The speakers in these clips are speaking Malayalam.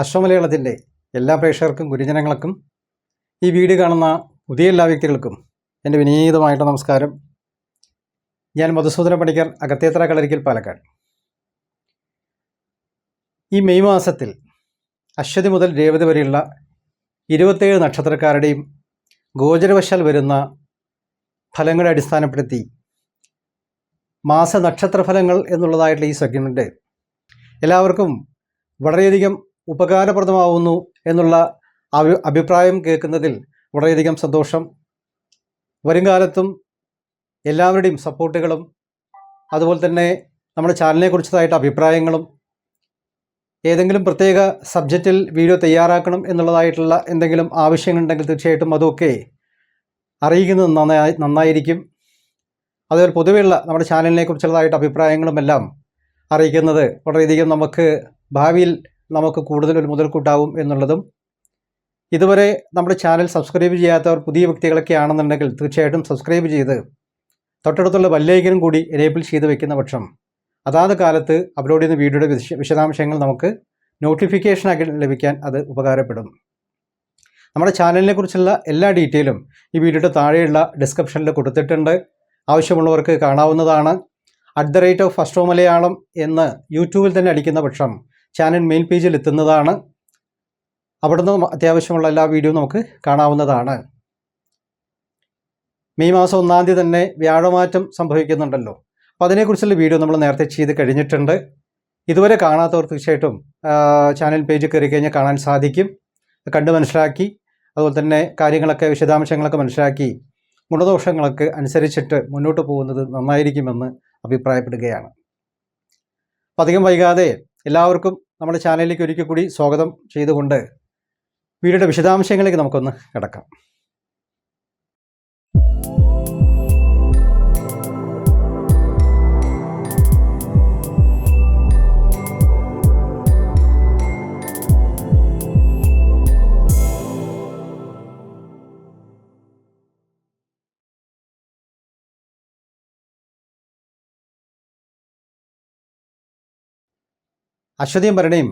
അശ്വമലയാളത്തിൻ്റെ എല്ലാ പ്രേക്ഷകർക്കും ഗുരുജനങ്ങൾക്കും ഈ വീഡിയോ കാണുന്ന പുതിയ എല്ലാ വ്യക്തികൾക്കും എൻ്റെ വിനീതമായിട്ട് നമസ്കാരം. ഞാൻ മധുസൂദന പണിക്കർ, അകത്തേത്തറ കളരിക്കൽ, പാലക്കാട്. ഈ മെയ് മാസത്തിൽ അശ്വതി മുതൽ രേവതി വരെയുള്ള 27 നക്ഷത്രക്കാരുടെയും ഗോചരവശാൽ വരുന്ന ഫലങ്ങളെ അടിസ്ഥാനപ്പെടുത്തി മാസ നക്ഷത്ര ഫലങ്ങൾ എന്നുള്ളതായിട്ടുള്ള ഈ സെഗ്മെൻറ്റ് എല്ലാവർക്കും വളരെയധികം ഉപകാരപ്രദമാവുന്നു എന്നുള്ള അഭിപ്രായം കേൾക്കുന്നതിൽ വളരെയധികം സന്തോഷം. വരുംകാലത്തും എല്ലാവരുടെയും സപ്പോർട്ടുകളും അതുപോലെ തന്നെ നമ്മുടെ ചാനലിനെ കുറിച്ചതായിട്ട് അഭിപ്രായങ്ങളും ഏതെങ്കിലും പ്രത്യേക സബ്ജക്റ്റിൽ വീഡിയോ തയ്യാറാക്കണം എന്നുള്ളതായിട്ടുള്ള എന്തെങ്കിലും ആവശ്യങ്ങളുണ്ടെങ്കിൽ തീർച്ചയായിട്ടും അതൊക്കെ അറിയിക്കുന്നത് നന്നായിരിക്കും. അതുപോലെ പൊതുവെയുള്ള നമ്മുടെ ചാനലിനെ കുറിച്ചുള്ളതായിട്ട് അഭിപ്രായങ്ങളും എല്ലാം അറിയിക്കുന്നത് വളരെയധികം നമുക്ക് ഭാവിയിൽ നമുക്ക് കൂടുതൽ ഒരു മുതൽക്കൂട്ടാവും എന്നുള്ളതും, ഇതുവരെ നമ്മുടെ ചാനൽ സബ്സ്ക്രൈബ് ചെയ്യാത്തവർ പുതിയ വ്യക്തികളൊക്കെ ആണെന്നുണ്ടെങ്കിൽ തീർച്ചയായിട്ടും സബ്സ്ക്രൈബ് ചെയ്ത് തൊട്ടടുത്തുള്ള ബെല്ലൈക്കനും കൂടി എനേബിൾ ചെയ്ത് വെക്കുന്ന പക്ഷം അതാത് കാലത്ത് അപ്ലോഡ് ചെയ്യുന്ന വീഡിയോയുടെ വിശദാംശങ്ങൾ നമുക്ക് നോട്ടിഫിക്കേഷനാക്കി ലഭിക്കാൻ അത് ഉപകാരപ്പെടും. നമ്മുടെ ചാനലിനെ കുറിച്ചുള്ള എല്ലാ ഡീറ്റെയിലും ഈ വീഡിയോയുടെ താഴെയുള്ള ഡിസ്ക്രിപ്ഷനിൽ കൊടുത്തിട്ടുണ്ട്. ആവശ്യമുള്ളവർക്ക് കാണാവുന്നതാണ്. @AstroMalayalam എന്ന് യൂട്യൂബിൽ തന്നെ അടിക്കുന്ന പക്ഷം ചാനൽ മെയിൻ പേജിൽ എത്തുന്നതാണ്. അവിടുന്ന് അത്യാവശ്യമുള്ള എല്ലാ വീഡിയോയും നമുക്ക് കാണാവുന്നതാണ്. മെയ് മാസം 1-ാം തീയതി തന്നെ വ്യാഴമാറ്റം സംഭവിക്കുന്നുണ്ടല്ലോ. അപ്പോൾ അതിനെക്കുറിച്ചുള്ള വീഡിയോ നമ്മൾ നേരത്തെ ചെയ്ത് കഴിഞ്ഞിട്ടുണ്ട്. ഇതുവരെ കാണാത്തവർ തീർച്ചയായിട്ടും ചാനൽ പേജിൽ കയറി കഴിഞ്ഞാൽ കാണാൻ സാധിക്കും. കണ്ട് മനസ്സിലാക്കി അതുപോലെ തന്നെ കാര്യങ്ങളൊക്കെ വിശദാംശങ്ങളൊക്കെ മനസ്സിലാക്കി ഗുണദോഷങ്ങളൊക്കെ അനുസരിച്ചിട്ട് മുന്നോട്ട് പോകുന്നത് നന്നായിരിക്കുമെന്ന് അഭിപ്രായപ്പെടുകയാണ്. അപ്പം അധികം വൈകാതെ എല്ലാവർക്കും നമ്മുടെ ചാനലിലേക്ക് ഒരിക്കൽ കൂടി സ്വാഗതം ചെയ്തുകൊണ്ട് വീഡിയോയുടെ വിശദാംശങ്ങളിലേക്ക് നമുക്കൊന്ന് കിടക്കാം. അശ്വതിയും ഭരണിയും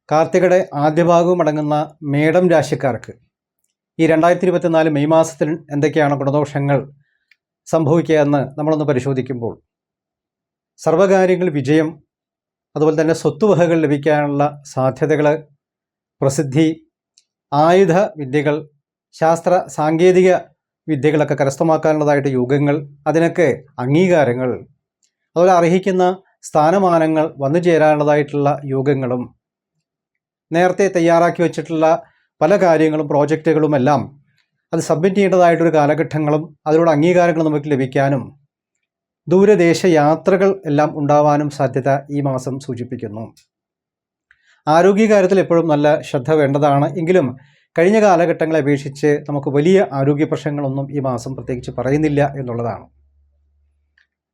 കാർത്തികയുടെ ആദ്യ ഭാഗവും അടങ്ങുന്ന മേടം രാശിക്കാർക്ക് ഈ 2024 മെയ് മാസത്തിൽ എന്തൊക്കെയാണ് ഗുണദോഷങ്ങൾ സംഭവിക്കുക എന്ന് നമ്മളൊന്ന് പരിശോധിക്കുമ്പോൾ, സർവകാര്യങ്ങൾ വിജയം, അതുപോലെ തന്നെ സ്വത്തുവകകൾ ലഭിക്കാനുള്ള സാധ്യതകൾ, പ്രസിദ്ധി, ആയുധ വിദ്യകൾ, ശാസ്ത്ര സാങ്കേതിക വിദ്യകളൊക്കെ കരസ്ഥമാക്കാനുള്ളതായിട്ട് യോഗങ്ങൾ, അതിനൊക്കെ അംഗീകാരങ്ങൾ, അതുപോലെ അർഹിക്കുന്ന സ്ഥാനമാനങ്ങൾ വന്നു ചേരാനുള്ളതായിട്ടുള്ള യോഗങ്ങളും, നേരത്തെ തയ്യാറാക്കി വെച്ചിട്ടുള്ള പല കാര്യങ്ങളും പ്രോജക്റ്റുകളുമെല്ലാം അത് സബ്മിറ്റ് ചെയ്യേണ്ടതായിട്ടൊരു കാലഘട്ടങ്ങളും അതിലൂടെ അംഗീകാരങ്ങൾ നമുക്ക് ലഭിക്കാനും ദൂരദേശ യാത്രകൾ എല്ലാം ഉണ്ടാവാനും സാധ്യത ഈ മാസം സൂചിപ്പിക്കുന്നു. ആരോഗ്യകാര്യത്തിൽ എപ്പോഴും നല്ല ശ്രദ്ധ വേണ്ടതാണ്. എങ്കിലും കഴിഞ്ഞ കാലഘട്ടങ്ങളെ അപേക്ഷിച്ച് നമുക്ക് വലിയ ആരോഗ്യ പ്രശ്നങ്ങളൊന്നും ഈ മാസം പ്രത്യേകിച്ച് പറയുന്നില്ല എന്നുള്ളതാണ്.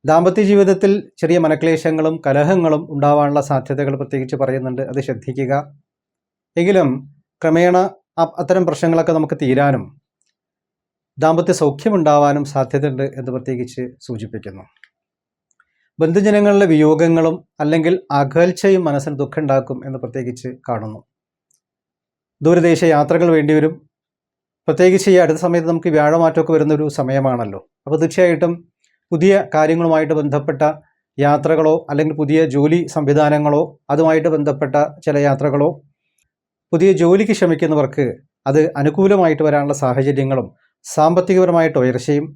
ദാമ്പത്യ ജീവിതത്തിൽ ചെറിയ മനക്ലേശങ്ങളും കലഹങ്ങളും ഉണ്ടാവാനുള്ള സാധ്യതകൾ പ്രത്യേകിച്ച് പറയുന്നുണ്ട്. അത് ശ്രദ്ധിക്കുക. എങ്കിലും ക്രമേണ അത്തരം പ്രശ്നങ്ങളൊക്കെ നമുക്ക് തീരാനും ദാമ്പത്യ സൗഖ്യമുണ്ടാവാനും സാധ്യതയുണ്ട് എന്ന് പ്രത്യേകിച്ച് സൂചിപ്പിക്കുന്നു. ബന്ധുജനങ്ങളിലെ വിയോഗങ്ങളും അല്ലെങ്കിൽ അകൽച്ചയും മനസ്സിന് ദുഃഖമുണ്ടാക്കും എന്ന് പ്രത്യേകിച്ച് കാണുന്നു. ദൂരദേശ യാത്രകൾ വേണ്ടിവരും. പ്രത്യേകിച്ച് ഈ അടുത്ത സമയത്ത് നമുക്ക് വ്യാഴമാറ്റമൊക്കെ വരുന്നൊരു സമയമാണല്ലോ. അപ്പോൾ തീർച്ചയായിട്ടും പുതിയ കാര്യങ്ങളുമായിട്ട് ബന്ധപ്പെട്ട യാത്രകളോ അല്ലെങ്കിൽ പുതിയ ജോലി സംവിധാനങ്ങളോ അതുമായിട്ട് ബന്ധപ്പെട്ട ചില യാത്രകളോ, പുതിയ ജോലിക്ക് ശ്രമിക്കുന്നവർക്ക് അത് അനുകൂലമായിട്ട് വരാനുള്ള സാഹചര്യങ്ങളും സാമ്പത്തികപരമായിട്ട് ഉയർച്ചയും,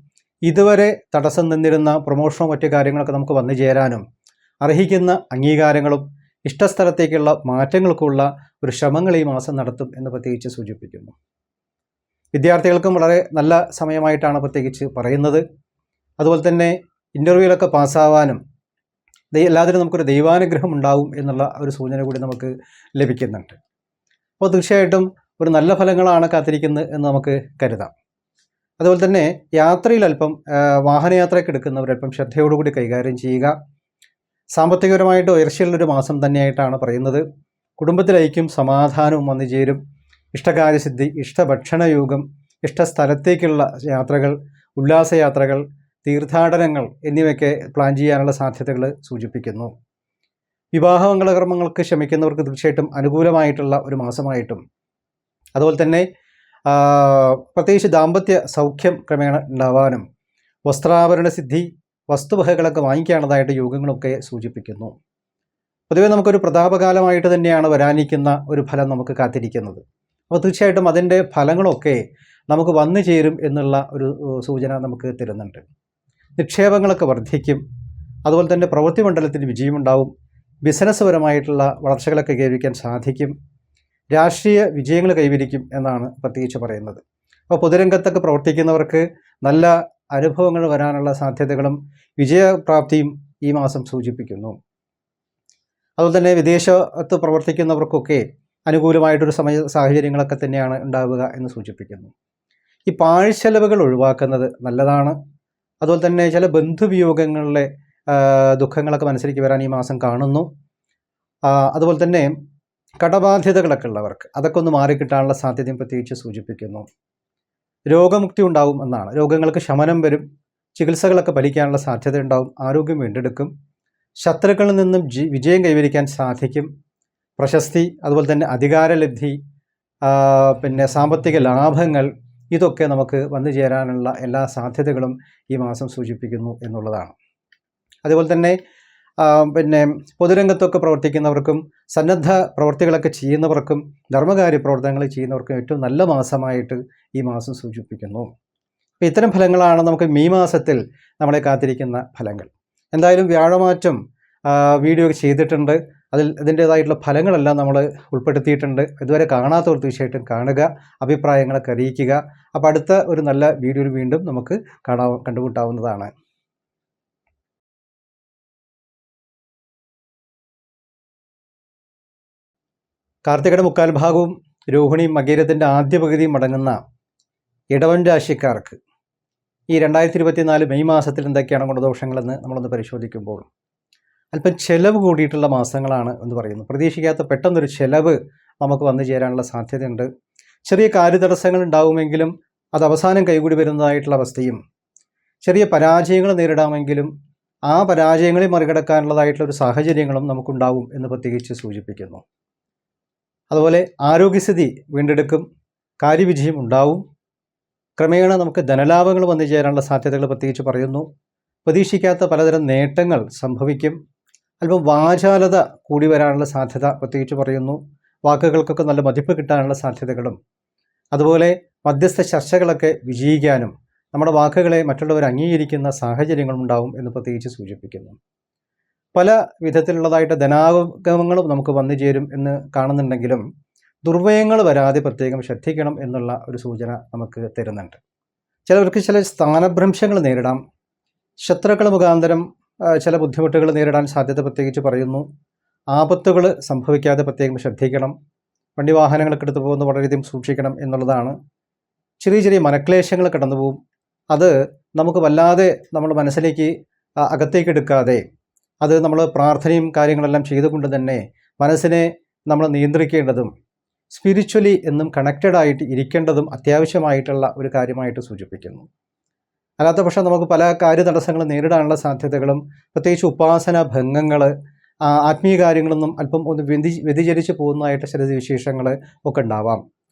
ഇതുവരെ തടസ്സം നിന്നിരുന്ന പ്രൊമോഷനോ മറ്റു കാര്യങ്ങളൊക്കെ നമുക്ക് വന്നു ചേരാനും അർഹിക്കുന്ന അംഗീകാരങ്ങളും ഇഷ്ടസ്ഥലത്തേക്കുള്ള മാറ്റങ്ങൾക്കുള്ള ഒരു ശ്രമങ്ങൾ ഈ മാസം നടത്തും എന്ന് പ്രത്യേകിച്ച് സൂചിപ്പിക്കുന്നു. വിദ്യാർത്ഥികൾക്കും വളരെ നല്ല സമയമായിട്ടാണ് പ്രത്യേകിച്ച് പറയുന്നത്. അതുപോലെ തന്നെ ഇൻ്റർവ്യൂവിലൊക്കെ പാസ്സാവാനും എല്ലാത്തിനും നമുക്കൊരു ദൈവാനുഗ്രഹം ഉണ്ടാവും എന്നുള്ള ഒരു സൂചന കൂടി നമുക്ക് ലഭിക്കുന്നുണ്ട്. അപ്പോൾ തീർച്ചയായിട്ടും ഒരു നല്ല ഫലങ്ങളാണ് കാത്തിരിക്കുന്നത് എന്ന് നമുക്ക് കരുതാം. അതുപോലെ തന്നെ യാത്രയിൽ അല്പം വാഹനയാത്രയ്ക്ക് എടുക്കുന്നവരല്പം ശ്രദ്ധയോടുകൂടി കൈകാര്യം ചെയ്യുക. സാമ്പത്തികപരമായിട്ട് ഉയർച്ചയുള്ളൊരു മാസം തന്നെയായിട്ടാണ് പറയുന്നത്. കുടുംബത്തിൽ ഐക്യം സമാധാനവും വന്നു ചേരും. ഇഷ്ടകാര്യസിദ്ധി, ഇഷ്ടഭക്ഷണ യോഗം, ഇഷ്ടസ്ഥലത്തേക്കുള്ള യാത്രകൾ, ഉല്ലാസയാത്രകൾ, തീർത്ഥാടനങ്ങൾ എന്നിവയൊക്കെ പ്ലാൻ ചെയ്യാനുള്ള സാധ്യതകൾ സൂചിപ്പിക്കുന്നു. വിവാഹ മംഗളകർമ്മങ്ങൾക്ക് ശ്രമിക്കുന്നവർക്ക് തീർച്ചയായിട്ടും അനുകൂലമായിട്ടുള്ള ഒരു മാസമായിട്ടും, അതുപോലെ തന്നെ പ്രത്യേകിച്ച് ദാമ്പത്യ സൗഖ്യം ക്രമേണ ഉണ്ടാവാനും വസ്ത്രാഭരണ സിദ്ധി, വസ്തുവകകളൊക്കെ വാങ്ങിക്കാനുള്ളതായിട്ട് യോഗങ്ങളൊക്കെ സൂചിപ്പിക്കുന്നു. പൊതുവെ നമുക്കൊരു പ്രതാപകാലമായിട്ട് തന്നെയാണ് വരാനിരിക്കുന്ന ഒരു ഫലം നമുക്ക് കാത്തിരിക്കുന്നത്. അപ്പോൾ തീർച്ചയായിട്ടും അതിൻ്റെ ഫലങ്ങളൊക്കെ നമുക്ക് വന്നു ചേരും എന്നുള്ള ഒരു സൂചന നമുക്ക് തരുന്നുണ്ട്. നിക്ഷേപങ്ങളൊക്കെ വർദ്ധിക്കും, അതുപോലെ തന്നെ പ്രവൃത്തി മണ്ഡലത്തിന് വിജയമുണ്ടാവും, ബിസിനസ് പരമായിട്ടുള്ള വളർച്ചകളൊക്കെ കൈവരിക്കാൻ സാധിക്കും, രാഷ്ട്രീയ വിജയങ്ങൾ കൈവരിക്കും എന്നാണ് പ്രത്യേകിച്ച് പറയുന്നത്. അപ്പോൾ പൊതുരംഗത്തൊക്കെ പ്രവർത്തിക്കുന്നവർക്ക് നല്ല അനുഭവങ്ങൾ വരാനുള്ള സാധ്യതകളും വിജയപ്രാപ്തിയും ഈ മാസം സൂചിപ്പിക്കുന്നു. അതുപോലെ തന്നെ വിദേശത്ത് പ്രവർത്തിക്കുന്നവർക്കൊക്കെ അനുകൂലമായിട്ടൊരു സാഹചര്യങ്ങളൊക്കെ തന്നെയാണ് ഉണ്ടാവുക എന്ന് സൂചിപ്പിക്കുന്നു. ഈ പാഴ്ചെലവുകൾ ഒഴിവാക്കുന്നത് നല്ലതാണ്. അതുപോലെ തന്നെ ചില ബന്ധുവിയോഗങ്ങളിലെ ദുഃഖങ്ങളൊക്കെ മനസ്സിലേക്ക് വരാൻ ഈ മാസം കാണുന്നു. അതുപോലെ തന്നെ കടബാധ്യതകളൊക്കെ ഉള്ളവർക്ക് അതൊക്കെ ഒന്ന് മാറിക്കിട്ടാനുള്ള സാധ്യതയും പ്രത്യേകിച്ച് സൂചിപ്പിക്കുന്നു. രോഗമുക്തി ഉണ്ടാവും എന്നാണ്. രോഗങ്ങൾക്ക് ശമനം വരും, ചികിത്സകളൊക്കെ ഫലിക്കാനുള്ള സാധ്യത ഉണ്ടാവും, ആരോഗ്യം വീണ്ടെടുക്കും, ശത്രുക്കളിൽ നിന്നും വിജയം കൈവരിക്കാൻ സാധിക്കും, പ്രശസ്തി, അതുപോലെ തന്നെ അധികാരലബ്ധി, പിന്നെ സാമ്പത്തിക ലാഭങ്ങൾ, ഇതൊക്കെ നമുക്ക് വന്നു ചേരാനുള്ള എല്ലാ സാധ്യതകളും ഈ മാസം സൂചിപ്പിക്കുന്നു എന്നുള്ളതാണ്. അതുപോലെ തന്നെ പിന്നെ പൊതുരംഗത്തൊക്കെ പ്രവർത്തിക്കുന്നവർക്കും സന്നദ്ധ പ്രവർത്തികളൊക്കെ ചെയ്യുന്നവർക്കും ധർമ്മകാര്യ പ്രവർത്തനങ്ങൾ ചെയ്യുന്നവർക്കും ഏറ്റവും നല്ല മാസമായിട്ട് ഈ മാസം സൂചിപ്പിക്കുന്നു. അപ്പോൾ ഇത്തരം ഫലങ്ങളാണ് നമുക്ക് മെയ് മാസത്തിൽ നമ്മളെ കാത്തിരിക്കുന്ന ഫലങ്ങൾ. എന്തായാലും വ്യാഴമാറ്റം വീഡിയോ ചെയ്തിട്ടുണ്ട്, അതിൻ്റേതായിട്ടുള്ള ഫലങ്ങളെല്ലാം നമ്മൾ ഉൾപ്പെടുത്തിയിട്ടുണ്ട്. ഇതുവരെ കാണാത്തവർ തീർച്ചയായിട്ടും കാണുക, അഭിപ്രായങ്ങളൊക്കെ അറിയിക്കുക. അപ്പോൾ അടുത്ത ഒരു നല്ല വീഡിയോയിൽ വീണ്ടും നമുക്ക് കണ്ടുമുട്ടാവുന്നതാണ്. കാർത്തികയുടെ മുക്കാൽ ഭാഗവും രോഹിണിയും മകീരത്തിൻ്റെ ആദ്യ പകുതിയും അടങ്ങുന്ന ഇടവൻ രാശിക്കാർക്ക് ഈ 2024 മെയ് മാസത്തിൽ എന്തൊക്കെയാണ് ഗുണദോഷങ്ങളെന്ന് നമ്മളൊന്ന് പരിശോധിക്കുമ്പോൾ അല്പം ചെലവ് കൂടിയിട്ടുള്ള മാസങ്ങളാണ് എന്ന് പറയുന്നു. പ്രതീക്ഷിക്കാത്ത പെട്ടെന്നൊരു ചെലവ് നമുക്ക് വന്നു ചേരാനുള്ള സാധ്യതയുണ്ട്. ചെറിയ കാര്യതടസ്സങ്ങൾ ഉണ്ടാവുമെങ്കിലും അത് അവസാനം കൈകൂടി വരുന്നതായിട്ടുള്ള അവസ്ഥയും, ചെറിയ പരാജയങ്ങൾ നേരിടാമെങ്കിലും ആ പരാജയങ്ങളെ മറികടക്കാനുള്ളതായിട്ടുള്ളൊരു സാഹചര്യങ്ങളും നമുക്കുണ്ടാവും എന്ന് പ്രത്യേകിച്ച് സൂചിപ്പിക്കുന്നു. അതുപോലെ ആരോഗ്യസ്ഥിതി വീണ്ടെടുക്കും, കാര്യവിജയം ഉണ്ടാവും, ക്രമേണ നമുക്ക് ധനലാഭങ്ങൾ വന്നു ചേരാനുള്ള സാധ്യതകൾ പ്രത്യേകിച്ച് പറയുന്നു. പ്രതീക്ഷിക്കാത്ത പലതരം നേട്ടങ്ങൾ സംഭവിക്കും. അല്പം വാചാലത കൂടി വരാനുള്ള സാധ്യത പ്രത്യേകിച്ച് പറയുന്നു. വാക്കുകൾക്കൊക്കെ നല്ല മതിപ്പ് കിട്ടാനുള്ള സാധ്യതകളും, അതുപോലെ മധ്യസ്ഥ ചർച്ചകളൊക്കെ വിജയിക്കാനും നമ്മുടെ വാക്കുകളെ മറ്റുള്ളവർ അംഗീകരിക്കുന്ന സാഹചര്യങ്ങളും ഉണ്ടാവും എന്ന് പ്രത്യേകിച്ച് സൂചിപ്പിക്കുന്നു. പല വിധത്തിലുള്ളതായിട്ട് ധനാഗമങ്ങളും നമുക്ക് വന്നു ചേരും എന്ന് കാണുന്നുണ്ടെങ്കിലും ദുർവ്യയങ്ങൾ വരാതെ പ്രത്യേകം ശ്രദ്ധിക്കണം എന്നുള്ള ഒരു സൂചന നമുക്ക് തരുന്നുണ്ട്. ചിലവർക്ക് ചില സ്ഥാനഭ്രംശങ്ങൾ നേരിടാം, ശത്രുക്കൾ മുഖാന്തരം ചില ബുദ്ധിമുട്ടുകൾ നേരിടാൻ സാധ്യത പ്രത്യേകിച്ച് പറയുന്നു. ആപത്തുകൾ സംഭവിക്കാതെ പ്രത്യേകം ശ്രദ്ധിക്കണം. വണ്ടി വാഹനങ്ങളൊക്കെ എടുത്തു പോകുന്നത് വളരെയധികം സൂക്ഷിക്കണം എന്നുള്ളതാണ്. ചെറിയ ചെറിയ മനക്ലേശങ്ങൾ കടന്നു പോകും. അത് നമുക്ക് വല്ലാതെ നമ്മുടെ മനസ്സിലേക്ക് അകത്തേക്ക് എടുക്കാതെ അത് നമ്മൾ പ്രാർത്ഥനയും കാര്യങ്ങളെല്ലാം ചെയ്തുകൊണ്ട് തന്നെ മനസ്സിനെ നമ്മൾ നിയന്ത്രിക്കേണ്ടതും സ്പിരിച്വലി എന്നും കണക്റ്റഡ് ആയിട്ട് ഇരിക്കേണ്ടതും അത്യാവശ്യമായിട്ടുള്ള ഒരു കാര്യമായിട്ട് സൂചിപ്പിക്കുന്നു. അല്ലാത്ത പക്ഷം നമുക്ക് പല കാര്യതടസ്സങ്ങൾ നേരിടാനുള്ള സാധ്യതകളും, പ്രത്യേകിച്ച് ഉപാസന ഭംഗങ്ങൾ, ആത്മീയ കാര്യങ്ങളൊന്നും അല്പം ഒന്ന് വ്യതിചരിച്ച് പോകുന്നതായിട്ട് ചില വിശേഷങ്ങൾ ഒക്കെ ഉണ്ടാവാം.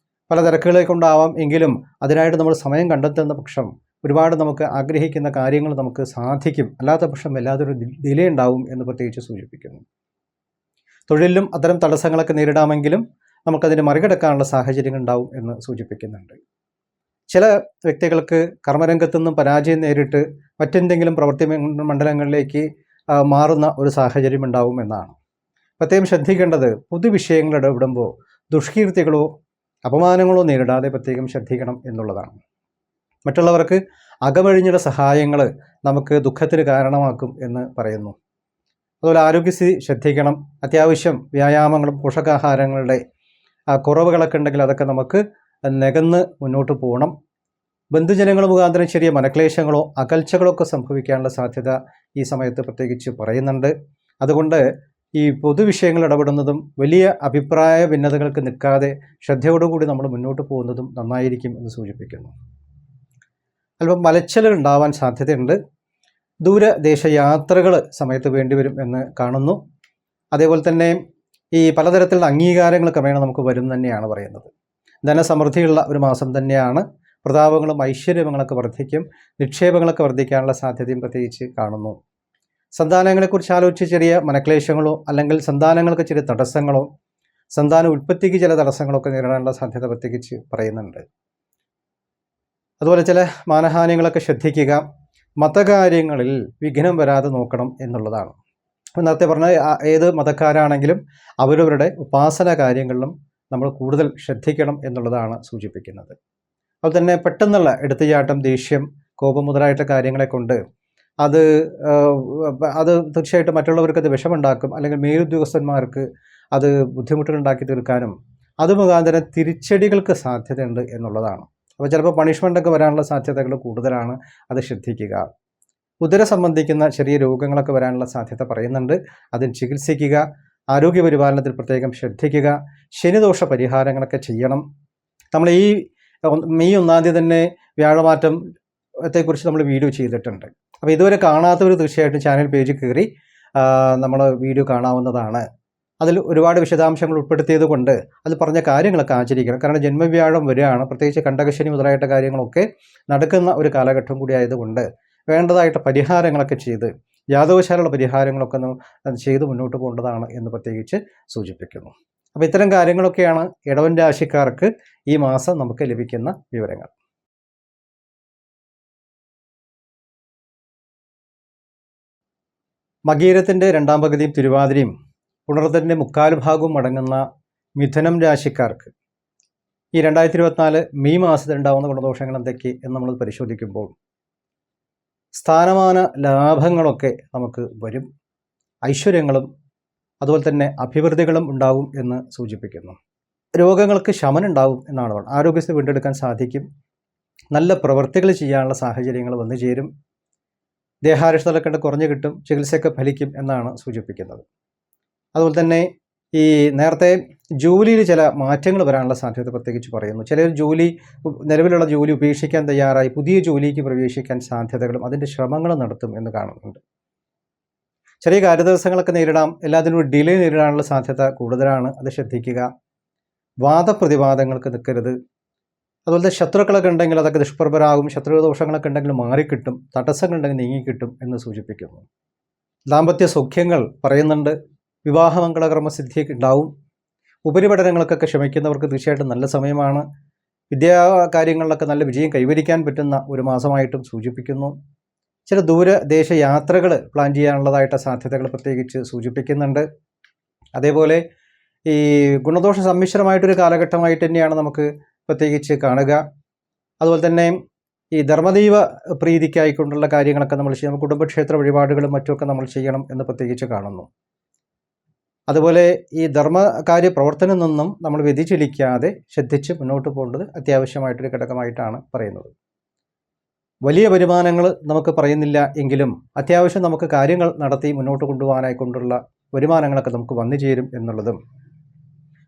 പല തിരക്കുകളെ കൊണ്ടാവാം. എങ്കിലും അതിനായിട്ട് നമ്മൾ സമയം കണ്ടെത്തുന്ന പക്ഷം ഒരുപാട് നമുക്ക് ആഗ്രഹിക്കുന്ന കാര്യങ്ങൾ നമുക്ക് സാധിക്കും. അല്ലാത്ത പക്ഷം വല്ലാതൊരു ഡിലേ ഉണ്ടാവും എന്ന് പ്രത്യേകിച്ച് സൂചിപ്പിക്കുന്നു. തൊഴിലിലും അത്തരം തടസ്സങ്ങളൊക്കെ നേരിടാമെങ്കിലും നമുക്കതിനെ മറികടക്കാനുള്ള സാഹചര്യങ്ങൾ ഉണ്ടാവും എന്ന് സൂചിപ്പിക്കുന്നുണ്ട്. ചില വ്യക്തികൾക്ക് കർമ്മരംഗത്തു നിന്നും പരാജയം നേരിട്ട് മറ്റെന്തെങ്കിലും പ്രവൃത്തി മണ്ഡലങ്ങളിലേക്ക് മാറുന്ന ഒരു സാഹചര്യം ഉണ്ടാവും എന്നാണ്. പ്രത്യേകം ശ്രദ്ധിക്കേണ്ടത് പൊതുവിഷയങ്ങൾ ഇടപെടുമ്പോൾ ദുഷ്കീർത്തികളോ അപമാനങ്ങളോ നേരിടാതെ പ്രത്യേകം ശ്രദ്ധിക്കണം എന്നുള്ളതാണ്. മറ്റുള്ളവർക്ക് അകമഴിഞ്ഞുള്ള സഹായങ്ങൾ നമുക്ക് ദുഃഖത്തിന് കാരണമാക്കും എന്ന് പറയുന്നു. അതുപോലെ ആരോഗ്യസ്ഥിതി ശ്രദ്ധിക്കണം. അത്യാവശ്യം വ്യായാമങ്ങളും പോഷകാഹാരങ്ങളുടെ കുറവുകളൊക്കെ ഉണ്ടെങ്കിൽ അതൊക്കെ നമുക്ക് നികന്ന് മുന്നോട്ട് പോകണം. ബന്ധുജനങ്ങൾ മുഖാന്തരം ചെറിയ മനക്ലേശങ്ങളോ അകൽച്ചകളോ ഒക്കെ സംഭവിക്കാനുള്ള സാധ്യത ഈ സമയത്ത് പ്രത്യേകിച്ച് പറയുന്നുണ്ട്. അതുകൊണ്ട് ഈ പൊതുവിഷയങ്ങൾ ഇടപെടുന്നതും വലിയ അഭിപ്രായ ഭിന്നതകൾക്ക് നിൽക്കാതെ ശ്രദ്ധയോടുകൂടി നമ്മൾ മുന്നോട്ട് പോകുന്നതും നന്നായിരിക്കും എന്ന് സൂചിപ്പിക്കുന്നു. അല്പം മലച്ചലുകൾ ഉണ്ടാവാൻ സാധ്യതയുണ്ട്. ദൂരദേശ യാത്രകൾ സമയത്ത് വേണ്ടിവരും എന്ന് കാണുന്നു. അതേപോലെ തന്നെ ഈ പലതരത്തിലുള്ള അംഗീകാരങ്ങൾ ക്രമേണ നമുക്ക് വരും തന്നെയാണ് പറയുന്നത്. ധനസമൃദ്ധിയുള്ള ഒരു മാസം തന്നെയാണ്. പ്രതാപങ്ങളും ഐശ്വര്യങ്ങളൊക്കെ വർദ്ധിക്കും. നിക്ഷേപങ്ങളൊക്കെ വർദ്ധിക്കാനുള്ള സാധ്യതയും പ്രത്യേകിച്ച് കാണുന്നു. സന്താനങ്ങളെക്കുറിച്ച് ആലോചിച്ച് ചെറിയ മനക്ലേശങ്ങളോ അല്ലെങ്കിൽ സന്താനങ്ങൾക്ക് ചെറിയ തടസ്സങ്ങളോ സന്താന ഉൽപ്പത്തിക്ക് ചില തടസ്സങ്ങളൊക്കെ നേരിടാനുള്ള സാധ്യത പ്രത്യേകിച്ച് പറയുന്നുണ്ട്. അതുപോലെ ചില മാനഹാനികളൊക്കെ ശ്രദ്ധിക്കുക. മതകാര്യങ്ങളിൽ വിഘ്നം വരാതെ നോക്കണം എന്നുള്ളതാണ്. നേരത്തെ പറഞ്ഞ ഏത് മതക്കാരാണെങ്കിലും അവരവരുടെ ഉപാസന കാര്യങ്ങളിലും നമ്മൾ കൂടുതൽ ശ്രദ്ധിക്കണം എന്നുള്ളതാണ് സൂചിപ്പിക്കുന്നത്. അതുപോലെ തന്നെ പെട്ടെന്നുള്ള എടുത്തുചാട്ടം, ദേഷ്യം, കോപം മുതലായിട്ട് കാര്യങ്ങളെ കൊണ്ട് അത് തീർച്ചയായിട്ടും മറ്റുള്ളവർക്ക് അത് വിഷമുണ്ടാക്കും, അല്ലെങ്കിൽ മേലുദ്യോഗസ്ഥന്മാർക്ക് അത് ബുദ്ധിമുട്ടുകൾ ഉണ്ടാക്കി തീർക്കാനും അത് മുഖാന്തരം തിരിച്ചടികൾക്ക് സാധ്യതയുണ്ട് എന്നുള്ളതാണ്. അപ്പോൾ ചിലപ്പോൾ പണിഷ്മെൻ്റൊക്കെ വരാനുള്ള സാധ്യതകൾ കൂടുതലാണ്. അത് ശ്രദ്ധിക്കുക. ഉദര സംബന്ധിക്കുന്ന ചെറിയ രോഗങ്ങളൊക്കെ വരാനുള്ള സാധ്യത പറയുന്നുണ്ട്. അതിന് ചികിത്സിക്കുക. ആരോഗ്യപരിപാലനത്തിൽ പ്രത്യേകം ശ്രദ്ധിക്കുക. ശനിദോഷ പരിഹാരങ്ങളൊക്കെ ചെയ്യണം. നമ്മൾ ഈ മെയ് 1 തന്നെ വ്യാഴമാറ്റത്തെക്കുറിച്ച് നമ്മൾ വീഡിയോ ചെയ്തിട്ടുണ്ട്. അപ്പോൾ ഇതുവരെ കാണാത്തവർ തീർച്ചയായിട്ടും ചാനൽ പേജിൽ കയറി നമ്മൾ വീഡിയോ കാണാവുന്നതാണ്. അതിൽ ഒരുപാട് വിശദാംശങ്ങൾ ഉൾപ്പെടുത്തിയത് കൊണ്ട് അത് പറഞ്ഞ കാര്യങ്ങളൊക്കെ ആചരിക്കണം. കാരണം ജന്മവ്യാഴം വരികയാണ്. പ്രത്യേകിച്ച് കണ്ടകശനി മുതലായിട്ട് കാര്യങ്ങളൊക്കെ നടക്കുന്ന ഒരു കാലഘട്ടം കൂടി ആയതുകൊണ്ട് വേണ്ടതായിട്ട് പരിഹാരങ്ങളൊക്കെ ചെയ്ത് ജാതകശാലുള്ള പരിഹാരങ്ങളൊക്കെ ചെയ്ത് മുന്നോട്ട് പോകേണ്ടതാണ് എന്ന് പ്രത്യേകിച്ച് സൂചിപ്പിക്കുന്നു. അപ്പോൾ ഇത്തരം കാര്യങ്ങളൊക്കെയാണ് ഇടവൻ രാശിക്കാർക്ക് ഈ മാസം നമുക്ക് ലഭിക്കുന്ന വിവരങ്ങൾ. മകീരത്തിൻ്റെ 2ാം പകുതിയും തിരുവാതിരയും പുണർത്തിൻ്റെ 3/4 ഭാഗവും അടങ്ങുന്ന മിഥുനം രാശിക്കാർക്ക് ഈ 2024 മെയ് മാസത്തിൽ ഉണ്ടാകുന്ന ഗുണദോഷങ്ങൾ എന്തൊക്കെ എന്ന് നമ്മൾ പരിശോധിക്കുമ്പോൾ സ്ഥാനമാന ലാഭങ്ങളൊക്കെ നമുക്ക് വരും. ഐശ്വര്യങ്ങളും അതുപോലെ തന്നെ അഭിവൃദ്ധികളും ഉണ്ടാകും എന്ന് സൂചിപ്പിക്കുന്നു. രോഗങ്ങൾക്ക് ശമനം ഉണ്ടാകും എന്നാണ് പറയുന്നത്. ആരോഗ്യസ്ഥിതി വീണ്ടെടുക്കാൻ സാധിക്കും. നല്ല പ്രവൃത്തികൾ ചെയ്യാനുള്ള സാഹചര്യങ്ങൾ വന്നു ചേരും. ദേഹാരിഷ്ടതകളൊക്കെ കുറഞ്ഞു കിട്ടും. ചികിത്സയൊക്കെ ഫലിക്കും എന്നാണ് സൂചിപ്പിക്കുന്നത്. അതുപോലെ തന്നെ ഈ നേരത്തെ ജോലിയിൽ ചില മാറ്റങ്ങൾ വരാനുള്ള സാധ്യത പ്രത്യേകിച്ച് പറയുന്നു. ചിലർ നിലവിലുള്ള ജോലി ഉപേക്ഷിക്കാൻ തയ്യാറായി പുതിയ ജോലിക്ക് പ്രവേശിക്കാൻ സാധ്യതകളും അതിൻ്റെ ശ്രമങ്ങളും നടത്തും എന്ന് കാണുന്നുണ്ട്. ചെറിയ കാര്യതടസ്സങ്ങളൊക്കെ നേരിടാം. എല്ലാത്തിനും ഡിലേ നേരിടാനുള്ള സാധ്യത കൂടുതലാണ്. അത് ശ്രദ്ധിക്കുക. വാദപ്രതിവാദങ്ങൾക്ക് നിൽക്കരുത്. അതുപോലെ ശത്രുക്കളൊക്കെ ഉണ്ടെങ്കിൽ അതൊക്കെ ദുഷ്പ്രഭരാകും. ശത്രുദോഷങ്ങളൊക്കെ ഉണ്ടെങ്കിൽ മാറിക്കിട്ടും. തടസ്സങ്ങളുണ്ടെങ്കിൽ നീങ്ങിക്കിട്ടും എന്ന് സൂചിപ്പിക്കുന്നു. ദാമ്പത്യ സൗഖ്യങ്ങൾ പറയുന്നുണ്ട്. വിവാഹമംഗളകർമ്മസിദ്ധി ഉണ്ടാവും. ഉപരിപഠനങ്ങൾക്കൊക്കെ ശ്രമിക്കുന്നവർക്ക് തീർച്ചയായിട്ടും നല്ല സമയമാണ്. കാര്യങ്ങളിലൊക്കെ നല്ല വിജയം കൈവരിക്കാൻ പറ്റുന്ന ഒരു മാസമായിട്ടും സൂചിപ്പിക്കുന്നു. ചില ദൂരദേശ യാത്രകൾ പ്ലാൻ ചെയ്യാനുള്ളതായിട്ട് സാധ്യതകൾ പ്രത്യേകിച്ച് സൂചിപ്പിക്കുന്നുണ്ട്. അതേപോലെ ഈ ഗുണദോഷ സമ്മിശ്രമായിട്ടൊരു കാലഘട്ടമായിട്ട് തന്നെയാണ് നമുക്ക് പ്രത്യേകിച്ച് കാണുക. അതുപോലെ തന്നെ ഈ ധർമ്മദൈവ പ്രീതിക്കായിക്കൊണ്ടുള്ള കാര്യങ്ങളൊക്കെ നമ്മൾ ചെയ്യണം. കുടുംബക്ഷേത്ര വഴിപാടുകളും മറ്റുമൊക്കെ നമ്മൾ ചെയ്യണം എന്ന് പ്രത്യേകിച്ച് കാണുന്നു. അതുപോലെ ഈ ധർമ്മകാര്യ പ്രവർത്തനം നിന്നും നമ്മൾ വ്യതിചലിക്കാതെ ശ്രദ്ധിച്ച് മുന്നോട്ട് പോകേണ്ടത് അത്യാവശ്യമായിട്ടൊരു ഘടകമായിട്ടാണ് പറയുന്നത്. വലിയ വരുമാനങ്ങൾ നമുക്ക് പറയുന്നില്ല എങ്കിലും അത്യാവശ്യം നമുക്ക് കാര്യങ്ങൾ നടത്തി മുന്നോട്ട് കൊണ്ടുപോകാനായിക്കൊണ്ടുള്ള വരുമാനങ്ങളൊക്കെ നമുക്ക് വന്നു ചേരും എന്നുള്ളതും,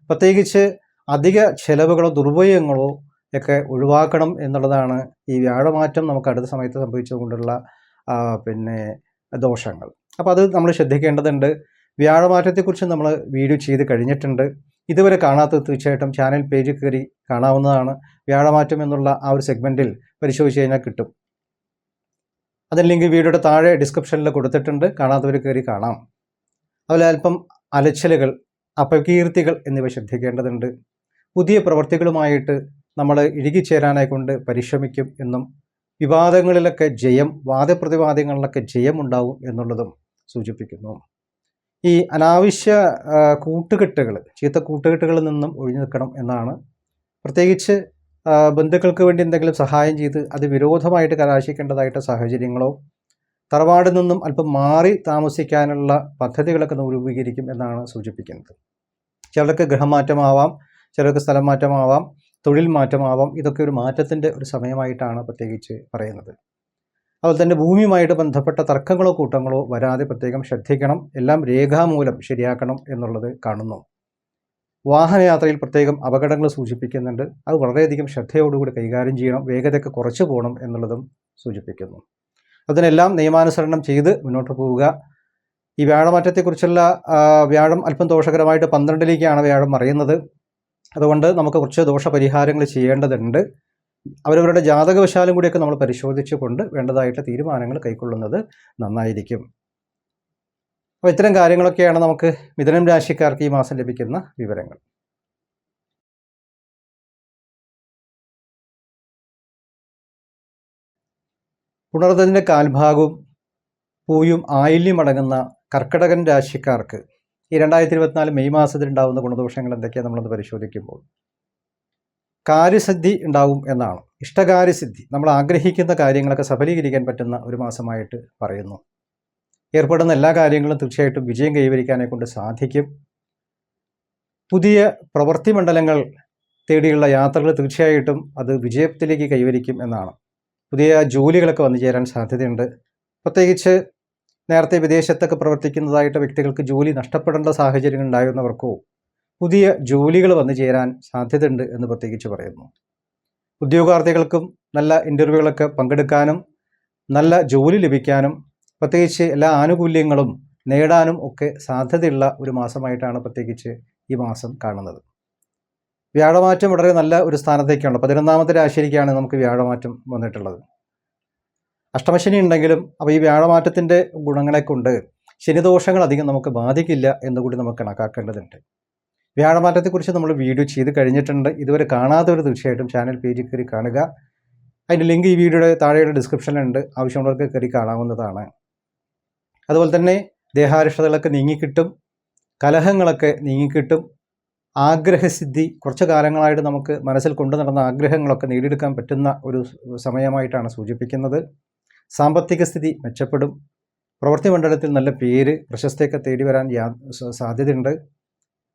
പ്രത്യേകിച്ച് അധിക ചെലവുകളോ ദുർവ്യയങ്ങളോ ഒക്കെ ഒഴിവാക്കണം എന്നുള്ളതാണ് ഈ വ്യാഴമാറ്റം നമുക്ക് അടുത്ത സമയത്ത് സംഭവിച്ചുകൊണ്ടുള്ള ദോഷങ്ങൾ. അപ്പോൾ അത് നമ്മൾ ശ്രദ്ധിക്കേണ്ടതുണ്ട്. വ്യാഴമാറ്റത്തെക്കുറിച്ച് നമ്മൾ വീഡിയോ ചെയ്ത് കഴിഞ്ഞിട്ടുണ്ട്. ഇതുവരെ കാണാത്തത് തീർച്ചയായിട്ടും ചാനൽ പേജിൽ കയറി കാണാവുന്നതാണ്. വ്യാഴമാറ്റം എന്നുള്ള ആ ഒരു സെഗ്മെൻറ്റിൽ പരിശോധിച്ച് കഴിഞ്ഞാൽ കിട്ടും. അതിന് ലിങ്ക് വീഡിയോയുടെ താഴെ ഡിസ്ക്രിപ്ഷനിൽ കൊടുത്തിട്ടുണ്ട്. കാണാത്തവർ കയറി കാണാം. അതുപോലെ അല്പം അലച്ചിലുകൾ, അപകീർത്തികൾ എന്നിവ ശ്രദ്ധിക്കേണ്ടതുണ്ട്. പുതിയ പ്രവർത്തികളുമായിട്ട് നമ്മൾ ഇഴുകിച്ചേരാനായിക്കൊണ്ട് പരിശ്രമിക്കും എന്നും വിവാദങ്ങളിലൊക്കെ ജയം, വാദപ്രതിവാദങ്ങളിലൊക്കെ ജയമുണ്ടാവും എന്നുള്ളതും സൂചിപ്പിക്കുന്നു. ഈ അനാവശ്യ കൂട്ടുകെട്ടുകൾ, ചീത്ത കൂട്ടുകെട്ടുകളിൽ നിന്നും ഒഴിഞ്ഞു നിൽക്കണം എന്നാണ്. പ്രത്യേകിച്ച് ബന്ധുക്കൾക്ക് വേണ്ടി എന്തെങ്കിലും സഹായം ചെയ്ത് അത് വിരോധമായിട്ട് കലാശിക്കേണ്ടതായിട്ട് സാഹചര്യങ്ങളോ തറവാടിൽ നിന്നും അല്പം മാറി താമസിക്കാനുള്ള പദ്ധതികളൊക്കെ രൂപീകരിക്കും എന്നാണ് സൂചിപ്പിക്കുന്നത്. ചിലർക്ക് ഗൃഹമാറ്റമാവാം, ചിലർക്ക് സ്ഥലം മാറ്റമാവാം, തൊഴിൽ മാറ്റമാവാം. ഇതൊക്കെ ഒരു മാറ്റത്തിൻ്റെ ഒരു സമയമായിട്ടാണ് പ്രത്യേകിച്ച് പറയുന്നത്. അതുപോലെ തന്നെ ഭൂമിയുമായിട്ട് ബന്ധപ്പെട്ട തർക്കങ്ങളോ കൂട്ടങ്ങളോ വരാതെ പ്രത്യേകം ശ്രദ്ധിക്കണം. എല്ലാം രേഖാമൂലം ശരിയാക്കണം എന്നുള്ളത് കാണുന്നു. വാഹനയാത്രയിൽ പ്രത്യേകം അപകടങ്ങൾ സൂചിപ്പിക്കുന്നുണ്ട്. അത് വളരെയധികം ശ്രദ്ധയോടുകൂടി കൈകാര്യം ചെയ്യണം. വേഗതയൊക്കെ കുറച്ച് പോകണം എന്നുള്ളതും സൂചിപ്പിക്കുന്നു. അതിനെല്ലാം നിയമാനുസരണം ചെയ്ത് മുന്നോട്ട് പോവുക. ഈ വ്യാഴമാറ്റത്തെക്കുറിച്ചുള്ള വ്യാഴം അല്പം ദോഷകരമായിട്ട് 12ലേക്കാണ് വ്യാഴം മറയുന്നത്. അതുകൊണ്ട് നമുക്ക് കുറച്ച് ദോഷപരിഹാരങ്ങൾ ചെയ്യേണ്ടതുണ്ട്. അവരവരുടെ ജാതകവശാലും കൂടിയൊക്കെ നമ്മൾ പരിശോധിച്ചുകൊണ്ട് വേണ്ടതായിട്ടുള്ള തീരുമാനങ്ങൾ കൈക്കൊള്ളുന്നത് നന്നായിരിക്കും. അപ്പോൾ ഇത്തരം കാര്യങ്ങളൊക്കെയാണ് നമുക്ക് മിഥുനം രാശിക്കാർക്ക് ഈ മാസം ലഭിക്കുന്ന വിവരങ്ങൾ. പുണർന്നതിൻ്റെ കാൽഭാഗവും പൂയും ആയില്യം അടങ്ങുന്ന കർക്കിടകൻ രാശിക്കാർക്ക് ഈ 2024 മെയ് മാസത്തിൽ ഉണ്ടാകുന്ന ഗുണദോഷങ്ങൾ എന്തൊക്കെയാണ് നമ്മളൊന്ന് പരിശോധിക്കുമ്പോൾ, കാര്യസിദ്ധി ഉണ്ടാവും എന്നാണ്. ഇഷ്ടകാര്യസിദ്ധി, നമ്മൾ ആഗ്രഹിക്കുന്ന കാര്യങ്ങളൊക്കെ സഫലീകരിക്കാൻ പറ്റുന്ന ഒരു മാസമായിട്ട് പറയുന്നു. ഏർപ്പെടുന്ന എല്ലാ കാര്യങ്ങളും തീർച്ചയായിട്ടും വിജയം കൈവരിക്കാനെ കൊണ്ട് സാധിക്കും. പുതിയ പ്രവൃത്തി മണ്ഡലങ്ങൾ തേടിയുള്ള യാത്രകൾ തീർച്ചയായിട്ടും അത് വിജയത്തിലേക്ക് കൈവരിക്കും എന്നാണ്. പുതിയ ജോലികളൊക്കെ വന്നു ചേരാൻ സാധ്യതയുണ്ട്. പ്രത്യേകിച്ച് നേരത്തെ വിദേശത്തൊക്കെ പ്രവർത്തിക്കുന്നതായിട്ട് വ്യക്തികൾക്ക് ജോലി നഷ്ടപ്പെടേണ്ട സാഹചര്യങ്ങൾ ഉണ്ടായിരുന്നവർക്കോ പുതിയ ജോലികൾ വന്നു ചേരാൻ സാധ്യതയുണ്ട് എന്ന് പ്രത്യേകിച്ച് പറയുന്നു. ഉദ്യോഗാർത്ഥികൾക്കും നല്ല ഇൻ്റർവ്യൂകളൊക്കെ പങ്കെടുക്കാനും നല്ല ജോലി ലഭിക്കാനും പ്രത്യേകിച്ച് എല്ലാ ആനുകൂല്യങ്ങളും നേടാനും ഒക്കെ സാധ്യതയുള്ള ഒരു മാസമായിട്ടാണ് പ്രത്യേകിച്ച് ഈ മാസം കാണുന്നത്. വ്യാഴമാറ്റം വളരെ നല്ല ഒരു സ്ഥാനത്തേക്കാണ്. 11ാമത്തെ രാശിയിലേക്കാണ് നമുക്ക് വ്യാഴമാറ്റം വന്നിട്ടുള്ളത്. അഷ്ടമശനി ഉണ്ടെങ്കിലും അപ്പോൾ ഈ വ്യാഴമാറ്റത്തിൻ്റെ ഗുണങ്ങളെ കൊണ്ട് ശനിദോഷങ്ങൾ അധികം നമുക്ക് ബാധിക്കില്ല എന്നുകൂടി നമുക്ക് കണക്കാക്കേണ്ടതുണ്ട്. വ്യാഴമാറ്റത്തെക്കുറിച്ച് നമ്മൾ വീഡിയോ ചെയ്ത് കഴിഞ്ഞിട്ടുണ്ട്. ഇതുവരെ കാണാത്തവർ തീർച്ചയായിട്ടും ചാനൽ പേജിൽ കയറി കാണുക. അതിൻ്റെ ലിങ്ക് ഈ വീഡിയോയുടെ താഴെയുള്ള ഡിസ്ക്രിപ്ഷനിലുണ്ട്. ആവശ്യമുള്ളവർക്ക് കയറി കാണാവുന്നതാണ്. അതുപോലെ തന്നെ ദേഹാരിഷ്ടതകളൊക്കെ നീങ്ങിക്കിട്ടും, കലഹങ്ങളൊക്കെ നീങ്ങിക്കിട്ടും, ആഗ്രഹസിദ്ധി, കുറച്ച് കാലങ്ങളായിട്ട് നമുക്ക് മനസ്സിൽ കൊണ്ടു നടന്ന ആഗ്രഹങ്ങളൊക്കെ നേടിയെടുക്കാൻ പറ്റുന്ന ഒരു സമയമായിട്ടാണ് സൂചിപ്പിക്കുന്നത്. സാമ്പത്തിക സ്ഥിതി മെച്ചപ്പെടും. പ്രവൃത്തി മണ്ഡലത്തിൽ നല്ല പേര്, പ്രശസ്തിയൊക്കെ തേടി വരാൻ സാധ്യതയുണ്ട്.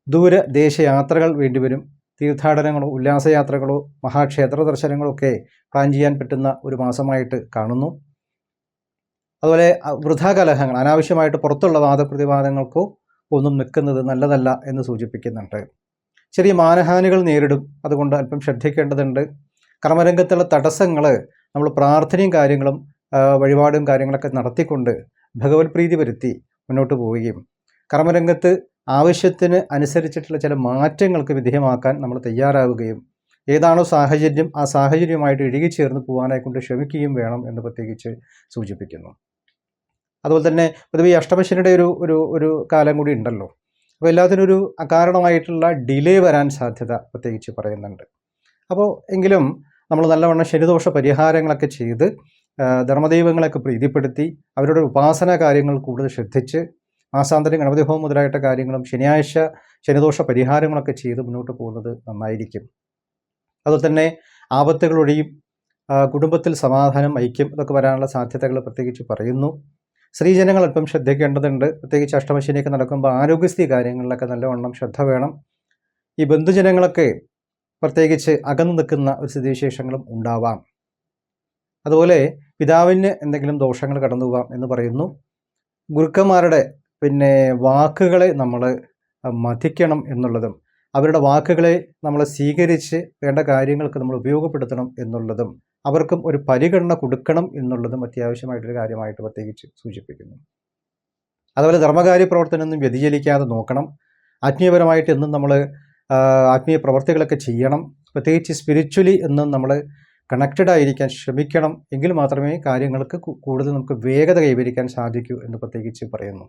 ദൂരദേശയാത്രകൾ വേണ്ടിവരും. തീർത്ഥാടനങ്ങളോ ഉല്ലാസയാത്രകളോ മഹാക്ഷേത്ര ദർശനങ്ങളോ ഒക്കെ പ്ലാൻ ചെയ്യാൻ പറ്റുന്ന ഒരു മാസമായിട്ട് കാണുന്നു. അതുപോലെ വൃഥാകലഹങ്ങൾ, അനാവശ്യമായിട്ട് പുറത്തുള്ള വാദപ്രതിവാദങ്ങൾക്കോ ഒന്നും നിൽക്കുന്നത് നല്ലതല്ല എന്ന് സൂചിപ്പിക്കുന്നുണ്ട്. ചെറിയ മാനഹാനികൾ നേരിടും. അതുകൊണ്ട് അല്പം ശ്രദ്ധിക്കേണ്ടതുണ്ട്. കർമ്മരംഗത്തുള്ള തടസ്സങ്ങൾ നമ്മൾ പ്രാർത്ഥനയും കാര്യങ്ങളും വഴിപാടും കാര്യങ്ങളൊക്കെ നടത്തിക്കൊണ്ട് ഭഗവത് പ്രീതി വരുത്തി മുന്നോട്ട് പോവുകയും കർമ്മരംഗത്ത് ആവശ്യത്തിന് അനുസരിച്ചിട്ടുള്ള ചില മാറ്റങ്ങൾക്ക് വിധേയമാക്കാൻ നമ്മൾ തയ്യാറാവുകയും ഏതാണോ സാഹചര്യം ആ സാഹചര്യവുമായിട്ട് ഇഴുകിച്ചേർന്ന് പോകാനായി കൊണ്ട് ശ്രമിക്കുകയും വേണം എന്ന് പ്രത്യേകിച്ച് സൂചിപ്പിക്കുന്നു. അതുപോലെ തന്നെ പൊതുവെ ഈ അഷ്ടമശനിയുടെ ഒരു കാലം കൂടി ഉണ്ടല്ലോ. അപ്പോൾ എല്ലാത്തിനും ഒരു അകാരണമായിട്ടുള്ള ഡിലേ വരാൻ സാധ്യത പ്രത്യേകിച്ച് പറയുന്നുണ്ട്. അപ്പോൾ എങ്കിലും നമ്മൾ നല്ലവണ്ണം ശനിദോഷ പരിഹാരങ്ങളൊക്കെ ചെയ്ത് ധർമ്മദൈവങ്ങളൊക്കെ പ്രീതിപ്പെടുത്തി അവരുടെ ഉപാസന കാര്യങ്ങൾ കൂടുതൽ ശ്രദ്ധിച്ച് മാസാന്തരം ഗണപതി ഹോമം മുതലായിട്ട് കാര്യങ്ങളും ശനിയാഴ്ച ശനിദോഷ പരിഹാരങ്ങളൊക്കെ ചെയ്ത് മുന്നോട്ട് പോകുന്നത് നന്നായിരിക്കും. അതുപോലെ തന്നെ ആപത്തുകൾ ഒഴിയും, കുടുംബത്തിൽ സമാധാനം, ഐക്യം ഇതൊക്കെ വരാനുള്ള സാധ്യതകൾ പ്രത്യേകിച്ച് പറയുന്നു. സ്ത്രീജനങ്ങൾ അല്പം ശ്രദ്ധിക്കേണ്ടതുണ്ട്. പ്രത്യേകിച്ച് അഷ്ടമശനിയൊക്കെ നടക്കുമ്പോൾ ആരോഗ്യസ്ഥിതി കാര്യങ്ങളിലൊക്കെ നല്ലവണ്ണം ശ്രദ്ധ വേണം. ഈ ബന്ധുജനങ്ങളൊക്കെ പ്രത്യേകിച്ച് അകന്നു നിൽക്കുന്ന ഒരു സ്ഥിതിവിശേഷങ്ങളും ഉണ്ടാവാം. അതുപോലെ പിതാവിന് എന്തെങ്കിലും ദോഷങ്ങൾ കടന്നു പോകാം എന്ന് പറയുന്നു. ഗുരുക്കന്മാരുടെ വാക്കുകളെ നമ്മൾ മതിക്കണം എന്നുള്ളതും അവരുടെ വാക്കുകളെ നമ്മൾ സ്വീകരിച്ച് വേണ്ട കാര്യങ്ങൾക്ക് നമ്മൾ ഉപയോഗപ്പെടുത്തണം എന്നുള്ളതും അവർക്കും ഒരു പരിഗണന കൊടുക്കണം എന്നുള്ളതും അത്യാവശ്യമായിട്ടൊരു കാര്യമായിട്ട് പ്രത്യേകിച്ച് സൂചിപ്പിക്കുന്നു. അതുപോലെ ധർമ്മകാര്യ പ്രവർത്തനമൊന്നും വ്യതിചലിക്കാതെ നോക്കണം. ആത്മീയപരമായിട്ട് എന്നും നമ്മൾ ആത്മീയ പ്രവർത്തികളൊക്കെ ചെയ്യണം. പ്രത്യേകിച്ച് സ്പിരിച്വലി എന്നും നമ്മൾ കണക്റ്റഡ് ആയിരിക്കാൻ ശ്രമിക്കണം. എങ്കിൽ മാത്രമേ കാര്യങ്ങൾക്ക് കൂടുതൽ നമുക്ക് വേഗത കൈവരിക്കാൻ സാധിക്കൂ എന്ന് പ്രത്യേകിച്ച് പറയുന്നു.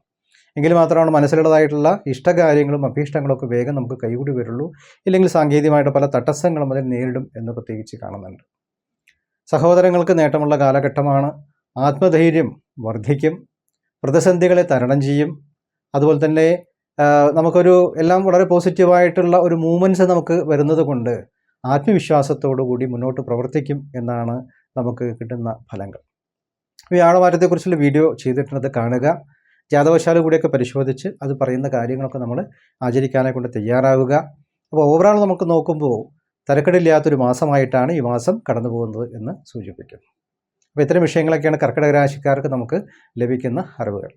എങ്കിൽ മാത്രമാണ് മനസ്സിലുള്ളതായിട്ടുള്ള ഇഷ്ടകാര്യങ്ങളും അഭീഷ്ടങ്ങളൊക്കെ വേഗം നമുക്ക് കൈകൂടി വരുള്ളൂ. ഇല്ലെങ്കിൽ സാങ്കേതികമായിട്ട് പല തടസ്സങ്ങളും അതിൽ നേരിടും എന്ന് പ്രത്യേകിച്ച് കാണുന്നുണ്ട്. സഹോദരങ്ങൾക്ക് നേട്ടമുള്ള കാലഘട്ടമാണ്. ആത്മധൈര്യം വർദ്ധിക്കും. പ്രതിസന്ധികളെ തരണം ചെയ്യും. അതുപോലെ തന്നെ നമുക്കൊരു എല്ലാം വളരെ പോസിറ്റീവായിട്ടുള്ള ഒരു മൂവ്മെൻറ്റ്സ് നമുക്ക് വരുന്നത് കൊണ്ട് ആത്മവിശ്വാസത്തോടു കൂടി മുന്നോട്ട് പ്രവർത്തിക്കും എന്നാണ് നമുക്ക് കിട്ടുന്ന ഫലങ്ങൾ. വ്യാഴമാറ്റത്തെക്കുറിച്ചുള്ള വീഡിയോ ചെയ്തിട്ടുള്ളത് കാണുക. ജാതകവശാലും കൂടിയൊക്കെ പരിശോധിച്ച് അത് പറയുന്ന കാര്യങ്ങളൊക്കെ നമ്മൾ ആചരിക്കാനെ കൊണ്ട് തയ്യാറാവുക. അപ്പോൾ ഓവറോൾ നമുക്ക് നോക്കുമ്പോൾ തരക്കേടില്ലാത്തൊരു മാസമായിട്ടാണ് ഈ മാസം കടന്നു പോകുന്നത് എന്ന് സൂചിപ്പിക്കുന്നു. അപ്പോൾ ഇത്തരം വിഷയങ്ങളൊക്കെയാണ് കർക്കിടക രാശിക്കാർക്ക് നമുക്ക് ലഭിക്കുന്ന അറിവുകൾ.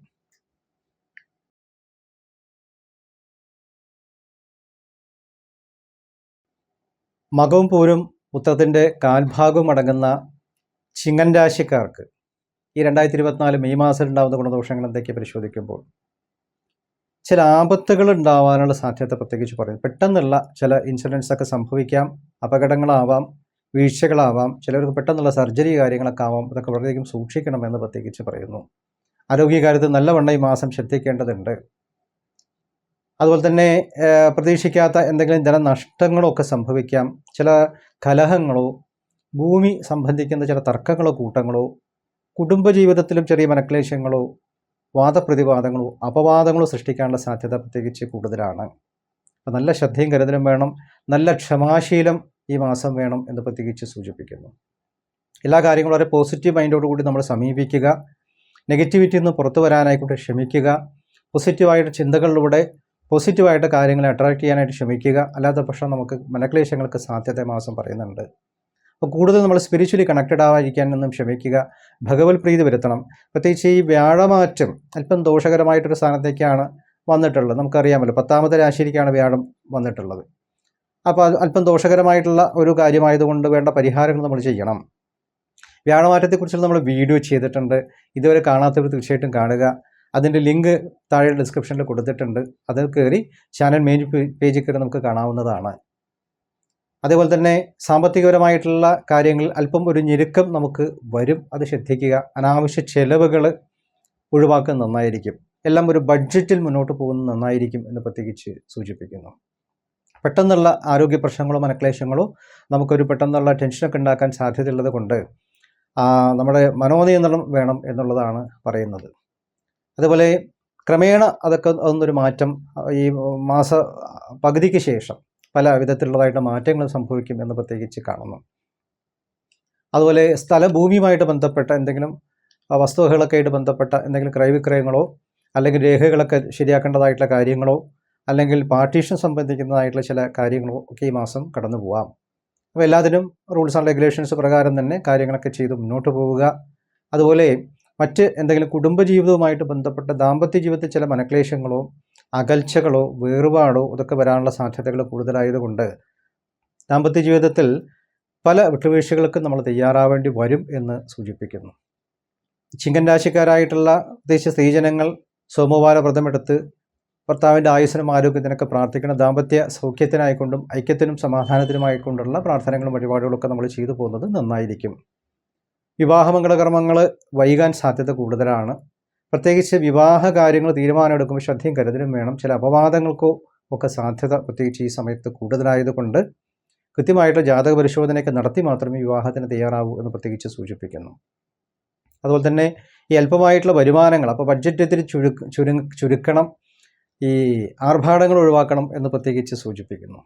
മകവും പൂരും ഉത്രത്തിൻ്റെ കാൽഭാഗവും അടങ്ങുന്ന ചിങ്ങൻ രാശിക്കാർക്ക് ഈ 2024 മെയ് മാസത്തിൽ ഉണ്ടാകുന്ന ഗുണദോഷങ്ങൾ എന്തൊക്കെ പരിശോധിക്കുമ്പോൾ, ചില ആപത്തുകൾ ഉണ്ടാവാനുള്ള സാധ്യത പ്രത്യേകിച്ച് പറയും. പെട്ടെന്നുള്ള ചില ഇൻസിഡൻസ് ഒക്കെ സംഭവിക്കാം, അപകടങ്ങളാവാം, വീഴ്ചകളാവാം, ചിലർക്ക് പെട്ടെന്നുള്ള സർജറി കാര്യങ്ങളൊക്കെ ആവാം. അതൊക്കെ വളരെയധികം സൂക്ഷിക്കണമെന്ന് പ്രത്യേകിച്ച് പറയുന്നു. ആരോഗ്യകാര്യത്തിൽ നല്ലവണ്ണം ഈ മാസം ശ്രദ്ധിക്കേണ്ടതുണ്ട്. അതുപോലെ തന്നെ പ്രതീക്ഷിക്കാത്ത എന്തെങ്കിലും ധനനഷ്ടങ്ങളോ ഒക്കെ സംഭവിക്കാം. ചില കലഹങ്ങളോ, ഭൂമി സംബന്ധിക്കുന്ന ചില തർക്കങ്ങളോ കൂട്ടങ്ങളോ, കുടുംബജീവിതത്തിലും ചെറിയ മനക്ലേശങ്ങളോ, വാദപ്രതിവാദങ്ങളോ അപവാദങ്ങളോ സൃഷ്ടിക്കാനുള്ള സാധ്യത പ്രത്യേകിച്ച് കൂടുതലാണ്. അപ്പം നല്ല ശ്രദ്ധയും കരുതലും വേണം. നല്ല ക്ഷമാശീലം ഈ മാസം വേണം എന്ന് പ്രത്യേകിച്ച് സൂചിപ്പിക്കുന്നു. എല്ലാ കാര്യങ്ങളും വളരെ പോസിറ്റീവ് മൈൻഡോടുകൂടി നമ്മൾ സമീപിക്കുക. നെഗറ്റിവിറ്റിയിൽ നിന്ന് പുറത്തു വരാനായിക്കൊണ്ട് ശ്രമിക്കുക. പോസിറ്റീവായിട്ട് ചിന്തകളിലൂടെ പോസിറ്റീവായിട്ട് കാര്യങ്ങളെ അട്രാക്റ്റ് ചെയ്യാനായിട്ട് ശ്രമിക്കുക. അല്ലാത്ത പക്ഷം നമുക്ക് മനക്ലേശങ്ങൾക്ക് സാധ്യത മാസം പറയുന്നുണ്ട്. അപ്പോൾ കൂടുതൽ നമ്മൾ സ്പിരിച്വലി കണക്റ്റഡ് ആവാതിരിക്കാനൊന്നും ശ്രമിക്കുക. ഭഗവത് പ്രീതി വരുത്തണം. പ്രത്യേകിച്ച് ഈ വ്യാഴമാറ്റം അല്പം ദോഷകരമായിട്ടൊരു സ്ഥാനത്തേക്കാണ് വന്നിട്ടുള്ളത്. നമുക്കറിയാമല്ലോ, 10ാമത്തെ രാശിയിലേക്കാണ് വ്യാഴം വന്നിട്ടുള്ളത്. അപ്പോൾ അത് അല്പം ദോഷകരമായിട്ടുള്ള ഒരു കാര്യമായതുകൊണ്ട് വേണ്ട പരിഹാരങ്ങൾ നമ്മൾ ചെയ്യണം. വ്യാഴമാറ്റത്തെക്കുറിച്ചുള്ള നമ്മൾ വീഡിയോ ചെയ്തിട്ടുണ്ട്. ഇതുവരെ കാണാത്തവർ തീർച്ചയായിട്ടും കാണുക. അതിൻ്റെ ലിങ്ക് താഴെ ഡിസ്ക്രിപ്ഷനിൽ കൊടുത്തിട്ടുണ്ട്. അതിൽ കയറി ചാനൽ മെയിൻ പേജിൽ കയറി നമുക്ക് കാണാവുന്നതാണ്. അതേപോലെ തന്നെ സാമ്പത്തികപരമായിട്ടുള്ള കാര്യങ്ങളിൽ അല്പം ഒരു ഞെരുക്കം നമുക്ക് വരും. അത് ശ്രദ്ധിക്കുക. അനാവശ്യ ചെലവുകൾ ഒഴിവാക്കുന്നത് നന്നായിരിക്കും. എല്ലാം ഒരു ബഡ്ജറ്റിൽ മുന്നോട്ട് പോകുന്നത് നന്നായിരിക്കും എന്ന് പ്രത്യേകിച്ച് സൂചിപ്പിക്കുന്നു. പെട്ടെന്നുള്ള ആരോഗ്യ പ്രശ്നങ്ങളോ മനക്ലേശങ്ങളോ നമുക്കൊരു പെട്ടെന്നുള്ള ടെൻഷനൊക്കെ ഉണ്ടാക്കാൻ സാധ്യതയുള്ളത് കൊണ്ട് നമ്മുടെ മനോനിയന്ത്രണം വേണം എന്നുള്ളതാണ് പറയുന്നത്. അതുപോലെ ക്രമേണ അതൊക്കെ ഒന്നൊരു മാറ്റം ഈ മാസ പകുതിക്ക് ശേഷം പല വിധത്തിലുള്ളതായിട്ട് മാറ്റങ്ങൾ സംഭവിക്കും എന്ന് പ്രത്യേകിച്ച് കാണുന്നു. അതുപോലെ ഭൂമിയുമായിട്ട് ബന്ധപ്പെട്ട എന്തെങ്കിലും വസ്തുവകളൊക്കെ ആയിട്ട് ബന്ധപ്പെട്ട എന്തെങ്കിലും ക്രയവിക്രയങ്ങളോ അല്ലെങ്കിൽ രേഖകളൊക്കെ ശരിയാക്കേണ്ടതായിട്ടുള്ള കാര്യങ്ങളോ അല്ലെങ്കിൽ പാർട്ടീഷൻ സംബന്ധിക്കുന്നതായിട്ടുള്ള ചില കാര്യങ്ങളോ ഒക്കെ ഈ മാസം കടന്നു പോവാം. അപ്പോൾ എല്ലാത്തിനും റൂൾസ് ആൻഡ് റെഗുലേഷൻസ് പ്രകാരം തന്നെ കാര്യങ്ങളൊക്കെ ചെയ്ത് മുന്നോട്ട് പോവുക. അതുപോലെ മറ്റ് എന്തെങ്കിലും കുടുംബജീവിതവുമായിട്ട് ബന്ധപ്പെട്ട ദാമ്പത്യ ജീവിതത്തിൽ ചില മനക്ലേശങ്ങളോ അകൽച്ചകളോ വേറുപാടോ ഇതൊക്കെ വരാനുള്ള സാധ്യതകൾ കൂടുതലായതുകൊണ്ട് ദാമ്പത്യ ജീവിതത്തിൽ പല വിട്ടുവീഴ്ചകൾക്ക് നമ്മൾ തയ്യാറാവേണ്ടി വരും എന്ന് സൂചിപ്പിക്കുന്നു. ചിങ്ങൻ രാശിക്കാരായിട്ടുള്ള പ്രത്യേകിച്ച് സ്ത്രീജനങ്ങൾ സോമവാര വ്രതമെടുത്ത് ഭർത്താവിൻ്റെ ആയുസ്സിനും ആരോഗ്യത്തിനൊക്കെ പ്രാർത്ഥിക്കണം. ദാമ്പത്യ സൗഖ്യത്തിനായിക്കൊണ്ടും ഐക്യത്തിനും സമാധാനത്തിനുമായിക്കൊണ്ടുള്ള പ്രാർത്ഥനകളും വഴിപാടുകളൊക്കെ നമ്മൾ ചെയ്തു പോകുന്നത് നന്നായിരിക്കും. വിവാഹമംഗളകർമ്മങ്ങൾ വൈകാൻ സാധ്യത കൂടുതലാണ്. പ്രത്യേകിച്ച് വിവാഹ കാര്യങ്ങൾ തീരുമാനമെടുക്കുമ്പോൾ ശ്രദ്ധയും കരുതലും വേണം. ചില അപവാദങ്ങൾക്കോ ഒക്കെ സാധ്യത പ്രത്യേകിച്ച് ഈ സമയത്ത് കൂടുതലായതുകൊണ്ട് കൃത്യമായിട്ട് ജാതക പരിശോധനയൊക്കെ നടത്തി മാത്രമേ വിവാഹത്തിന് തയ്യാറാവൂ എന്ന് പ്രത്യേകിച്ച് സൂചിപ്പിക്കുന്നു. അതുപോലെ തന്നെ ഈ അല്പമായിട്ടുള്ള വരുമാനങ്ങൾ അപ്പോൾ ബഡ്ജറ്റ് ചുരുക്കണം, ഈ ആർഭാടങ്ങൾ ഒഴിവാക്കണം എന്ന് പ്രത്യേകിച്ച് സൂചിപ്പിക്കുന്നു.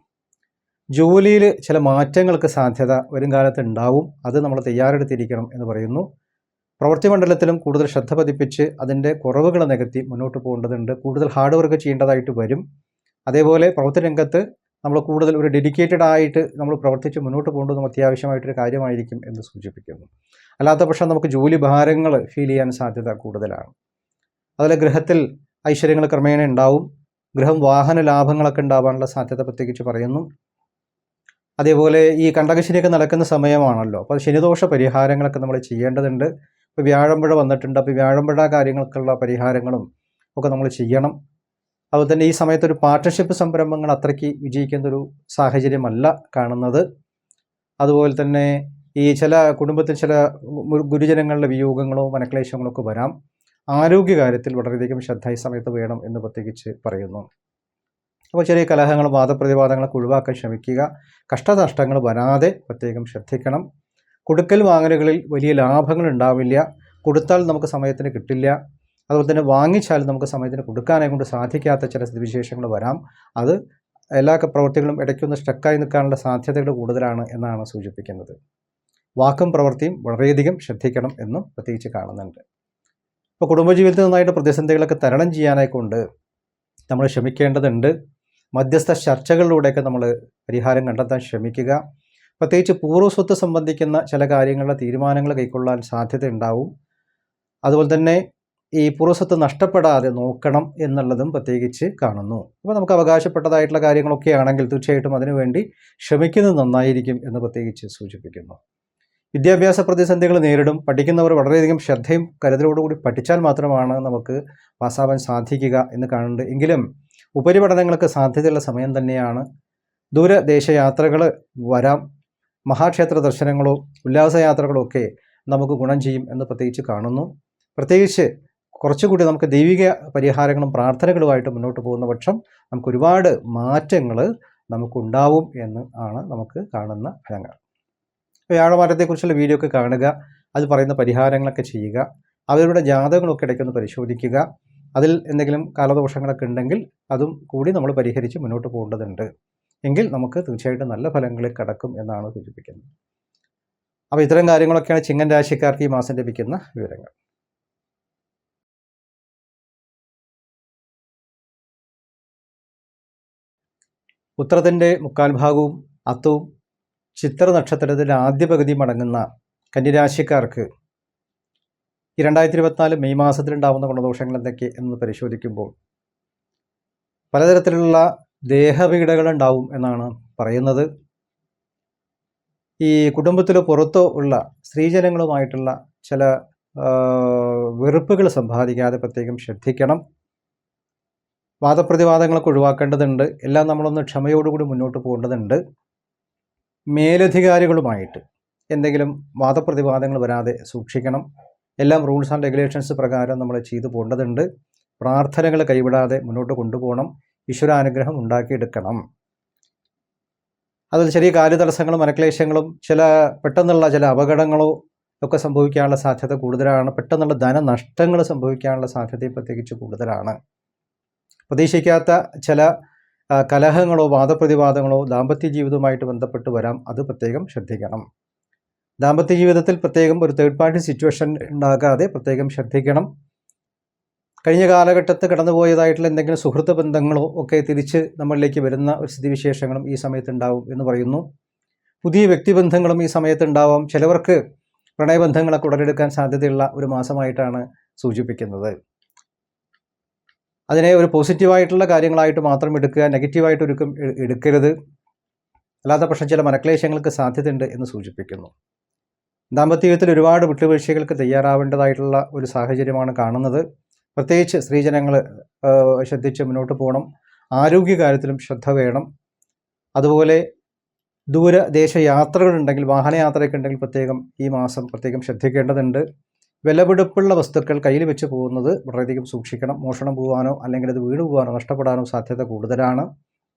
ജോലിയിൽ ചില മാറ്റങ്ങൾക്ക് സാധ്യത വരും കാലത്ത് ഉണ്ടാവും. അത് നമ്മൾ തയ്യാറെടുത്തിരിക്കണം എന്ന് പറയുന്നു. പ്രവൃത്തി മണ്ഡലത്തിലും കൂടുതൽ ശ്രദ്ധ പതിപ്പിച്ച് അതിൻ്റെ കുറവുകൾ നികത്തി മുന്നോട്ട് പോകേണ്ടതുണ്ട്. കൂടുതൽ ഹാർഡ് വർക്ക് ചെയ്യേണ്ടതായിട്ട് വരും. അതേപോലെ പ്രവൃത്തി രംഗത്ത് നമ്മൾ കൂടുതൽ ഒരു ഡെഡിക്കേറ്റഡ് ആയിട്ട് നമ്മൾ പ്രവർത്തിച്ച് മുന്നോട്ട് പോകേണ്ടതും അത്യാവശ്യമായിട്ടൊരു കാര്യമായിരിക്കും എന്ന് സൂചിപ്പിക്കുന്നു. അല്ലാത്ത പക്ഷം നമുക്ക് ജോലി ഭാരങ്ങൾ ഫീൽ ചെയ്യാൻ സാധ്യത കൂടുതലാണ്. അതുപോലെ ഗൃഹത്തിൽ ഐശ്വര്യങ്ങൾ ക്രമേണ ഉണ്ടാവും. ഗൃഹം വാഹന ലാഭങ്ങളൊക്കെ ഉണ്ടാവാനുള്ള സാധ്യത പ്രത്യേകിച്ച് പറയുന്നു. അതേപോലെ ഈ കണ്ടകശനിയൊക്കെ നടക്കുന്ന സമയമാണല്ലോ, അപ്പോൾ ശനിദോഷ പരിഹാരങ്ങളൊക്കെ നമ്മൾ ചെയ്യേണ്ടതുണ്ട്. ഇപ്പോൾ വ്യാഴമ്പഴ വന്നിട്ടുണ്ട്. അപ്പോൾ വ്യാഴമ്പഴ കാര്യങ്ങൾക്കുള്ള പരിഹാരങ്ങളും ഒക്കെ നമ്മൾ ചെയ്യണം. അതുപോലെ തന്നെ ഈ സമയത്ത് ഒരു പാർട്ട്ണർഷിപ്പ് സംരംഭങ്ങൾ അത്രയ്ക്ക് വിജയിക്കുന്നൊരു സാഹചര്യമല്ല കാണുന്നത്. അതുപോലെ തന്നെ ഈ ചില കുടുംബത്തിൽ ചില ഗുരുജനങ്ങളുടെ വിയോഗങ്ങളോ മനക്ലേശങ്ങളോ ഒക്കെ വരാം. ആരോഗ്യകാര്യത്തിൽ വളരെയധികം ശ്രദ്ധ ഈ സമയത്ത് വേണം എന്ന് പ്രത്യേകിച്ച് പറയുന്നു. അപ്പോൾ ചെറിയ കലഹങ്ങളും വാദപ്രതിവാദങ്ങളൊക്കെ ഒഴിവാക്കാൻ ശ്രമിക്കുക. കഷ്ടനഷ്ടങ്ങൾ വരാതെ പ്രത്യേകം ശ്രദ്ധിക്കണം. കൊടുക്കൽ വാങ്ങലുകളിൽ വലിയ ലാഭങ്ങൾ ഉണ്ടാവില്ല. കൊടുത്താൽ നമുക്ക് സമയത്തിന് കിട്ടില്ല. അതുപോലെ തന്നെ വാങ്ങിച്ചാൽ നമുക്ക് സമയത്തിന് കൊടുക്കാനേ കൊണ്ട് സാധിക്കാത്ത ചില സ്ഥിതിവിശേഷങ്ങൾ വരാം. അത് എല്ലാ പ്രവൃത്തികളും ഇടയ്ക്കൊന്ന് സ്റ്റക്കായി നിൽക്കാനുള്ള സാധ്യതകൾ കൂടുതലാണ് എന്നാണ് സൂചിപ്പിക്കുന്നത്. വാക്കും പ്രവൃത്തിയും വളരെയധികം ശ്രദ്ധിക്കണം എന്നും പ്രത്യേകിച്ച് കാണുന്നുണ്ട്. ഇപ്പോൾ കുടുംബജീവിതത്തിൽ നന്നായിട്ട് പ്രതിസന്ധികളൊക്കെ തരണം ചെയ്യാനായിക്കൊണ്ട് നമ്മൾ ശ്രമിക്കേണ്ടതുണ്ട്. മധ്യസ്ഥ ചർച്ചകളിലൂടെയൊക്കെ നമ്മൾ പരിഹാരം കണ്ടെത്താൻ ശ്രമിക്കുക. പ്രത്യേകിച്ച് പൂർവ്വസ്വത്ത് സംബന്ധിക്കുന്ന ചില കാര്യങ്ങളുടെ തീരുമാനങ്ങൾ കൈക്കൊള്ളാൻ സാധ്യത ഉണ്ടാവും. അതുപോലെ തന്നെ ഈ പൂർവ്വസ്വത്ത് നഷ്ടപ്പെടാതെ നോക്കണം എന്നുള്ളതും പ്രത്യേകിച്ച് കാണുന്നു. അപ്പോൾ നമുക്ക് അവകാശപ്പെട്ടതായിട്ടുള്ള കാര്യങ്ങളൊക്കെ ആണെങ്കിൽ തീർച്ചയായിട്ടും അതിനുവേണ്ടി ശ്രമിക്കുന്നത് നന്നായിരിക്കും എന്ന് പ്രത്യേകിച്ച് സൂചിപ്പിക്കുന്നു. വിദ്യാഭ്യാസ പ്രതിസന്ധികൾ നേരിടും. പഠിക്കുന്നവർ വളരെയധികം ശ്രദ്ധയും കരുതലോടുകൂടി പഠിച്ചാൽ മാത്രമാണ് നമുക്ക് പാസ്സാവാൻ സാധിക്കുക എന്ന് കാണുന്നുണ്ട്. എങ്കിലും ഉപരിപഠനങ്ങൾക്ക് സാധ്യതയുള്ള സമയം തന്നെയാണ്. ദൂരദേശ യാത്രകൾ വരാം. മഹാക്ഷേത്ര ദർശനങ്ങളോ ഉല്ലാസയാത്രകളോ ഒക്കെ നമുക്ക് ഗുണം ചെയ്യും എന്ന് പ്രത്യേകിച്ച് കാണുന്നു. പ്രത്യേകിച്ച് കുറച്ചുകൂടി നമുക്ക് ദൈവിക പരിഹാരങ്ങളും പ്രാർത്ഥനകളുമായിട്ട് മുന്നോട്ട് പോകുന്ന പക്ഷം നമുക്ക് ഒരുപാട് മാറ്റങ്ങൾ നമുക്കുണ്ടാവും എന്ന് ആണ് നമുക്ക് കാണുന്ന ഫലങ്ങൾ. വ്യാഴമാറ്റത്തെക്കുറിച്ചുള്ള വീഡിയോ ഒക്കെ കാണുക, അത് പറയുന്ന പരിഹാരങ്ങളൊക്കെ ചെയ്യുക, അവരുടെ ജാതകങ്ങളൊക്കെ ഇടയ്ക്കൊന്ന് പരിശോധിക്കുക. അതിൽ എന്തെങ്കിലും കാലദോഷങ്ങളൊക്കെ ഉണ്ടെങ്കിൽ അതും കൂടി നമ്മൾ പരിഹരിച്ച് മുന്നോട്ട് പോകേണ്ടതുണ്ട്. എങ്കിൽ നമുക്ക് തീർച്ചയായിട്ടും നല്ല ഫലങ്ങളിൽ കടക്കും എന്നാണ് സൂചിപ്പിക്കുന്നത്. അപ്പോൾ ഇത്തരം കാര്യങ്ങളൊക്കെയാണ് ചിങ്ങൻ രാശിക്കാർക്ക് ഈ മാസം ലഭിക്കുന്ന വിവരങ്ങൾ. ഉത്രത്തിൻ്റെ മുക്കാൽ ഭാഗവും അത്തവും ചിത്ര നക്ഷത്രത്തിൻ്റെ ആദ്യ പകുതി മടങ്ങുന്ന കന്നിരാശിക്കാർക്ക് ഈ 2024 മെയ് മാസത്തിലുണ്ടാകുന്ന ഗുണദോഷങ്ങൾ എന്തൊക്കെ എന്ന് പരിശോധിക്കുമ്പോൾ പലതരത്തിലുള്ള ദേഹപീഡകൾ ഉണ്ടാവും എന്നാണ് പറയുന്നത്. ഈ കുടുംബത്തിലോ പുറത്തോ ഉള്ള സ്ത്രീജനങ്ങളുമായിട്ടുള്ള ചില വെറുപ്പുകൾ സമ്പാദിക്കാതെ പ്രത്യേകം ശ്രദ്ധിക്കണം. വാദപ്രതിവാദങ്ങളൊക്കെ ഒഴിവാക്കേണ്ടതുണ്ട്. എല്ലാം നമ്മളൊന്ന് ക്ഷമയോടുകൂടി മുന്നോട്ട് പോകേണ്ടതുണ്ട്. മേലധികാരികളുമായിട്ട് എന്തെങ്കിലും വാദപ്രതിവാദങ്ങൾ വരാതെ സൂക്ഷിക്കണം. എല്ലാം റൂൾസ് ആൻഡ് റെഗുലേഷൻസ് പ്രകാരം നമ്മൾ ചെയ്തു പോകേണ്ടതുണ്ട്. പ്രാർത്ഥനകൾ കൈവിടാതെ മുന്നോട്ട് കൊണ്ടുപോകണം. ഈശ്വരാനുഗ്രഹം ഉണ്ടാക്കിയെടുക്കണം. അതിൽ ചെറിയ കാര്യതടസ്സങ്ങളും മനക്ലേശങ്ങളും പെട്ടെന്നുള്ള ചില അപകടങ്ങളോ ഒക്കെ സംഭവിക്കാനുള്ള സാധ്യത കൂടുതലാണ്. പെട്ടെന്നുള്ള ധനനഷ്ടങ്ങൾ സംഭവിക്കാനുള്ള സാധ്യത പ്രത്യേകിച്ച് കൂടുതലാണ്. പ്രതീക്ഷിക്കാത്ത ചില കലഹങ്ങളോ വാദപ്രതിവാദങ്ങളോ ദാമ്പത്യ ജീവിതവുമായിട്ട് ബന്ധപ്പെട്ട് വരാം. അത് പ്രത്യേകം ശ്രദ്ധിക്കണം. ദാമ്പത്യ ജീവിതത്തിൽ പ്രത്യേകം ഒരു തേർഡ് പാർട്ടി സിറ്റുവേഷൻ ഉണ്ടാകാതെ പ്രത്യേകം ശ്രദ്ധിക്കണം. കഴിഞ്ഞ കാലഘട്ടത്തിൽ കടന്നുപോയതായിട്ടുള്ള എന്തെങ്കിലും സുഹൃത്ത് ബന്ധങ്ങളോ ഒക്കെ തിരിച്ച് നമ്മളിലേക്ക് വരുന്ന ഒരു സ്ഥിതിവിശേഷങ്ങളും ഈ സമയത്തുണ്ടാവും എന്ന് പറയുന്നു. പുതിയ വ്യക്തിബന്ധങ്ങളും ഈ സമയത്തുണ്ടാവാം. ചിലവർക്ക് പ്രണയബന്ധങ്ങളൊക്കെ ഉടലെടുക്കാൻ സാധ്യതയുള്ള ഒരു മാസമായിട്ടാണ് സൂചിപ്പിക്കുന്നത്. അതിനെ ഒരു പോസിറ്റീവായിട്ടുള്ള കാര്യങ്ങളായിട്ട് മാത്രം എടുക്കുക, നെഗറ്റീവായിട്ട് എടുക്കരുത്. അല്ലാത്ത പക്ഷം ചില മനക്ലേശങ്ങൾക്ക് സാധ്യതയുണ്ട് എന്ന് സൂചിപ്പിക്കുന്നു. ദാമ്പത്യ ജീവിതത്തിൽ ഒരുപാട് വിട്ടുവീഴ്ചകൾക്ക് തയ്യാറാവേണ്ടതായിട്ടുള്ള ഒരു സാഹചര്യമാണ് കാണുന്നത്. പ്രത്യേകിച്ച് സ്ത്രീജനങ്ങൾ ശ്രദ്ധിച്ച് മുന്നോട്ട് പോകണം. ആരോഗ്യകാര്യത്തിലും ശ്രദ്ധ വേണം. അതുപോലെ ദൂരദേശ യാത്രകളുണ്ടെങ്കിൽ, വാഹനയാത്രയൊക്കെ ഉണ്ടെങ്കിൽ പ്രത്യേകം ഈ മാസം പ്രത്യേകം ശ്രദ്ധിക്കേണ്ടതുണ്ട്. വിലപിടിപ്പുള്ള വസ്തുക്കൾ കയ്യിൽ വെച്ച് പോകുന്നത് വളരെയധികം സൂക്ഷിക്കണം. മോഷണം പോകാനോ അല്ലെങ്കിൽ അത് വീണ് പോകാനോ നഷ്ടപ്പെടാനോ സാധ്യത കൂടുതലാണ്.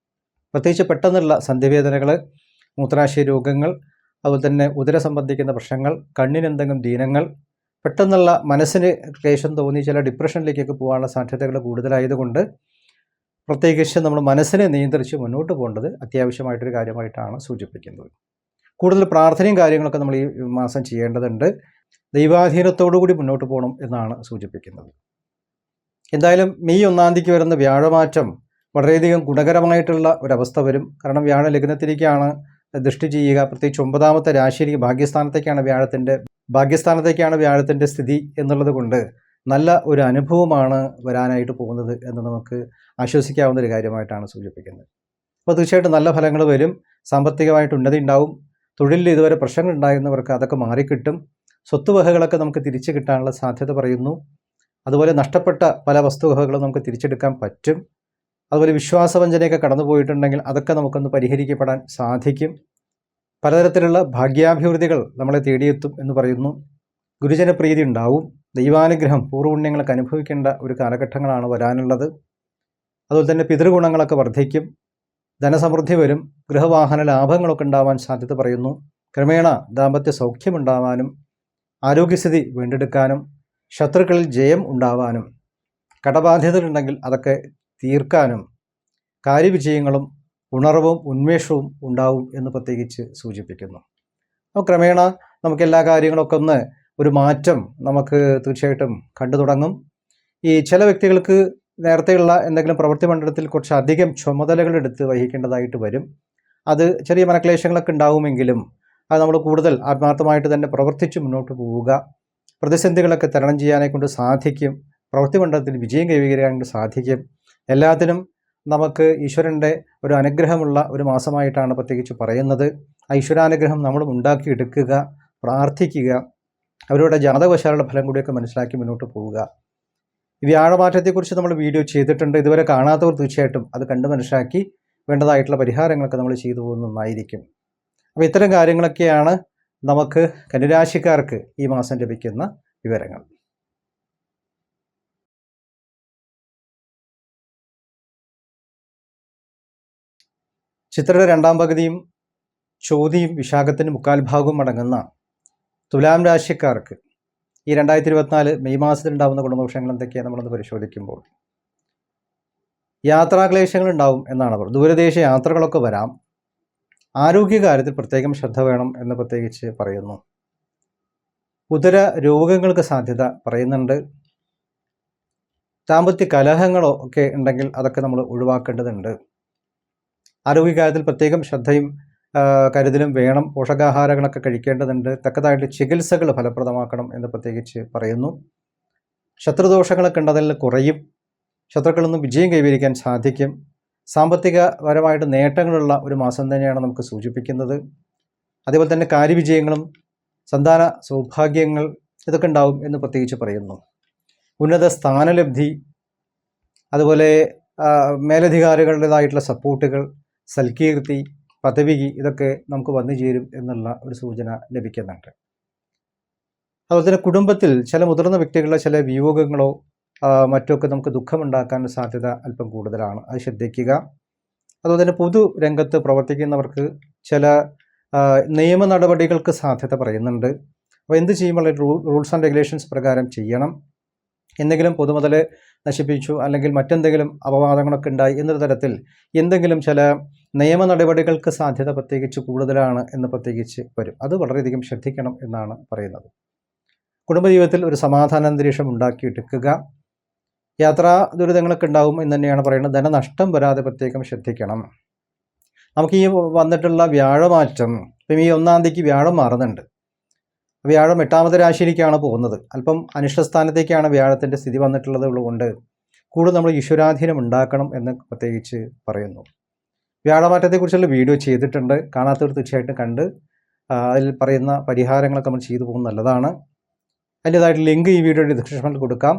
പ്രത്യേകിച്ച് പെട്ടെന്നുള്ള സന്ധിവേദനകൾ, മൂത്രാശയ രോഗങ്ങൾ, അതുപോലെ തന്നെ ഉദര സംബന്ധിക്കുന്ന പ്രശ്നങ്ങൾ, കണ്ണിനെന്തെങ്കിലും ദീനങ്ങൾ, പെട്ടെന്നുള്ള മനസ്സിന് ക്ലേശം തോന്നി ചില ഡിപ്രഷനിലേക്കൊക്കെ പോകാനുള്ള സാധ്യതകൾ കൂടുതലായതുകൊണ്ട് പ്രത്യേകിച്ച് നമ്മൾ മനസ്സിനെ നിയന്ത്രിച്ച് മുന്നോട്ട് പോകേണ്ടത് അത്യാവശ്യമായിട്ടൊരു കാര്യമായിട്ടാണ് സൂചിപ്പിക്കുന്നത്. കൂടുതൽ പ്രാർത്ഥനയും കാര്യങ്ങളൊക്കെ നമ്മൾ ഈ മാസം ചെയ്യേണ്ടതുണ്ട്. ദൈവാധീനത്തോടുകൂടി മുന്നോട്ട് പോകണം എന്നാണ് സൂചിപ്പിക്കുന്നത്. എന്തായാലും മെയ് 1 തീയതിക്ക് വരുന്ന വ്യാഴമാറ്റം വളരെയധികം ഗുണകരമായിട്ടുള്ള ഒരവസ്ഥ വരും. കാരണം വ്യാഴ ലഗ്നത്തിലേക്കാണ് ദൃഷ്ടി ചെയ്യുക. പ്രത്യേകിച്ച് 9ാമത്തെ രാശിയിലേക്ക് ഭാഗ്യസ്ഥാനത്തേക്കാണ് വ്യാഴത്തിൻ്റെ സ്ഥിതി എന്നുള്ളത് കൊണ്ട് നല്ല ഒരു അനുഭവമാണ് വരാനായിട്ട് പോകുന്നത് എന്ന് നമുക്ക് ആശ്വസിക്കാവുന്ന ഒരു കാര്യമായിട്ടാണ് സൂചിപ്പിക്കുന്നത്. അപ്പോൾ തീർച്ചയായിട്ടും നല്ല ഫലങ്ങൾ വരും. സാമ്പത്തികമായിട്ട് ഉന്നതി ഉണ്ടാവും. തൊഴിലിൽ ഇതുവരെ പ്രശ്നങ്ങൾ ഉണ്ടായിരുന്നവർക്ക് അതൊക്കെ മാറിക്കിട്ടും. സ്വത്തുവകകളൊക്കെ നമുക്ക് തിരിച്ചു കിട്ടാനുള്ള സാധ്യത പറയുന്നു. അതുപോലെ നഷ്ടപ്പെട്ട പല വസ്തുവകകളും നമുക്ക് തിരിച്ചെടുക്കാൻ പറ്റും. അതുപോലെ വിശ്വാസവഞ്ചനയൊക്കെ കടന്നു പോയിട്ടുണ്ടെങ്കിൽ അതൊക്കെ നമുക്കൊന്ന് പരിഹരിക്കപ്പെടാൻ സാധിക്കും. പലതരത്തിലുള്ള ഭാഗ്യാഭിവൃദ്ധികൾ നമ്മളെ തേടിയെത്തും എന്ന് പറയുന്നു. ഗുരുജനപ്രീതി ഉണ്ടാവും. ദൈവാനുഗ്രഹം, പൂർവ്വപുണ്യങ്ങളൊക്കെ അനുഭവിക്കേണ്ട ഒരു കാലഘട്ടങ്ങളാണ് വരാനുള്ളത്. അതുപോലെ തന്നെ പിതൃഗുണങ്ങളൊക്കെ വർദ്ധിക്കും. ധനസമൃദ്ധി വരും. ഗൃഹവാഹന ലാഭങ്ങളൊക്കെ ഉണ്ടാവാൻ സാധ്യത പറയുന്നു. ക്രമേണ ദാമ്പത്യ സൗഖ്യമുണ്ടാവാനും ആരോഗ്യസ്ഥിതി വീണ്ടെടുക്കാനും ശത്രുക്കളിൽ ജയം ഉണ്ടാവാനും കടബാധ്യതകളുണ്ടെങ്കിൽ അതൊക്കെ തീർക്കാനും കാര്യവിജയങ്ങളും ഉണർവും ഉന്മേഷവും ഉണ്ടാവും എന്ന് പ്രത്യേകിച്ച് സൂചിപ്പിക്കുന്നു. അപ്പോൾ ക്രമേണ നമുക്ക് എല്ലാ കാര്യങ്ങളൊക്കെ ഒരു മാറ്റം നമുക്ക് തീർച്ചയായിട്ടും കണ്ടു തുടങ്ങും. ഈ ചില വ്യക്തികൾക്ക് നേരത്തെയുള്ള എന്തെങ്കിലും പ്രവൃത്തി മണ്ഡലത്തിൽ കുറച്ച് അധികം ചുമതലകൾ എടുത്ത് വഹിക്കേണ്ടതായിട്ട് വരും. അത് ചെറിയ മനക്ലേശങ്ങളൊക്കെ ഉണ്ടാവുമെങ്കിലും അത് നമ്മൾ കൂടുതൽ ആത്മാർത്ഥമായിട്ട് തന്നെ പ്രവർത്തിച്ച് മുന്നോട്ട് പോവുക. പ്രതിസന്ധികളൊക്കെ തരണം ചെയ്യാനെക്കൊണ്ട് സാധിക്കും. പ്രവൃത്തി മണ്ഡലത്തിൽ വിജയം കൈവരിക്കാനായിട്ട് സാധിക്കും. എല്ലാത്തിനും നമുക്ക് ഈശ്വരൻ്റെ ഒരു അനുഗ്രഹമുള്ള ഒരു മാസമായിട്ടാണ് പ്രത്യേകിച്ച് പറയുന്നത്. ആ ഈശ്വരാനുഗ്രഹം നമ്മളും ഉണ്ടാക്കിയെടുക്കുക. പ്രാർത്ഥിക്കുക, അവരുടെ ജാതകവശാലുള്ള ഫലം കൂടിയൊക്കെ മനസ്സിലാക്കി മുന്നോട്ട് പോവുക. ഈ വ്യാഴമാറ്റത്തെക്കുറിച്ച് നമ്മൾ വീഡിയോ ചെയ്തിട്ടുണ്ട്. ഇതുവരെ കാണാത്തവർ തീർച്ചയായിട്ടും അത് കണ്ട് മനസ്സിലാക്കി വേണ്ടതായിട്ടുള്ള പരിഹാരങ്ങളൊക്കെ നമ്മൾ ചെയ്തു പോകുന്നതായിരിക്കും. അപ്പോൾ ഇത്തരം കാര്യങ്ങളൊക്കെയാണ് നമുക്ക് കന്നിരാശിക്കാർക്ക് ഈ മാസം ലഭിക്കുന്ന വിവരങ്ങൾ. ചിത്രയുടെ രണ്ടാം പകുതിയും ചോതിയും വിശാഖത്തിൻ്റെ മുക്കാൽ ഭാഗവും അടങ്ങുന്ന തുലാം രാശിക്കാർക്ക് ഈ 2024 മെയ് മാസത്തിലുണ്ടാകുന്ന ഗുണദോഷങ്ങൾ എന്തൊക്കെയാണ് നമ്മളൊന്ന് പരിശോധിക്കുമ്പോൾ, യാത്രാക്ലേശങ്ങൾ ഉണ്ടാവും എന്നാണ് പറയുന്നത്. ദൂരദേശ യാത്രകളൊക്കെ വരാം. ആരോഗ്യകാര്യത്തിൽ പ്രത്യേകം ശ്രദ്ധ വേണം എന്ന് പ്രത്യേകിച്ച് പറയുന്നു. ഉദര രോഗങ്ങൾക്ക് സാധ്യത പറയുന്നുണ്ട്. ദാമ്പത്യ കലഹങ്ങളോ ഒക്കെ ഉണ്ടെങ്കിൽ അതൊക്കെ നമ്മൾ ഒഴിവാക്കേണ്ടതുണ്ട്. ആരോഗ്യകാര്യത്തിൽ പ്രത്യേകം ശ്രദ്ധയും കരുതലും വേണം. പോഷകാഹാരങ്ങളൊക്കെ കഴിക്കേണ്ടതുണ്ട്. തക്കതായിട്ട് ചികിത്സകൾ ഫലപ്രദമാക്കണം എന്ന് പ്രത്യേകിച്ച് പറയുന്നു. ശത്രുദോഷങ്ങളൊക്കെ ഉണ്ടതിൽ കുറയും. ശത്രുക്കളിൽ നിന്നും വിജയം കൈവരിക്കാൻ സാധിക്കും. സാമ്പത്തികപരമായിട്ട് നേട്ടങ്ങളുള്ള ഒരു മാസം തന്നെയാണ് നമുക്ക് സൂചിപ്പിക്കുന്നത്. അതേപോലെ തന്നെ കാര്യവിജയങ്ങളും സന്താന സൗഭാഗ്യങ്ങൾ ഇതൊക്കെ ഉണ്ടാവും എന്ന് പ്രത്യേകിച്ച് പറയുന്നു. ഉന്നത സ്ഥാനലബ്ധി, അതുപോലെ മേലധികാരികളുടേതായിട്ടുള്ള സപ്പോർട്ടുകൾ, സൽകീർത്തി, പദവി ഇതൊക്കെ നമുക്ക് വന്നു ചേരും എന്നുള്ള ഒരു സൂചന ലഭിക്കുന്നുണ്ട്. അതുപോലെ തന്നെ കുടുംബത്തിൽ ചില മുതിർന്ന വ്യക്തികളുടെ ചില വിയോഗങ്ങളോ മറ്റൊക്കെ നമുക്ക് ദുഃഖമുണ്ടാക്കാൻ സാധ്യത അല്പം കൂടുതലാണ്. അത് ശ്രദ്ധിക്കുക. അതുപോലെ തന്നെ പൊതു രംഗത്ത് പ്രവർത്തിക്കുന്നവർക്ക് ചില നിയമ നടപടികൾക്ക് സാധ്യത പറയുന്നുണ്ട്. അപ്പോൾ എന്ത് ചെയ്യുമ്പോൾ റൂൾസ് ആൻഡ് റെഗുലേഷൻസ് പ്രകാരം ചെയ്യണം. എന്തെങ്കിലും പൊതുമുതൽ നശിപ്പിച്ചു അല്ലെങ്കിൽ മറ്റെന്തെങ്കിലും അപവാദങ്ങളൊക്കെ ഉണ്ടായി എന്നൊരു തരത്തിൽ എന്തെങ്കിലും ചില നിയമ നടപടികൾക്ക് സാധ്യത പ്രത്യേകിച്ച് കൂടുതലാണ് എന്ന് പ്രത്യേകിച്ച് വരും. അത് വളരെയധികം ശ്രദ്ധിക്കണം എന്നാണ് പറയുന്നത്. കുടുംബജീവിതത്തിൽ ഒരു സമാധാന അന്തരീക്ഷം ഉണ്ടാക്കിയെടുക്കുക. യാത്രാ ദുരിതങ്ങളൊക്കെ ഉണ്ടാവും എന്ന് തന്നെയാണ് പറയുന്നത്. ധനനഷ്ടം വരാതെ പ്രത്യേകം ശ്രദ്ധിക്കണം. നമുക്ക് ഈ വന്നിട്ടുള്ള വ്യാഴമാറ്റം, ഇപ്പം ഈ 1-ാം തീയതിക്ക് വ്യാഴം മാറുന്നുണ്ട്. വ്യാഴം 8ാമത്തെ രാശിയിലേക്കാണ് പോകുന്നത്. അല്പം അനിഷ്ടസ്ഥാനത്തേക്കാണ് വ്യാഴത്തിൻ്റെ സ്ഥിതി വന്നിട്ടുള്ളത് കൊണ്ട് കൂടുതൽ നമ്മൾ ഈശ്വരാധീനം ഉണ്ടാക്കണം എന്ന് പ്രത്യേകിച്ച് പറയുന്നു. വ്യാഴമാറ്റത്തെക്കുറിച്ചുള്ള വീഡിയോ ചെയ്തിട്ടുണ്ട്. കാണാത്തവർ തീർച്ചയായിട്ടും കണ്ട് അതിൽ പറയുന്ന പരിഹാരങ്ങളൊക്കെ നമ്മൾ ചെയ്തു പോകുന്നത് നല്ലതാണ്. അതിൻ്റേതായിട്ട് ലിങ്ക് ഈ വീഡിയോയുടെ ഡിസ്ക്രിപ്ഷനിൽ കൊടുക്കാം.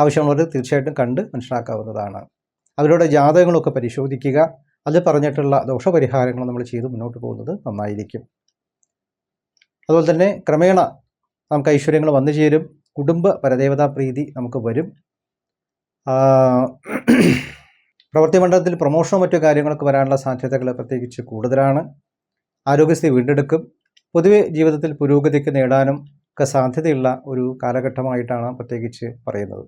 ആവശ്യമുള്ളവർ തീർച്ചയായിട്ടും കണ്ട് മനസ്സിലാക്കാവുന്നതാണ്. അവരുടെ ജാതകങ്ങളൊക്കെ പരിശോധിക്കുക. അതിൽ പറഞ്ഞിട്ടുള്ള ദോഷപരിഹാരങ്ങൾ നമ്മൾ ചെയ്ത് മുന്നോട്ട് പോകുന്നത് നന്നായിരിക്കും. അതുപോലെ തന്നെ ക്രമേണ നമുക്ക് ഐശ്വര്യങ്ങൾ വന്നു ചേരും. കുടുംബ പരദേവതാ പ്രീതി നമുക്ക് വരും. പ്രവൃത്തി മണ്ഡലത്തിൽ പ്രൊമോഷനോ മറ്റു കാര്യങ്ങളൊക്കെ വരാനുള്ള സാധ്യതകൾ പ്രത്യേകിച്ച് കൂടുതലാണ്. ആരോഗ്യസ്ഥിതി വീണ്ടെടുക്കും. പൊതുവെ ജീവിതത്തിൽ പുരോഗതിക്ക് നേടാനും ഒക്കെ സാധ്യതയുള്ള ഒരു കാലഘട്ടമായിട്ടാണ് പ്രത്യേകിച്ച് പറയുന്നത്.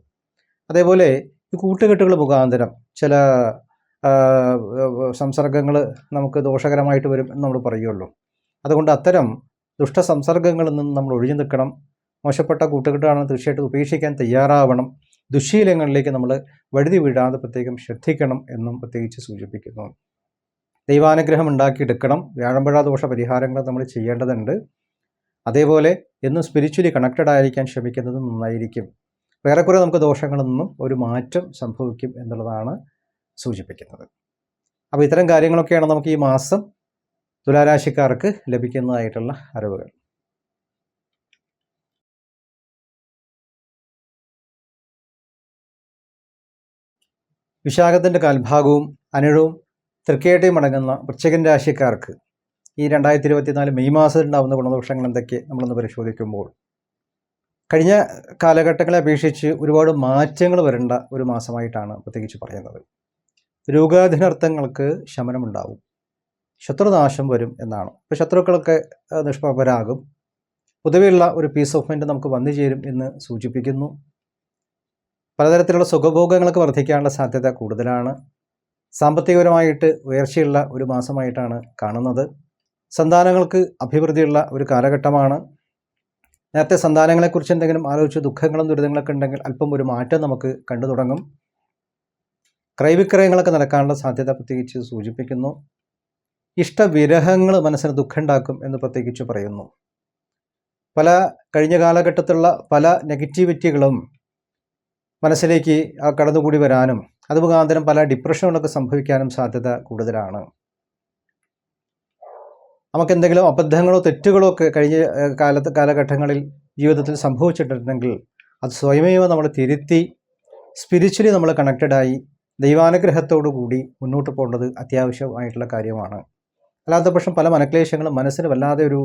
അതേപോലെ ഈ കൂട്ടുകെട്ടുകൾ മുഖാന്തരം ചില സംസർഗങ്ങൾ നമുക്ക് ദോഷകരമായിട്ട് വരും എന്ന് നമ്മൾ പറയുമല്ലോ. അതുകൊണ്ട് അത്തരം ദുഷ്ടസംസർഗങ്ങളിൽ നിന്ന് നമ്മൾ ഒഴിഞ്ഞു നിൽക്കണം. മോശപ്പെട്ട കൂട്ടുകെട്ടാണെന്ന് തീർച്ചയായിട്ടും ഉപേക്ഷിക്കാൻ തയ്യാറാവണം. ദുശ്ശീലങ്ങളിലേക്ക് നമ്മൾ വഴുതി വീഴാതെ പ്രത്യേകം ശ്രദ്ധിക്കണം എന്നും പ്രത്യേകിച്ച് സൂചിപ്പിക്കുന്നു. ദൈവാനുഗ്രഹം ഉണ്ടാക്കിയെടുക്കണം. വ്യാഴമ്പഴ ദോഷ പരിഹാരങ്ങൾ നമ്മൾ ചെയ്യേണ്ടതുണ്ട്. അതേപോലെ എന്നും സ്പിരിച്വലി കണക്റ്റഡ് ആയിരിക്കാൻ ശ്രമിക്കുന്നത് നന്നായിരിക്കും. വേറെക്കുറെ നമുക്ക് ദോഷങ്ങളിൽ നിന്നും ഒരു മാറ്റം സംഭവിക്കും എന്നുള്ളതാണ് സൂചിപ്പിക്കുന്നത്. അപ്പോൾ ഇത്തരം കാര്യങ്ങളൊക്കെയാണ് നമുക്ക് ഈ മാസം തുലാരാശിക്കാർക്ക് ലഭിക്കുന്നതായിട്ടുള്ള അറിവുകൾ. വിശാഖത്തിൻ്റെ കാൽഭാഗവും അനിഴവും തൃക്കേട്ടയും അടങ്ങുന്ന വൃശ്ചികൻ രാശിക്കാർക്ക് ഈ 2024 മെയ് മാസത്തിൽ ഉണ്ടാകുന്ന ഗുണദോഷങ്ങൾ എന്തൊക്കെ നമ്മളൊന്ന് പരിശോധിക്കുമ്പോൾ, കഴിഞ്ഞ കാലഘട്ടങ്ങളെ അപേക്ഷിച്ച് ഒരുപാട് മാറ്റങ്ങൾ വരേണ്ട ഒരു മാസമായിട്ടാണ് പ്രത്യേകിച്ച് പറയുന്നത്. രോഗാധീനർത്ഥങ്ങൾക്ക് ശമനമുണ്ടാവും. ശത്രുനാശം വരും എന്നാണ്. ഇപ്പോൾ ശത്രുക്കളൊക്കെ നിഷ്പ്രഭരാകും. പൊതുവെയുള്ള ഒരു പീസ് ഓഫ് മൈൻഡ് നമുക്ക് വന്നു ചേരും എന്ന് സൂചിപ്പിക്കുന്നു. പലതരത്തിലുള്ള സുഖഭോഗങ്ങളൊക്കെ വർദ്ധിക്കാനുള്ള സാധ്യത കൂടുതലാണ്. സാമ്പത്തികപരമായിട്ട് ഉയർച്ചയുള്ള ഒരു മാസമായിട്ടാണ് കാണുന്നത്. സന്താനങ്ങൾക്ക് അഭിവൃദ്ധിയുള്ള ഒരു കാലഘട്ടമാണ്. നേരത്തെ സന്താനങ്ങളെക്കുറിച്ച് എന്തെങ്കിലും ആലോചിച്ച് ദുഃഖങ്ങളും ദുരിതങ്ങളൊക്കെ ഉണ്ടെങ്കിൽ അല്പം ഒരു മാറ്റം നമുക്ക് കണ്ടു തുടങ്ങും. ക്രയവിക്രയങ്ങളൊക്കെ നടക്കാനുള്ള സാധ്യത പ്രത്യേകിച്ച് സൂചിപ്പിക്കുന്നു. ഇഷ്ടവിരഹങ്ങൾ മനസ്സിന് ദുഃഖമുണ്ടാക്കും എന്ന് പ്രത്യേകിച്ച് പറയുന്നു. പല കഴിഞ്ഞ കാലഘട്ടത്തിലുള്ള പല നെഗറ്റിവിറ്റികളും മനസ്സിലേക്ക് കടന്നുകൂടി വരാനും അത് മുഖാന്തരം പല ഡിപ്രഷനുകളൊക്കെ സംഭവിക്കാനും സാധ്യത കൂടുതലാണ്. നമുക്കെന്തെങ്കിലും അബദ്ധങ്ങളോ തെറ്റുകളോ ഒക്കെ കഴിഞ്ഞ കാലഘട്ടങ്ങളിൽ ജീവിതത്തിൽ സംഭവിച്ചിട്ടുണ്ടെങ്കിൽ അത് സ്വയമേവ നമ്മൾ തിരുത്തി സ്പിരിച്വലി നമ്മൾ കണക്റ്റഡായി ദൈവാനുഗ്രഹത്തോടു കൂടി മുന്നോട്ട് പോകേണ്ടത് അത്യാവശ്യമായിട്ടുള്ള കാര്യമാണ്. അല്ലാത്ത പക്ഷം പല മനക്ലേശങ്ങളും മനസ്സിന് വല്ലാതെ ഒരു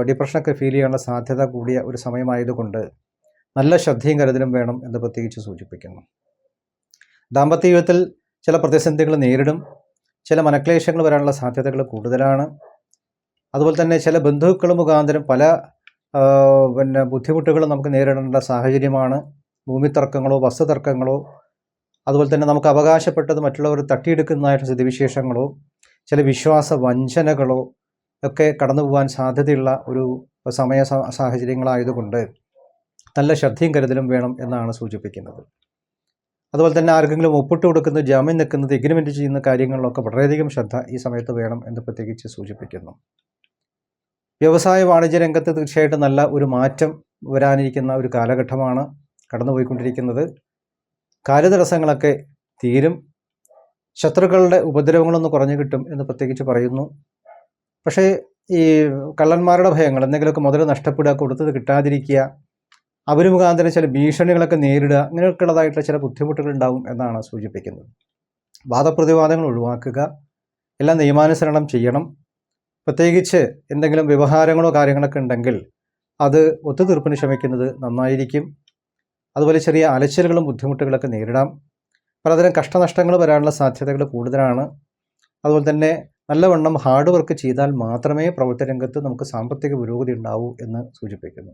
ഡിപ്രഷനൊക്കെ ഫീൽ ചെയ്യാനുള്ള സാധ്യത കൂടിയ ഒരു സമയമായതുകൊണ്ട് നല്ല ശ്രദ്ധയും കരുതലും വേണം എന്ന് പ്രത്യേകിച്ച് സൂചിപ്പിക്കുന്നു. ദാമ്പത്യ ജീവിതത്തിൽ ചില പ്രതിസന്ധികൾ നേരിടും, ചില മനക്ലേശങ്ങൾ വരാനുള്ള സാധ്യതകൾ കൂടുതലാണ്. അതുപോലെ തന്നെ ചില ബന്ധുക്കൾ മുഖാന്തരം പല ബുദ്ധിമുട്ടുകളും നമുക്ക് നേരിടേണ്ട സാഹചര്യമാണ്. ഭൂമിത്തർക്കങ്ങളോ വസ്തുതർക്കങ്ങളോ അതുപോലെ തന്നെ നമുക്ക് അവകാശപ്പെട്ടത് മറ്റുള്ളവർ തട്ടിയെടുക്കുന്നതായിട്ട് സ്ഥിതിവിശേഷങ്ങളോ ചില വിശ്വാസ വഞ്ചനകളോ ഒക്കെ കടന്നു പോകാൻ സാധ്യതയുള്ള ഒരു സാഹചര്യങ്ങളായതുകൊണ്ട് നല്ല ശ്രദ്ധയും കരുതലും വേണം എന്നാണ് സൂചിപ്പിക്കുന്നത്. അതുപോലെ തന്നെ ആർക്കെങ്കിലും ഒപ്പിട്ട് കൊടുക്കുന്നത്, ജാമ്യം നിൽക്കുന്നത്, എഗ്രിമെൻറ്റ് ചെയ്യുന്ന കാര്യങ്ങളിലൊക്കെ വളരെയധികം ശ്രദ്ധ ഈ സമയത്ത് വേണം എന്ന് പ്രത്യേകിച്ച് സൂചിപ്പിക്കുന്നു. വ്യവസായ വാണിജ്യ രംഗത്ത് തീർച്ചയായിട്ടും നല്ല ഒരു മാറ്റം വരാനിരിക്കുന്ന ഒരു കാലഘട്ടമാണ് കടന്നുപോയിക്കൊണ്ടിരിക്കുന്നത്. കാര്യതടസ്സങ്ങളൊക്കെ തീരും, ശത്രുക്കളുടെ ഉപദ്രവങ്ങളൊന്ന് കുറഞ്ഞു കിട്ടും എന്ന് പ്രത്യേകിച്ച് പറയുന്നു. പക്ഷേ ഈ കള്ളന്മാരുടെ ഭയങ്ങൾ, എന്തെങ്കിലുമൊക്കെ മുതൽ നഷ്ടപ്പെടുക, കൊടുത്തത് കിട്ടാതിരിക്കുക, അവർ മുഖാന്തരം ചില ഭീഷണികളൊക്കെ നേരിടുക, അങ്ങനെയൊക്കെയുള്ളതായിട്ടുള്ള ചില ബുദ്ധിമുട്ടുകൾ ഉണ്ടാവും എന്നാണ് സൂചിപ്പിക്കുന്നത്. വാദപ്രതിവാദങ്ങൾ ഒഴിവാക്കുക, എല്ലാം നിയമാനുസരണം ചെയ്യണം. പ്രത്യേകിച്ച് എന്തെങ്കിലും വ്യവഹാരങ്ങളോ കാര്യങ്ങളൊക്കെ ഉണ്ടെങ്കിൽ അത് ഒത്തുതീർപ്പിന് ശ്രമിക്കുന്നത് നന്നായിരിക്കും. അതുപോലെ ചെറിയ അലച്ചിലുകളും ബുദ്ധിമുട്ടുകളൊക്കെ നേരിടാം. പലതരം കഷ്ടനഷ്ടങ്ങൾ വരാനുള്ള സാധ്യതകൾ കൂടുതലാണ്. അതുപോലെ തന്നെ നല്ലവണ്ണം ഹാർഡ് വർക്ക് ചെയ്താൽ മാത്രമേ പ്രവൃത്തി രംഗത്ത് നമുക്ക് സാമ്പത്തിക പുരോഗതി ഉണ്ടാവൂ എന്ന് സൂചിപ്പിക്കുന്നു.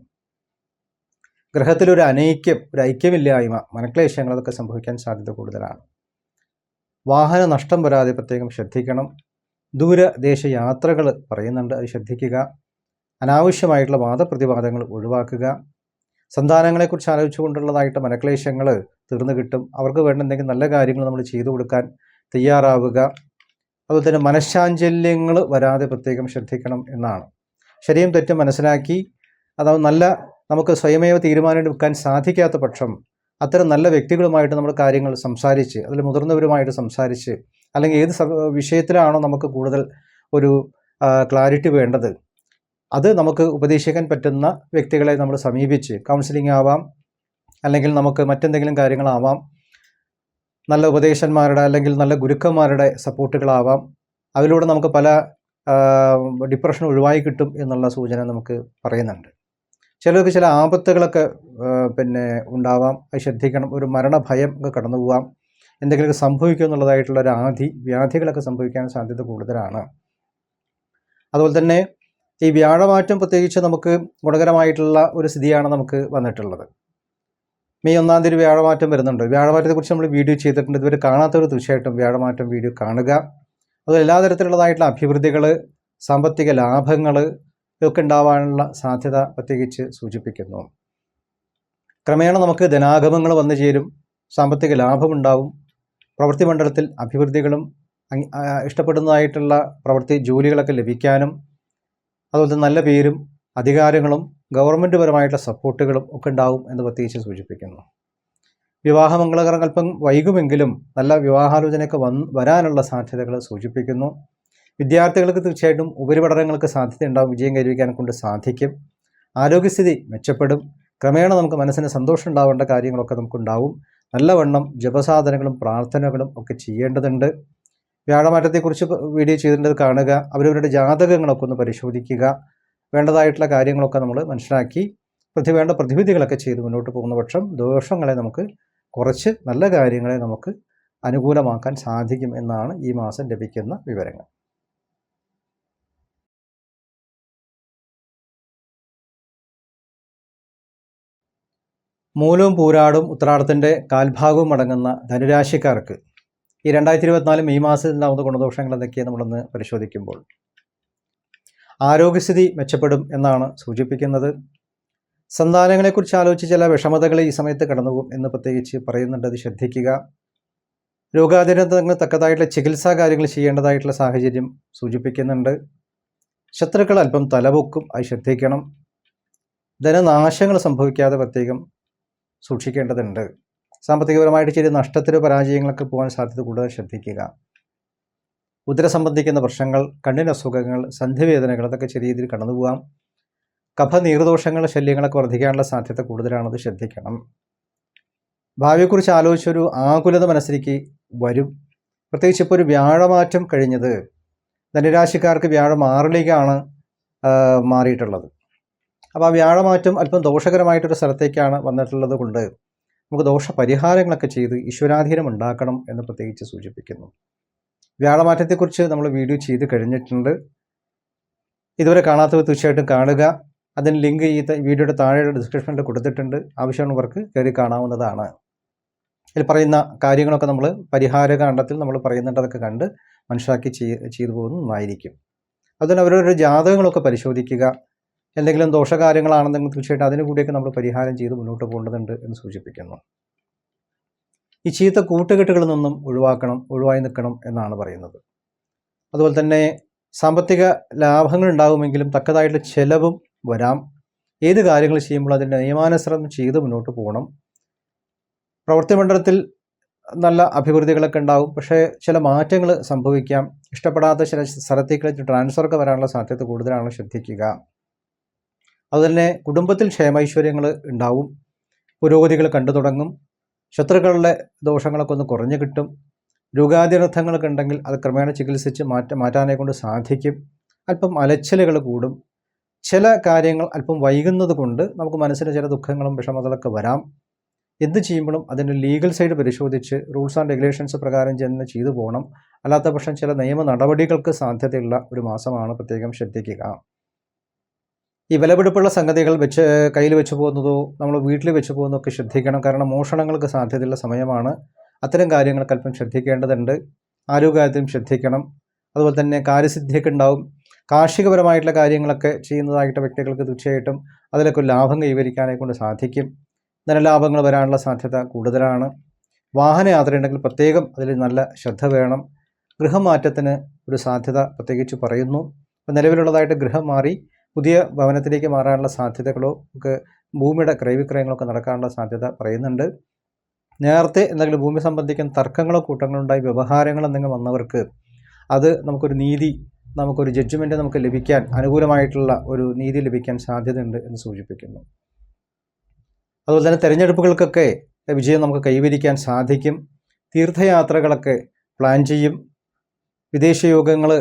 ഗ്രഹത്തിലൊരു അനൈക്യം, ഒരു ഐക്യമില്ലായ്മ, മനക്ലേശങ്ങൾ അതൊക്കെ സംഭവിക്കാൻ സാധ്യത കൂടുതലാണ്. വാഹന നഷ്ടം വരാതെ പ്രത്യേകം ശ്രദ്ധിക്കണം. ദൂരദേശ യാത്രകൾ പറയുന്നുണ്ട്, അത് ശ്രദ്ധിക്കുക. അനാവശ്യമായിട്ടുള്ള വാദപ്രതിവാദങ്ങൾ ഒഴിവാക്കുക. സന്താനങ്ങളെക്കുറിച്ച് ആലോചിച്ചുകൊണ്ടുള്ളതായിട്ട് മനക്ലേശങ്ങൾ തീർന്നു കിട്ടും. അവർക്ക് വേണ്ട എന്തെങ്കിലും നല്ല കാര്യങ്ങൾ നമ്മൾ ചെയ്തു കൊടുക്കാൻ തയ്യാറാവുക. അതുപോലെ തന്നെ മനഃശാഞ്ചല്യങ്ങൾ വരാതെ പ്രത്യേകം ശ്രദ്ധിക്കണം എന്നാണ്. ശരിയും തെറ്റും മനസ്സിലാക്കി അത് നമുക്ക് സ്വയമേവ തീരുമാനമെടുക്കാൻ സാധിക്കാത്ത പക്ഷം അത്തരം നല്ല വ്യക്തികളുമായിട്ട് നമ്മൾ കാര്യങ്ങൾ സംസാരിച്ച്, അതിൽ മുതിർന്നവരുമായിട്ട് സംസാരിച്ച്, അല്ലെങ്കിൽ ഏത് വിഷയത്തിലാണോ നമുക്ക് കൂടുതൽ ഒരു ക്ലാരിറ്റി വേണ്ടത് അത് നമുക്ക് ഉപദേശിക്കാൻ പറ്റുന്ന വ്യക്തികളെ നമ്മൾ സമീപിച്ച്, കൗൺസിലിംഗ് ആവാം, അല്ലെങ്കിൽ നമുക്ക് മറ്റെന്തെങ്കിലും കാര്യങ്ങളാവാം, നല്ല ഉപദേശന്മാരുടെ അല്ലെങ്കിൽ നല്ല ഗുരുക്കന്മാരുടെ സപ്പോർട്ടുകളാവാം. അതിലൂടെ നമുക്ക് പല ഡിപ്രഷൻ ഒഴിവായി കിട്ടും എന്നുള്ള സൂചന നമുക്ക് പറയുന്നുണ്ട്. ചിലർക്ക് ചില ആപത്തുകളൊക്കെ ഉണ്ടാവാം, അത് ശ്രദ്ധിക്കണം. ഒരു മരണഭയം ഒക്കെ കടന്നു പോവാം, എന്തെങ്കിലുമൊക്കെ സംഭവിക്കും എന്നുള്ളതായിട്ടുള്ള ഒരു വ്യാധികളൊക്കെ സംഭവിക്കാൻ സാധ്യത കൂടുതലാണ്. അതുപോലെ തന്നെ ഈ വ്യാഴമാറ്റം പ്രത്യേകിച്ച് നമുക്ക് ഗുണകരമായിട്ടുള്ള ഒരു സ്ഥിതിയാണ് നമുക്ക് വന്നിട്ടുള്ളത്. മെയ് 1-ാം തീയതി വ്യാഴമാറ്റം വരുന്നുണ്ട്. വ്യാഴമാറ്റത്തെക്കുറിച്ച് നമ്മൾ വീഡിയോ ചെയ്തിട്ടുണ്ട്. ഇതുവരെ കാണാത്തവർ തീർച്ചയായിട്ടും വ്യാഴമാറ്റം വീഡിയോ കാണുക. അത് എല്ലാ തരത്തിലുള്ളതായിട്ടുള്ള അഭിവൃദ്ധികൾ, സാമ്പത്തിക ലാഭങ്ങൾ ഇതൊക്കെ ഉണ്ടാവാനുള്ള സാധ്യത പ്രത്യേകിച്ച് സൂചിപ്പിക്കുന്നു. ക്രമേണ നമുക്ക് ധനാഗമങ്ങൾ വന്നു ചേരും, സാമ്പത്തിക ലാഭമുണ്ടാവും, പ്രവൃത്തി മണ്ഡലത്തിൽ അഭിവൃദ്ധികളും ഇഷ്ടപ്പെടുന്നതായിട്ടുള്ള ജോലികളൊക്കെ ലഭിക്കാനും, അതുപോലെ നല്ല പേരും അധികാരങ്ങളും ഗവൺമെൻറ് പരമായിട്ടുള്ള സപ്പോർട്ടുകളും ഒക്കെ ഉണ്ടാവും എന്ന് പ്രത്യേകിച്ച് സൂചിപ്പിക്കുന്നു. വിവാഹമംഗളകരം അല്പം വൈകുമെങ്കിലും നല്ല വിവാഹാലോചനയൊക്കെ വരാനുള്ള സാധ്യതകൾ സൂചിപ്പിക്കുന്നു. വിദ്യാർത്ഥികൾക്ക് തീർച്ചയായിട്ടും ഉപരിപഠനങ്ങൾക്ക് സാധ്യതയുണ്ടാവും, വിജയം കൈവരിക്കാൻ കൊണ്ട് സാധിക്കും. ആരോഗ്യസ്ഥിതി മെച്ചപ്പെടും. ക്രമേണ നമുക്ക് മനസ്സിന് സന്തോഷം ഉണ്ടാവേണ്ട കാര്യങ്ങളൊക്കെ നമുക്കുണ്ടാവും. നല്ലവണ്ണം ജപസാധനങ്ങളും പ്രാർത്ഥനകളും ഒക്കെ ചെയ്യേണ്ടതുണ്ട്. വ്യാഴമാറ്റത്തെക്കുറിച്ച് വീഡിയോ ചെയ്തിട്ടുള്ളത് കാണുക. അവരവരുടെ ജാതകങ്ങളൊക്കെ ഒന്ന് പരിശോധിക്കുക. വേണ്ടതായിട്ടുള്ള കാര്യങ്ങളൊക്കെ നമ്മൾ മനസ്സിലാക്കി വേണ്ട പ്രതിവിധികളൊക്കെ ചെയ്ത് മുന്നോട്ട് പോകുന്ന പക്ഷം ദോഷങ്ങളെ നമുക്ക് കുറച്ച് നല്ല കാര്യങ്ങളെ നമുക്ക് അനുകൂലമാക്കാൻ സാധിക്കും എന്നാണ് ഈ മാസം ലഭിക്കുന്ന വിവരങ്ങൾ. മൂലവും പൂരാടും ഉത്രാടത്തിൻ്റെ കാൽഭാഗവും അടങ്ങുന്ന ധനുരാശിക്കാർക്ക് ഈ 2024 മെയ് മാസത്തിൽ ഉണ്ടാകുന്ന ഗുണദോഷങ്ങൾ എന്തൊക്കെയാണ് നമ്മളൊന്ന് പരിശോധിക്കുമ്പോൾ, ആരോഗ്യസ്ഥിതി മെച്ചപ്പെടും എന്നാണ് സൂചിപ്പിക്കുന്നത്. സന്താനങ്ങളെക്കുറിച്ച് ആലോചിച്ച് ചില വിഷമതകൾ ഈ സമയത്ത് കടന്നുപോകും എന്ന് പ്രത്യേകിച്ച് പറയുന്നുണ്ട്, അത് ശ്രദ്ധിക്കുക. രോഗാതിരത്തിന് തക്കതായിട്ടുള്ള ചികിത്സാ കാര്യങ്ങൾ ചെയ്യേണ്ടതായിട്ടുള്ള സാഹചര്യം സൂചിപ്പിക്കുന്നുണ്ട്. ശത്രുക്കൾ അല്പം തലപൊക്കും, അത് ശ്രദ്ധിക്കണം. ധനനാശങ്ങൾ സംഭവിക്കാതെ പ്രത്യേകം സൂക്ഷിക്കേണ്ടതുണ്ട്. സാമ്പത്തികപരമായിട്ട് ചെറിയ നഷ്ടത്തിലോ പരാജയങ്ങളൊക്കെ പോകാൻ സാധ്യത കൂടുതൽ ശ്രദ്ധിക്കുക. ഉദരസംബന്ധിക്കുന്ന പ്രശ്നങ്ങൾ, കണ്ണിന് അസുഖങ്ങൾ, സന്ധിവേദനകൾ അതൊക്കെ ചെറിയ രീതിയിൽ കടന്നു പോകാം. കഫ നീർദോഷങ്ങൾ ശല്യങ്ങളൊക്കെ വർദ്ധിക്കാനുള്ള സാധ്യത കൂടുതലാണത് ശ്രദ്ധിക്കണം. ഭാവിയെക്കുറിച്ച് ആലോചിച്ചൊരു ആകുലത മനസ്സിലേക്ക് വരും. പ്രത്യേകിച്ച് ഇപ്പോൾ ഒരു വ്യാഴമാറ്റം കഴിഞ്ഞത് ധനുരാശിക്കാർക്ക് വ്യാഴം 6ലേക്കാണ് മാറിയിട്ടുള്ളത്. അപ്പോൾ ആ വ്യാഴമാറ്റം അല്പം ദോഷകരമായിട്ടൊരു സ്ഥലത്തേക്കാണ് വന്നിട്ടുള്ളത് കൊണ്ട് നമുക്ക് ദോഷപരിഹാരങ്ങളൊക്കെ ചെയ്ത് ഈശ്വരാധീനം ഉണ്ടാക്കണം എന്ന് പ്രത്യേകിച്ച് സൂചിപ്പിക്കുന്നു. വ്യാഴമാറ്റത്തെക്കുറിച്ച് നമ്മൾ വീഡിയോ ചെയ്ത് കഴിഞ്ഞിട്ടുണ്ട്. ഇതുവരെ കാണാത്തവർ തീർച്ചയായിട്ടും കാണുക. അതിന് ലിങ്ക് ഈ വീഡിയോയുടെ താഴെയുള്ള ഡിസ്ക്രിപ്ഷനിൽ കൊടുത്തിട്ടുണ്ട്. ആവശ്യമുള്ളവർക്ക് കയറി കാണാവുന്നതാണ്. ഇതിൽ പറയുന്ന കാര്യങ്ങളൊക്കെ നമ്മൾ പരിഹാര കാണ്ഡത്തിൽ നമ്മൾ പറയുന്നുണ്ട്. അതൊക്കെ കണ്ട് മനസ്സിലാക്കി ചെയ്തു പോകുന്നത് നന്നായിരിക്കും. അതുപോലെ അവരവരുടെ ജാതകങ്ങളൊക്കെ പരിശോധിക്കുക. എന്തെങ്കിലും ദോഷകാര്യങ്ങളാണെന്നെങ്കിൽ തീർച്ചയായിട്ടും അതിനു കൂടിയൊക്കെ നമ്മൾ പരിഹാരം ചെയ്ത് മുന്നോട്ട് പോകേണ്ടതുണ്ട് എന്ന് സൂചിപ്പിക്കുന്നു. ഈ ചീത്ത കൂട്ടുകെട്ടുകളിൽ നിന്നും ഒഴിവായി നിൽക്കണം എന്നാണ് പറയുന്നത്. അതുപോലെ തന്നെ സാമ്പത്തിക ലാഭങ്ങൾ ഉണ്ടാകുമെങ്കിലും തക്കതായിട്ടുള്ള ചെലവും വരാം. ഏത് കാര്യങ്ങൾ ചെയ്യുമ്പോൾ അതിൻ്റെ നിയമാനുസരണം ചെയ്ത് മുന്നോട്ട് പോകണം. പ്രവൃത്തി മണ്ഡലത്തിൽ നല്ല അഭിവൃദ്ധികളൊക്കെ ഉണ്ടാവും. പക്ഷേ ചില മാറ്റങ്ങൾ സംഭവിക്കാം. ഇഷ്ടപ്പെടാത്ത ചില സ്ഥലത്തേക്ക് ട്രാൻസ്ഫറൊക്കെ വരാനുള്ള സാധ്യത കൂടുതലാണ്, ശ്രദ്ധിക്കുക. അതുതന്നെ കുടുംബത്തിൽ ക്ഷേമൈശ്വര്യങ്ങൾ ഉണ്ടാവും. പുരോഗതികൾ കണ്ടു തുടങ്ങും. ശത്രുക്കളുടെ ദോഷങ്ങളൊക്കെ ഒന്ന് കുറഞ്ഞു കിട്ടും. രോഗാതിരർത്ഥങ്ങളൊക്കെ ഉണ്ടെങ്കിൽ അത് ക്രമേണ ചികിത്സിച്ച് മാറ്റാനെ കൊണ്ട് സാധിക്കും. അല്പം അലച്ചിലുകൾ കൂടും. ചില കാര്യങ്ങൾ അല്പം വൈകുന്നത് കൊണ്ട് നമുക്ക് മനസ്സിന് ചില ദുഃഖങ്ങളും വിഷമതകളൊക്കെ വരാം. എന്ത് ചെയ്യുമ്പോഴും അതിൻ്റെ ലീഗൽ സൈഡ് പരിശോധിച്ച് റൂൾസ് ആൻഡ് റെഗുലേഷൻസ് പ്രകാരം ചെയ്തു പോകണം. അല്ലാത്ത പക്ഷം ചില നിയമ നടപടികൾക്ക് സാധ്യതയുള്ള ഒരു മാസമാണ്, പ്രത്യേകം ശ്രദ്ധിക്കുക. ഈ വിലപിടിപ്പുള്ള സംഗതികൾ കയ്യിൽ വെച്ച് പോകുന്നതോ നമ്മൾ വീട്ടിൽ വെച്ച് പോകുന്നതൊക്കെ ശ്രദ്ധിക്കണം. കാരണം മോഷണങ്ങൾക്ക് സാധ്യതയുള്ള സമയമാണ്. അത്തരം കാര്യങ്ങൾക്ക് അല്പം ശ്രദ്ധിക്കേണ്ടതുണ്ട്. ആരോഗ്യത്തിലും ശ്രദ്ധിക്കണം. അതുപോലെ തന്നെ കാര്യസിദ്ധിയൊക്കെ ഉണ്ടാവും. കാർഷികപരമായിട്ടുള്ള കാര്യങ്ങളൊക്കെ ചെയ്യുന്നതായിട്ട് വ്യക്തികൾക്ക് തീർച്ചയായിട്ടും അതിലൊക്കെ ലാഭം കൈവരിക്കാനെ കൊണ്ട് സാധിക്കും. ധനലാഭങ്ങൾ വരാനുള്ള സാധ്യത കൂടുതലാണ്. വാഹനയാത്രയുണ്ടെങ്കിൽ പ്രത്യേകം അതിൽ നല്ല ശ്രദ്ധ വേണം. ഗൃഹമാറ്റത്തിന് ഒരു സാധ്യത പ്രത്യേകിച്ച് പറയുന്നു. നിലവിലുള്ളതായിട്ട് ഗൃഹം മാറി പുതിയ ഭവനത്തിലേക്ക് മാറാനുള്ള സാധ്യതകളോ ഒക്കെ ഭൂമിയുടെ ക്രയവിക്രയങ്ങളൊക്കെ നടക്കാനുള്ള സാധ്യത പറയുന്നുണ്ട്. നേരത്തെ എന്തെങ്കിലും ഭൂമി സംബന്ധിക്കുന്ന തർക്കങ്ങളോ കൂട്ടങ്ങളോ ഉണ്ടായി വ്യവഹാരങ്ങൾ എന്തെങ്കിലും വന്നവർക്ക് അത് നമുക്കൊരു ജഡ്ജ്മെൻറ്റ് നമുക്ക് ലഭിക്കാൻ, അനുകൂലമായിട്ടുള്ള ഒരു നീതി ലഭിക്കാൻ സാധ്യതയുണ്ട് എന്ന് സൂചിപ്പിക്കുന്നു. അതുപോലെ തന്നെ തിരഞ്ഞെടുപ്പുകൾക്കൊക്കെ വിജയം നമുക്ക് കൈവരിക്കാൻ സാധിക്കും. തീർത്ഥയാത്രകളൊക്കെ പ്ലാൻ ചെയ്യും. വിദേശ യോഗങ്ങൾ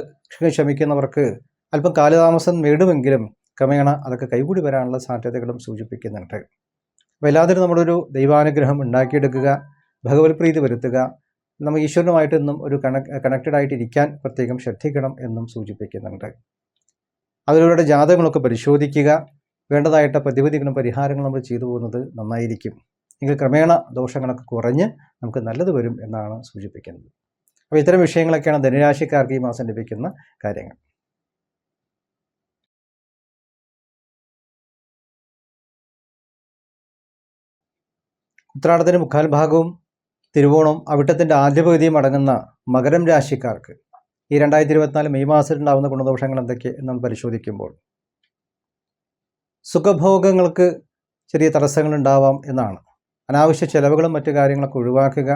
ശ്രമിക്കുന്നവർക്ക് അല്പം കാലതാമസം നേടുമെങ്കിലും ക്രമേണ അതൊക്കെ കൈകൂടി വരാനുള്ള സാധ്യതകളും സൂചിപ്പിക്കുന്നുണ്ട്. അപ്പോൾ എല്ലാത്തിനും നമ്മളൊരു ദൈവാനുഗ്രഹം ഉണ്ടാക്കിയെടുക്കുക, ഭഗവത്പ്രീതി വരുത്തുക, നമ്മൾ ഈശ്വരനുമായിട്ട് എന്നും ഒരു കണക്റ്റഡ് ആയിട്ടിരിക്കാൻ പ്രത്യേകം ശ്രദ്ധിക്കണം എന്നും സൂചിപ്പിക്കുന്നുണ്ട്. അതിലൂടെ ജാതകങ്ങളൊക്കെ പരിശോധിക്കുക. വേണ്ടതായിട്ട് പ്രതിവിധികളും പരിഹാരങ്ങളും നമ്മൾ ചെയ്തു പോകുന്നത് നന്നായിരിക്കും. എങ്കിൽ ക്രമേണ ദോഷങ്ങളൊക്കെ കുറഞ്ഞ് നമുക്ക് നല്ലത് വരും എന്നാണ് സൂചിപ്പിക്കുന്നത്. അപ്പോൾ ഇത്തരം വിഷയങ്ങളൊക്കെയാണ് ധനുരാശിക്കാർക്ക് ഈ മാസം ലഭിക്കുന്ന കാര്യങ്ങൾ. ഉത്രാടത്തിന് മുക്കാൽ ഭാഗവും തിരുവോണം അവിട്ടത്തിൻ്റെ ആദ്യ പകുതിയും അടങ്ങുന്ന മകരം രാശിക്കാർക്ക് ഈ 2024 മെയ് മാസത്തിൽ ഉണ്ടാകുന്ന ഗുണദോഷങ്ങൾ എന്തൊക്കെ എന്ന് പരിശോധിക്കുമ്പോൾ സുഖഭോഗങ്ങൾക്ക് ചെറിയ തടസ്സങ്ങൾ ഉണ്ടാവാം എന്നാണ്. അനാവശ്യ ചെലവുകളും മറ്റു കാര്യങ്ങളൊക്കെ ഒഴിവാക്കുക.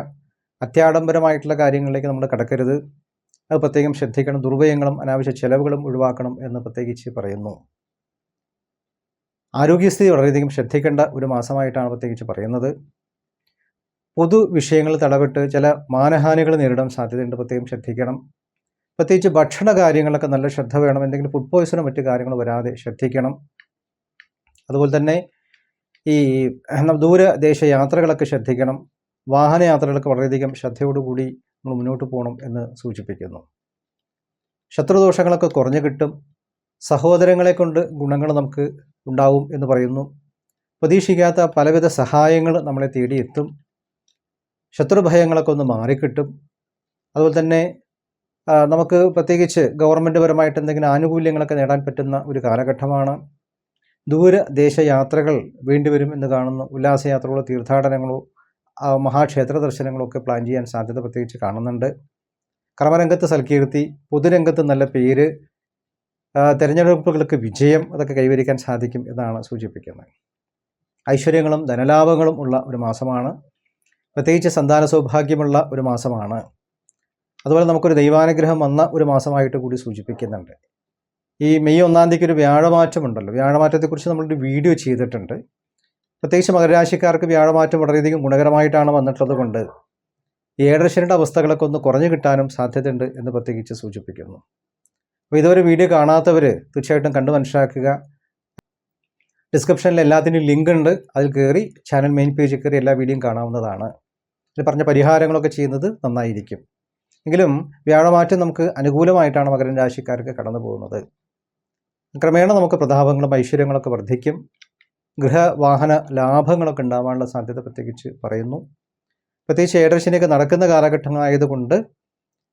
അത്യാഡംബരമായിട്ടുള്ള കാര്യങ്ങളിലേക്ക് നമ്മൾ കടക്കരുത്. അത് പ്രത്യേകം ശ്രദ്ധിക്കണം. ദുർവ്യയങ്ങളും അനാവശ്യ ചെലവുകളും ഒഴിവാക്കണം എന്ന് പ്രത്യേകിച്ച് പറയുന്നു. ആരോഗ്യസ്ഥിതി വളരെയധികം ശ്രദ്ധിക്കേണ്ട ഒരു മാസമായിട്ടാണ് പ്രത്യേകിച്ച് പറയുന്നത്. പൊതു വിഷയങ്ങൾ തടവിട്ട് ചില മാനഹാനികൾ നേരിടാൻ സാധ്യതയുണ്ട്, പ്രത്യേകം ശ്രദ്ധിക്കണം. പ്രത്യേകിച്ച് ഭക്ഷണ കാര്യങ്ങളൊക്കെ നല്ല ശ്രദ്ധ വേണം. എന്തെങ്കിലും ഫുഡ് പോയ്സണോ മറ്റു കാര്യങ്ങൾ വരാതെ ശ്രദ്ധിക്കണം. അതുപോലെ തന്നെ ഈ ദൂരദേശ യാത്രകളൊക്കെ ശ്രദ്ധിക്കണം. വാഹനയാത്രകളൊക്കെ വളരെയധികം ശ്രദ്ധയോടുകൂടി നമ്മൾ മുന്നോട്ട് പോകണം എന്ന് സൂചിപ്പിക്കുന്നു. ശത്രുദോഷങ്ങളൊക്കെ കുറഞ്ഞു കിട്ടും. സഹോദരങ്ങളെ കൊണ്ട് ഗുണങ്ങൾ നമുക്ക് ഉണ്ടാവും എന്ന് പറയുന്നു. പ്രതീക്ഷിക്കാത്ത പലവിധ സഹായങ്ങൾ നമ്മളെ തേടിയെത്തും. ശത്രുഭയങ്ങളൊക്കെ ഒന്ന് മാറിക്കിട്ടും. അതുപോലെ തന്നെ നമുക്ക് പ്രത്യേകിച്ച് ഗവൺമെൻറ് പരമായിട്ട് എന്തെങ്കിലും ആനുകൂല്യങ്ങളൊക്കെ നേടാൻ പറ്റുന്ന ഒരു കാലഘട്ടമാണ്. ദൂരദേശ യാത്രകൾ വേണ്ടിവരും എന്ന് കാണുന്നു. ഉല്ലാസയാത്രകളോ തീർത്ഥാടനങ്ങളോ മഹാക്ഷേത്ര ദർശനങ്ങളോ ഒക്കെ പ്ലാൻ ചെയ്യാൻ സാധ്യത പ്രത്യേകിച്ച് കാണുന്നുണ്ട്. കർമ്മരംഗത്ത് സൽകീർത്തി, പൊതുരംഗത്ത് നല്ല പേര്, തിരഞ്ഞെടുപ്പുകൾക്ക് വിജയം അതൊക്കെ കൈവരിക്കാൻ സാധിക്കും എന്നാണ് സൂചിപ്പിക്കുന്നത്. ഐശ്വര്യങ്ങളും ധനലാഭങ്ങളും ഉള്ള ഒരു മാസമാണ്. പ്രത്യേകിച്ച് സന്താന സൗഭാഗ്യമുള്ള ഒരു മാസമാണ്. അതുപോലെ നമുക്കൊരു ദൈവാനുഗ്രഹം വന്ന ഒരു മാസമായിട്ട് കൂടി സൂചിപ്പിക്കുന്നുണ്ട്. ഈ മെയ് 1-ാം തീയതിക്ക് ഒരു വ്യാഴമാറ്റമുണ്ടല്ലോ, വ്യാഴമാറ്റത്തെക്കുറിച്ച് നമ്മളൊരു വീഡിയോ ചെയ്തിട്ടുണ്ട്. പ്രത്യേകിച്ച് മകരരാശിക്കാർക്ക് വ്യാഴമാറ്റം വളരെയധികം ഗുണകരമായിട്ടാണ് വന്നിട്ടുള്ളത് കൊണ്ട് ഈ ഏഴരശനിയുടെ അവസ്ഥകളൊക്കെ ഒന്ന് കുറഞ്ഞു കിട്ടാനും സാധ്യതയുണ്ട് എന്ന് പ്രത്യേകിച്ച് സൂചിപ്പിക്കുന്നു. അപ്പോൾ ഇതുവരെ വീഡിയോ കാണാത്തവർ തീർച്ചയായിട്ടും കണ്ട് മനസ്സിലാക്കുക. ഡിസ്ക്രിപ്ഷനിൽ എല്ലാത്തിനും ലിങ്ക് ഉണ്ട്, അതിൽ കയറി ചാനൽ മെയിൻ പേജിൽ കയറി എല്ലാ വീഡിയോയും കാണാവുന്നതാണ്. ഇതിൽ പറഞ്ഞ പരിഹാരങ്ങളൊക്കെ ചെയ്യുന്നത് നന്നായിരിക്കും. എങ്കിലും വ്യാഴമാറ്റം നമുക്ക് അനുകൂലമായിട്ടാണ് മകരം രാശിക്കാർക്ക് കടന്നു പോകുന്നത്. ക്രമേണ നമുക്ക് പ്രതാപങ്ങളും ഐശ്വര്യങ്ങളൊക്കെ വർദ്ധിക്കും. ഗൃഹവാഹന ലാഭങ്ങളൊക്കെ ഉണ്ടാവാനുള്ള സാധ്യത പ്രത്യേകിച്ച് പറയുന്നു. പ്രത്യേകിച്ച് ഏഴരശനിയൊക്കെ നടക്കുന്ന കാലഘട്ടമായതുകൊണ്ട്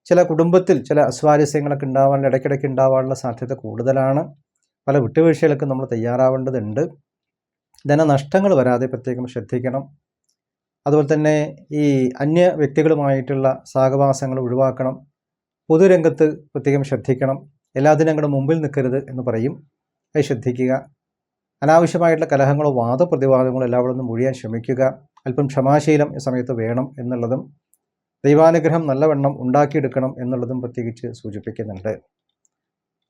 ചില കുടുംബത്തിൽ ചില അസ്വാരസ്യങ്ങളൊക്കെ ഉണ്ടാവാനുള്ള ഇടയ്ക്കിടയ്ക്ക് ഉണ്ടാവാനുള്ള സാധ്യത കൂടുതലാണ്. പല വിട്ടുവീഴ്ചകൾക്ക് നമ്മൾ തയ്യാറാവേണ്ടതുണ്ട്. ധനനഷ്ടങ്ങൾ വരാതെ പ്രത്യേകം ശ്രദ്ധിക്കണം. അതുപോലെ തന്നെ ഈ അന്യ വ്യക്തികളുമായിട്ടുള്ള സഹവാസങ്ങൾ ഒഴിവാക്കണം. പൊതുരംഗത്ത് പ്രത്യേകം ശ്രദ്ധിക്കണം. എല്ലാത്തിനും അങ്ങോട്ട് മുമ്പിൽ നിൽക്കരുത് എന്ന് പറയും, അത് ശ്രദ്ധിക്കുക. അനാവശ്യമായിട്ടുള്ള കലഹങ്ങളോ വാദപ്രതിവാദങ്ങളോ എല്ലാവരും ഒഴിയാൻ ശ്രമിക്കുക. അല്പം ക്ഷമാശീലം ഈ സമയത്ത് വേണം എന്നുള്ളതും ദൈവാനുഗ്രഹം നല്ലവണ്ണം ഉണ്ടാക്കിയെടുക്കണം എന്നുള്ളതും പ്രത്യേകിച്ച് സൂചിപ്പിക്കുന്നുണ്ട്.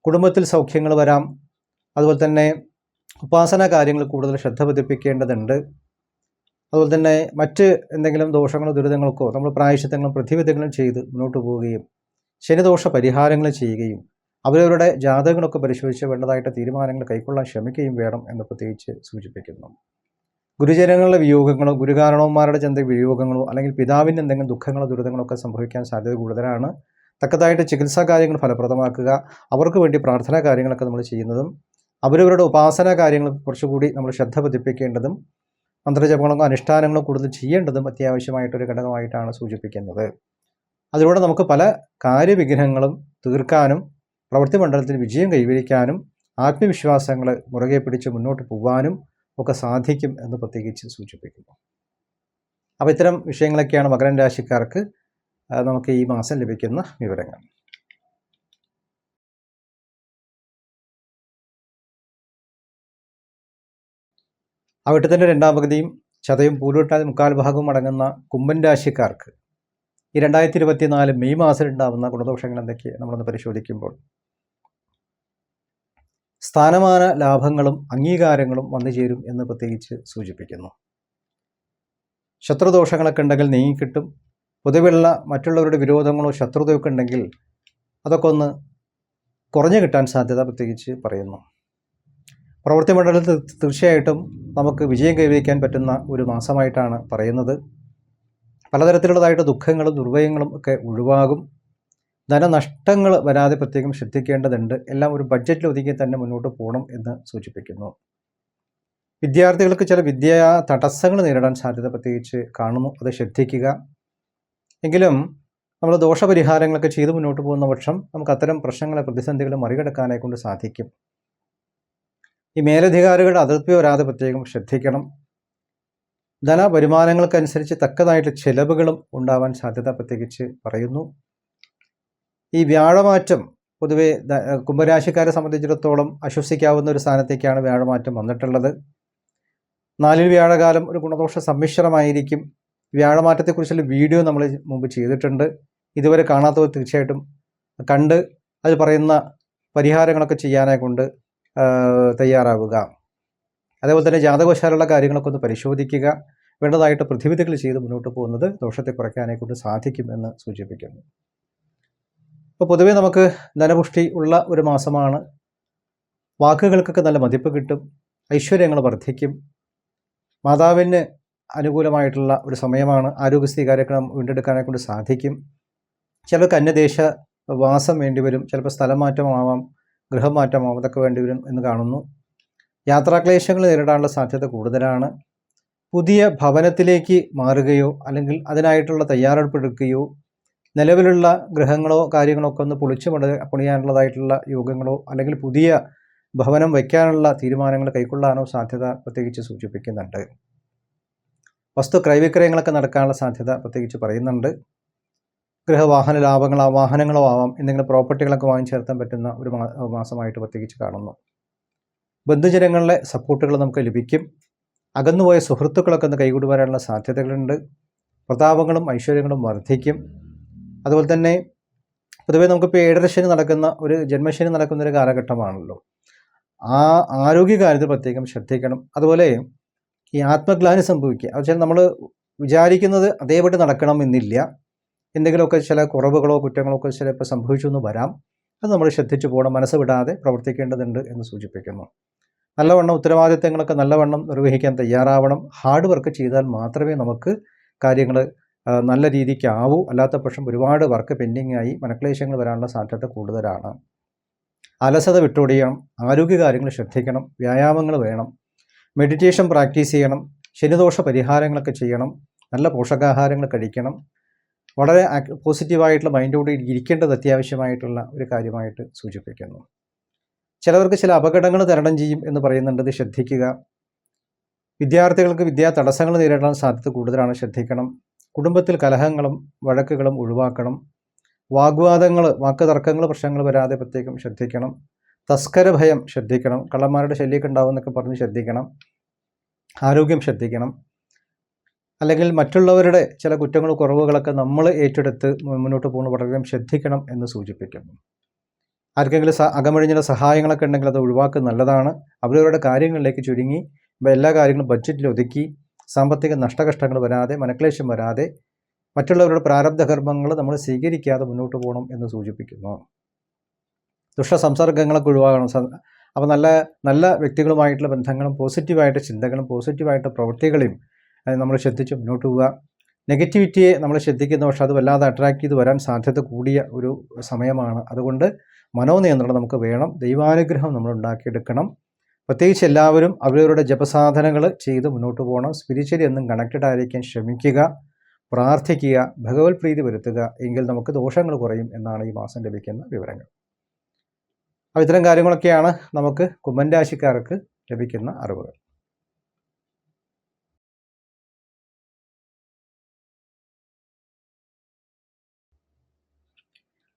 കുടുംബത്തിൽ സൗഖ്യങ്ങൾ വരാം. അതുപോലെ തന്നെ ഉപാസന കാര്യങ്ങൾ കൂടുതൽ ശ്രദ്ധ പതിപ്പിക്കേണ്ടതുണ്ട്. അതുപോലെ തന്നെ മറ്റ് എന്തെങ്കിലും ദോഷങ്ങളോ ദുരിതങ്ങൾക്കോ നമ്മൾ പ്രായശ്ചിത്തങ്ങളും പ്രതിവിധികളും ചെയ്ത് മുന്നോട്ട് പോവുകയും ശനിദോഷ പരിഹാരങ്ങൾ ചെയ്യുകയും അവരവരുടെ ജാതകങ്ങളൊക്കെ പരിശോധിച്ച് വേണ്ടതായിട്ട് തീരുമാനങ്ങൾ കൈക്കൊള്ളാൻ ശ്രമിക്കുകയും വേണം എന്ന് പ്രത്യേകിച്ച് സൂചിപ്പിക്കുന്നു. ഗുരുജനങ്ങളുടെ വിയോഗങ്ങളോ ഗുരുകാരണവന്മാരുടെ വിയോഗങ്ങളോ അല്ലെങ്കിൽ പിതാവിൻ്റെ എന്തെങ്കിലും ദുഃഖങ്ങളോ ദുരിതങ്ങളോ ഒക്കെ സംഭവിക്കാൻ സാധ്യത കൂടുതലാണ്. തക്കതായിട്ട് ചികിത്സാ കാര്യങ്ങൾ ഫലപ്രദമാക്കുക, അവർക്ക് വേണ്ടി പ്രാർത്ഥനാ കാര്യങ്ങളൊക്കെ നമ്മൾ ചെയ്യുന്നതും അവരവരുടെ ഉപാസന കാര്യങ്ങൾ കുറച്ചുകൂടി നമ്മൾ ശ്രദ്ധ പതിപ്പിക്കേണ്ടതും മന്ത്രജപങ്ങളോ അനുഷ്ഠാനങ്ങളോ കൂടുതൽ ചെയ്യേണ്ടതും അത്യാവശ്യമായിട്ടൊരു ഘടകമായിട്ടാണ് സൂചിപ്പിക്കുന്നത്. അതിലൂടെ നമുക്ക് പല കാര്യവിഘ്നങ്ങളും തീർക്കാനും പ്രവൃത്തി മണ്ഡലത്തിൽ വിജയം കൈവരിക്കാനും ആത്മവിശ്വാസങ്ങൾ മുറുകെ പിടിച്ച് മുന്നോട്ട് പോകാനും ഒക്കെ സാധിക്കും എന്ന് പ്രത്യേകിച്ച് സൂചിപ്പിക്കുന്നു. അപ്പോൾ ഇത്തരം വിഷയങ്ങളൊക്കെയാണ് മകരം രാശിക്കാർക്ക് നമുക്ക് ഈ മാസം ലഭിക്കുന്ന വിവരങ്ങൾ. അവിട്ടത്തിൻ്റെ 2-ാം പകുതിയും ചതയും പൂരുട്ടാതി 1/4 ഭാഗവും അടങ്ങുന്ന കുംഭൻ രാശിക്കാർക്ക് ഈ 2024 മെയ് മാസത്തിൽ ഉണ്ടാകുന്ന ഗുണദോഷങ്ങൾ എന്തൊക്കെ നമ്മളൊന്ന് പരിശോധിക്കുമ്പോൾ സ്ഥാനമാന ലാഭങ്ങളും അംഗീകാരങ്ങളും വന്നു ചേരും എന്ന് പ്രത്യേകിച്ച് സൂചിപ്പിക്കുന്നു. ശത്രുദോഷങ്ങളൊക്കെ ഉണ്ടെങ്കിൽ നീങ്ങിക്കിട്ടും. പൊതുവെയുള്ള മറ്റുള്ളവരുടെ വിരോധങ്ങളോ ശത്രുതയൊക്കെ ഉണ്ടെങ്കിൽ അതൊക്കെ ഒന്ന് കുറഞ്ഞു കിട്ടാൻ സാധ്യത പ്രത്യേകിച്ച് പറയുന്നു. പ്രവൃത്തി മണ്ഡലത്തിൽ തീർച്ചയായിട്ടും നമുക്ക് വിജയം കൈവരിക്കാൻ പറ്റുന്ന ഒരു മാസമായിട്ടാണ് പറയുന്നത്. പലതരത്തിലുള്ളതായിട്ട് ദുഃഖങ്ങളും ദുർവ്യയങ്ങളും ഒക്കെ ഒഴിവാകും. ധനനഷ്ടങ്ങൾ വരാതെ പ്രത്യേകം ശ്രദ്ധിക്കേണ്ടതുണ്ട്. എല്ലാം ഒരു ബഡ്ജറ്റിൽ ഒതുക്കി തന്നെ മുന്നോട്ട് പോകണം എന്ന് സൂചിപ്പിക്കുന്നു. വിദ്യാർത്ഥികൾക്ക് ചില വിദ്യാ തടസ്സങ്ങൾ നേരിടാൻ സാധ്യത പ്രത്യേകിച്ച് കാണുന്നു, അത് ശ്രദ്ധിക്കുക. എങ്കിലും നമ്മൾ ദോഷപരിഹാരങ്ങളൊക്കെ ചെയ്ത് മുന്നോട്ട് പോകുന്ന പക്ഷം നമുക്ക് അത്തരം പ്രശ്നങ്ങളെ പ്രതിസന്ധികളെ മറികടക്കാനെ കൊണ്ട് സാധിക്കും. ഈ മേലധികാരികളുടെ അതിർത്തി വരാതെ പ്രത്യേകം ശ്രദ്ധിക്കണം. ധനവരുമാനങ്ങൾക്കനുസരിച്ച് തക്കതായിട്ട് ചിലവുകളും ഉണ്ടാവാൻ സാധ്യത പ്രത്യേകിച്ച് പറയുന്നു. ഈ വ്യാഴമാറ്റം പൊതുവെ കുംഭരാശിക്കാരെ സംബന്ധിച്ചിടത്തോളം ആശ്വസിക്കാവുന്ന ഒരു സ്ഥാനത്തേക്കാണ് വ്യാഴമാറ്റം വന്നിട്ടുള്ളത്. 4-ൽ വ്യാഴകാലം ഒരു ഗുണദോഷ സമ്മിശ്രമായിരിക്കും. വ്യാഴമാറ്റത്തെക്കുറിച്ചുള്ള വീഡിയോ നമ്മൾ മുമ്പ് ചെയ്തിട്ടുണ്ട്. ഇതുവരെ കാണാത്തവർ തീർച്ചയായിട്ടും കണ്ട് അതിൽ പറയുന്ന പരിഹാരങ്ങളൊക്കെ ചെയ്യാനായി കൊണ്ട് തയ്യാറാവുക. അതേപോലെ തന്നെ ജാതകവശാലുള്ള കാര്യങ്ങളൊക്കെ ഒന്ന് പരിശോധിക്കുക. വേണ്ടതായിട്ട് പ്രതിവിധികൾ ചെയ്ത് മുന്നോട്ട് പോകുന്നത് ദോഷത്തെ കുറയ്ക്കാനായി കൊണ്ട് സാധിക്കും എന്ന് സൂചിപ്പിക്കുന്നു. അപ്പോൾ പൊതുവേ നമുക്ക് ധനപുഷ്ടി ഉള്ള ഒരു മാസമാണ്. വാക്കുകൾക്കൊക്കെ നല്ല മതിപ്പ് കിട്ടും. ഐശ്വര്യങ്ങൾ വർദ്ധിക്കും. മാതാവിന് അനുകൂലമായിട്ടുള്ള ഒരു സമയമാണ്. ആരോഗ്യസ്ഥിതി കാര്യങ്ങൾ വീണ്ടെടുക്കാനെ കൊണ്ട് സാധിക്കും. ചിലർക്ക് അന്യദേശ വാസം വേണ്ടിവരും. ചിലപ്പോൾ സ്ഥലം മാറ്റമാവാം, ഗൃഹം മാറ്റമാവാം, അതൊക്കെ വേണ്ടിവരും എന്ന് കാണുന്നു. യാത്രാക്ലേശങ്ങൾ നേരിടാനുള്ള സാധ്യത കൂടുതലാണ്. പുതിയ ഭവനത്തിലേക്ക് മാറുകയോ അല്ലെങ്കിൽ അതിനായിട്ടുള്ള തയ്യാറെടുപ്പെടുക്കുകയോ നിലവിലുള്ള ഗൃഹങ്ങളോ കാര്യങ്ങളോ ഒക്കെ ഒന്ന് പൊളിച്ചു പണിയാനുള്ളതായിട്ടുള്ള യോഗങ്ങളോ അല്ലെങ്കിൽ പുതിയ ഭവനം വയ്ക്കാനുള്ള തീരുമാനങ്ങൾ കൈക്കൊള്ളാനോ സാധ്യത പ്രത്യേകിച്ച് സൂചിപ്പിക്കുന്നുണ്ട്. വസ്തു ക്രയവിക്രയങ്ങളൊക്കെ നടക്കാനുള്ള സാധ്യത പ്രത്യേകിച്ച് പറയുന്നുണ്ട്. ഗൃഹവാഹന വാഹനങ്ങളോ ആവാം, എന്തെങ്കിലും പ്രോപ്പർട്ടികളൊക്കെ വാങ്ങിച്ചേർത്താൻ പറ്റുന്ന ഒരു മാസമായിട്ട് പ്രത്യേകിച്ച് കാണുന്നു. ബന്ധുജനങ്ങളുടെ സപ്പോർട്ടുകൾ നമുക്ക് ലഭിക്കും. അകന്നുപോയ സുഹൃത്തുക്കളൊക്കെ ഒന്ന് കൈകൂടി വരാനുള്ള സാധ്യതകളുണ്ട്. പ്രതാപങ്ങളും ഐശ്വര്യങ്ങളും വർദ്ധിക്കും. അതുപോലെ തന്നെ പൊതുവേ നമുക്കിപ്പോൾ ഏഴരശനി നടക്കുന്ന ഒരു ജന്മശനി നടക്കുന്ന ഒരു കാലഘട്ടമാണല്ലോ. ആ ആരോഗ്യകാര്യത്തിൽ പ്രത്യേകം ശ്രദ്ധിക്കണം. അതുപോലെ ഈ ആത്മഗ്ലാനി സംഭവിക്കുക, വെച്ചാൽ നമ്മൾ വിചാരിക്കുന്നത് അതേപടി നടക്കണം എന്നില്ല. എന്തെങ്കിലുമൊക്കെ ചില കുറവുകളോ കുറ്റങ്ങളോ ഒക്കെ ചിലപ്പോൾ സംഭവിച്ചു എന്ന് വരാം. അത് നമ്മൾ ശ്രദ്ധിച്ചു പോകണം, മനസ്സ് വിടാതെ പ്രവർത്തിക്കേണ്ടതുണ്ട് എന്ന് സൂചിപ്പിക്കുന്നു. നല്ലവണ്ണം ഉത്തരവാദിത്തങ്ങളൊക്കെ നല്ലവണ്ണം നിർവഹിക്കാൻ തയ്യാറാവണം. ഹാർഡ് വർക്ക് ചെയ്താൽ മാത്രമേ നമുക്ക് കാര്യങ്ങൾ നല്ല രീതിക്കാവൂ. അല്ലാത്ത പക്ഷം ഒരുപാട് വർക്ക് പെൻഡിങ്ങായി മനക്ലേശങ്ങൾ വരാനുള്ള സാധ്യത കൂടുതലാണ്. അലസത വിട്ടൊടിയണം, ആരോഗ്യകാര്യങ്ങൾ ശ്രദ്ധിക്കണം, വ്യായാമങ്ങൾ വേണം, മെഡിറ്റേഷൻ പ്രാക്ടീസ് ചെയ്യണം, ശനിദോഷ പരിഹാരങ്ങളൊക്കെ ചെയ്യണം, നല്ല പോഷകാഹാരങ്ങൾ കഴിക്കണം. വളരെ പോസിറ്റീവായിട്ടുള്ള മൈൻഡോട് ഇരിക്കേണ്ടത് അത്യാവശ്യമായിട്ടുള്ള ഒരു കാര്യമായിട്ട് സൂചിപ്പിക്കുന്നു. ചിലവർക്ക് ചില അപകടങ്ങൾ തരണം ചെയ്യും എന്ന് പറയുന്നുണ്ട്, ഇത് ശ്രദ്ധിക്കുക. വിദ്യാർത്ഥികൾക്ക് വിദ്യാ തടസ്സങ്ങൾ നേരിടാൻ സാധ്യത കൂടുതലാണ്, ശ്രദ്ധിക്കണം. കുടുംബത്തിൽ കലഹങ്ങളും വഴക്കുകളും ഒഴിവാക്കണം. വാഗ്വാദങ്ങൾ, വാക്ക് തർക്കങ്ങൾ, പ്രശ്നങ്ങൾ വരാതെ പ്രത്യേകം ശ്രദ്ധിക്കണം. തസ്കര ഭയം ശ്രദ്ധിക്കണം. കള്ളന്മാരുടെ ശല്യമൊക്കെ ഉണ്ടാവുമെന്നൊക്കെ പറഞ്ഞ് ശ്രദ്ധിക്കണം. ആരോഗ്യം ശ്രദ്ധിക്കണം. അല്ലെങ്കിൽ മറ്റുള്ളവരുടെ ചില കുറ്റങ്ങളും കുറവുകളൊക്കെ നമ്മൾ ഏറ്റെടുത്ത് മുന്നോട്ട് പോകുന്ന വളരെ ശ്രദ്ധിക്കണം എന്ന് സൂചിപ്പിക്കുന്നു. ആർക്കെങ്കിലും അകമഴിഞ്ഞുള്ള സഹായങ്ങളൊക്കെ ഉണ്ടെങ്കിൽ അത് ഒഴിവാക്കുന്നത് നല്ലതാണ്. അവരവരുടെ കാര്യങ്ങളിലേക്ക് ചുരുങ്ങി എല്ലാ കാര്യങ്ങളും ബഡ്ജറ്റിൽ ഒതുക്കി സാമ്പത്തിക നഷ്ടകഷ്ടങ്ങൾ വരാതെ, മനക്ലേശം വരാതെ, മറ്റുള്ളവരുടെ പ്രാരബ്ധകർമ്മങ്ങൾ നമ്മൾ സ്വീകരിക്കാതെ മുന്നോട്ട് പോകണം എന്ന് സൂചിപ്പിക്കുന്നു. ദുഷ്ടസംസർഗങ്ങളൊക്കെ ഒഴിവാകണം. അപ്പോൾ നല്ല നല്ല വ്യക്തികളുമായിട്ടുള്ള ബന്ധങ്ങളും പോസിറ്റീവായിട്ട് ചിന്തകളും പോസിറ്റീവായിട്ട് പ്രവൃത്തികളെയും നമ്മൾ ശ്രദ്ധിച്ച് മുന്നോട്ട് പോവുക. നെഗറ്റിവിറ്റിയെ നമ്മൾ ശ്രദ്ധിക്കുന്ന പക്ഷേ അത് വല്ലാതെ അട്രാക്ട് ചെയ്ത് വരാൻ സാധ്യത കൂടിയ ഒരു സമയമാണ്. അതുകൊണ്ട് മനോനിയന്ത്രണം നമുക്ക് വേണം. ദൈവാനുഗ്രഹം നമ്മൾ ഉണ്ടാക്കിയെടുക്കണം. പ്രത്യേകിച്ച് എല്ലാവരും അവരവരുടെ ജപസാധനങ്ങൾ ചെയ്ത് മുന്നോട്ട് പോകണം. സ്പിരിച്വലി എന്നും കണക്റ്റഡ് ആയിരിക്കാൻ ശ്രമിക്കുക, പ്രാർത്ഥിക്കുക, ഭഗവത് പ്രീതി വരുത്തുക. എങ്കിൽ നമുക്ക് ദോഷങ്ങൾ കുറയും എന്നാണ് ഈ മാസം ലഭിക്കുന്ന വിവരങ്ങൾ. അപ്പോൾ ഇത്തരം കാര്യങ്ങളൊക്കെയാണ് നമുക്ക് കുംഭൻ രാശിക്കാർക്ക് ലഭിക്കുന്ന അറിവുകൾ.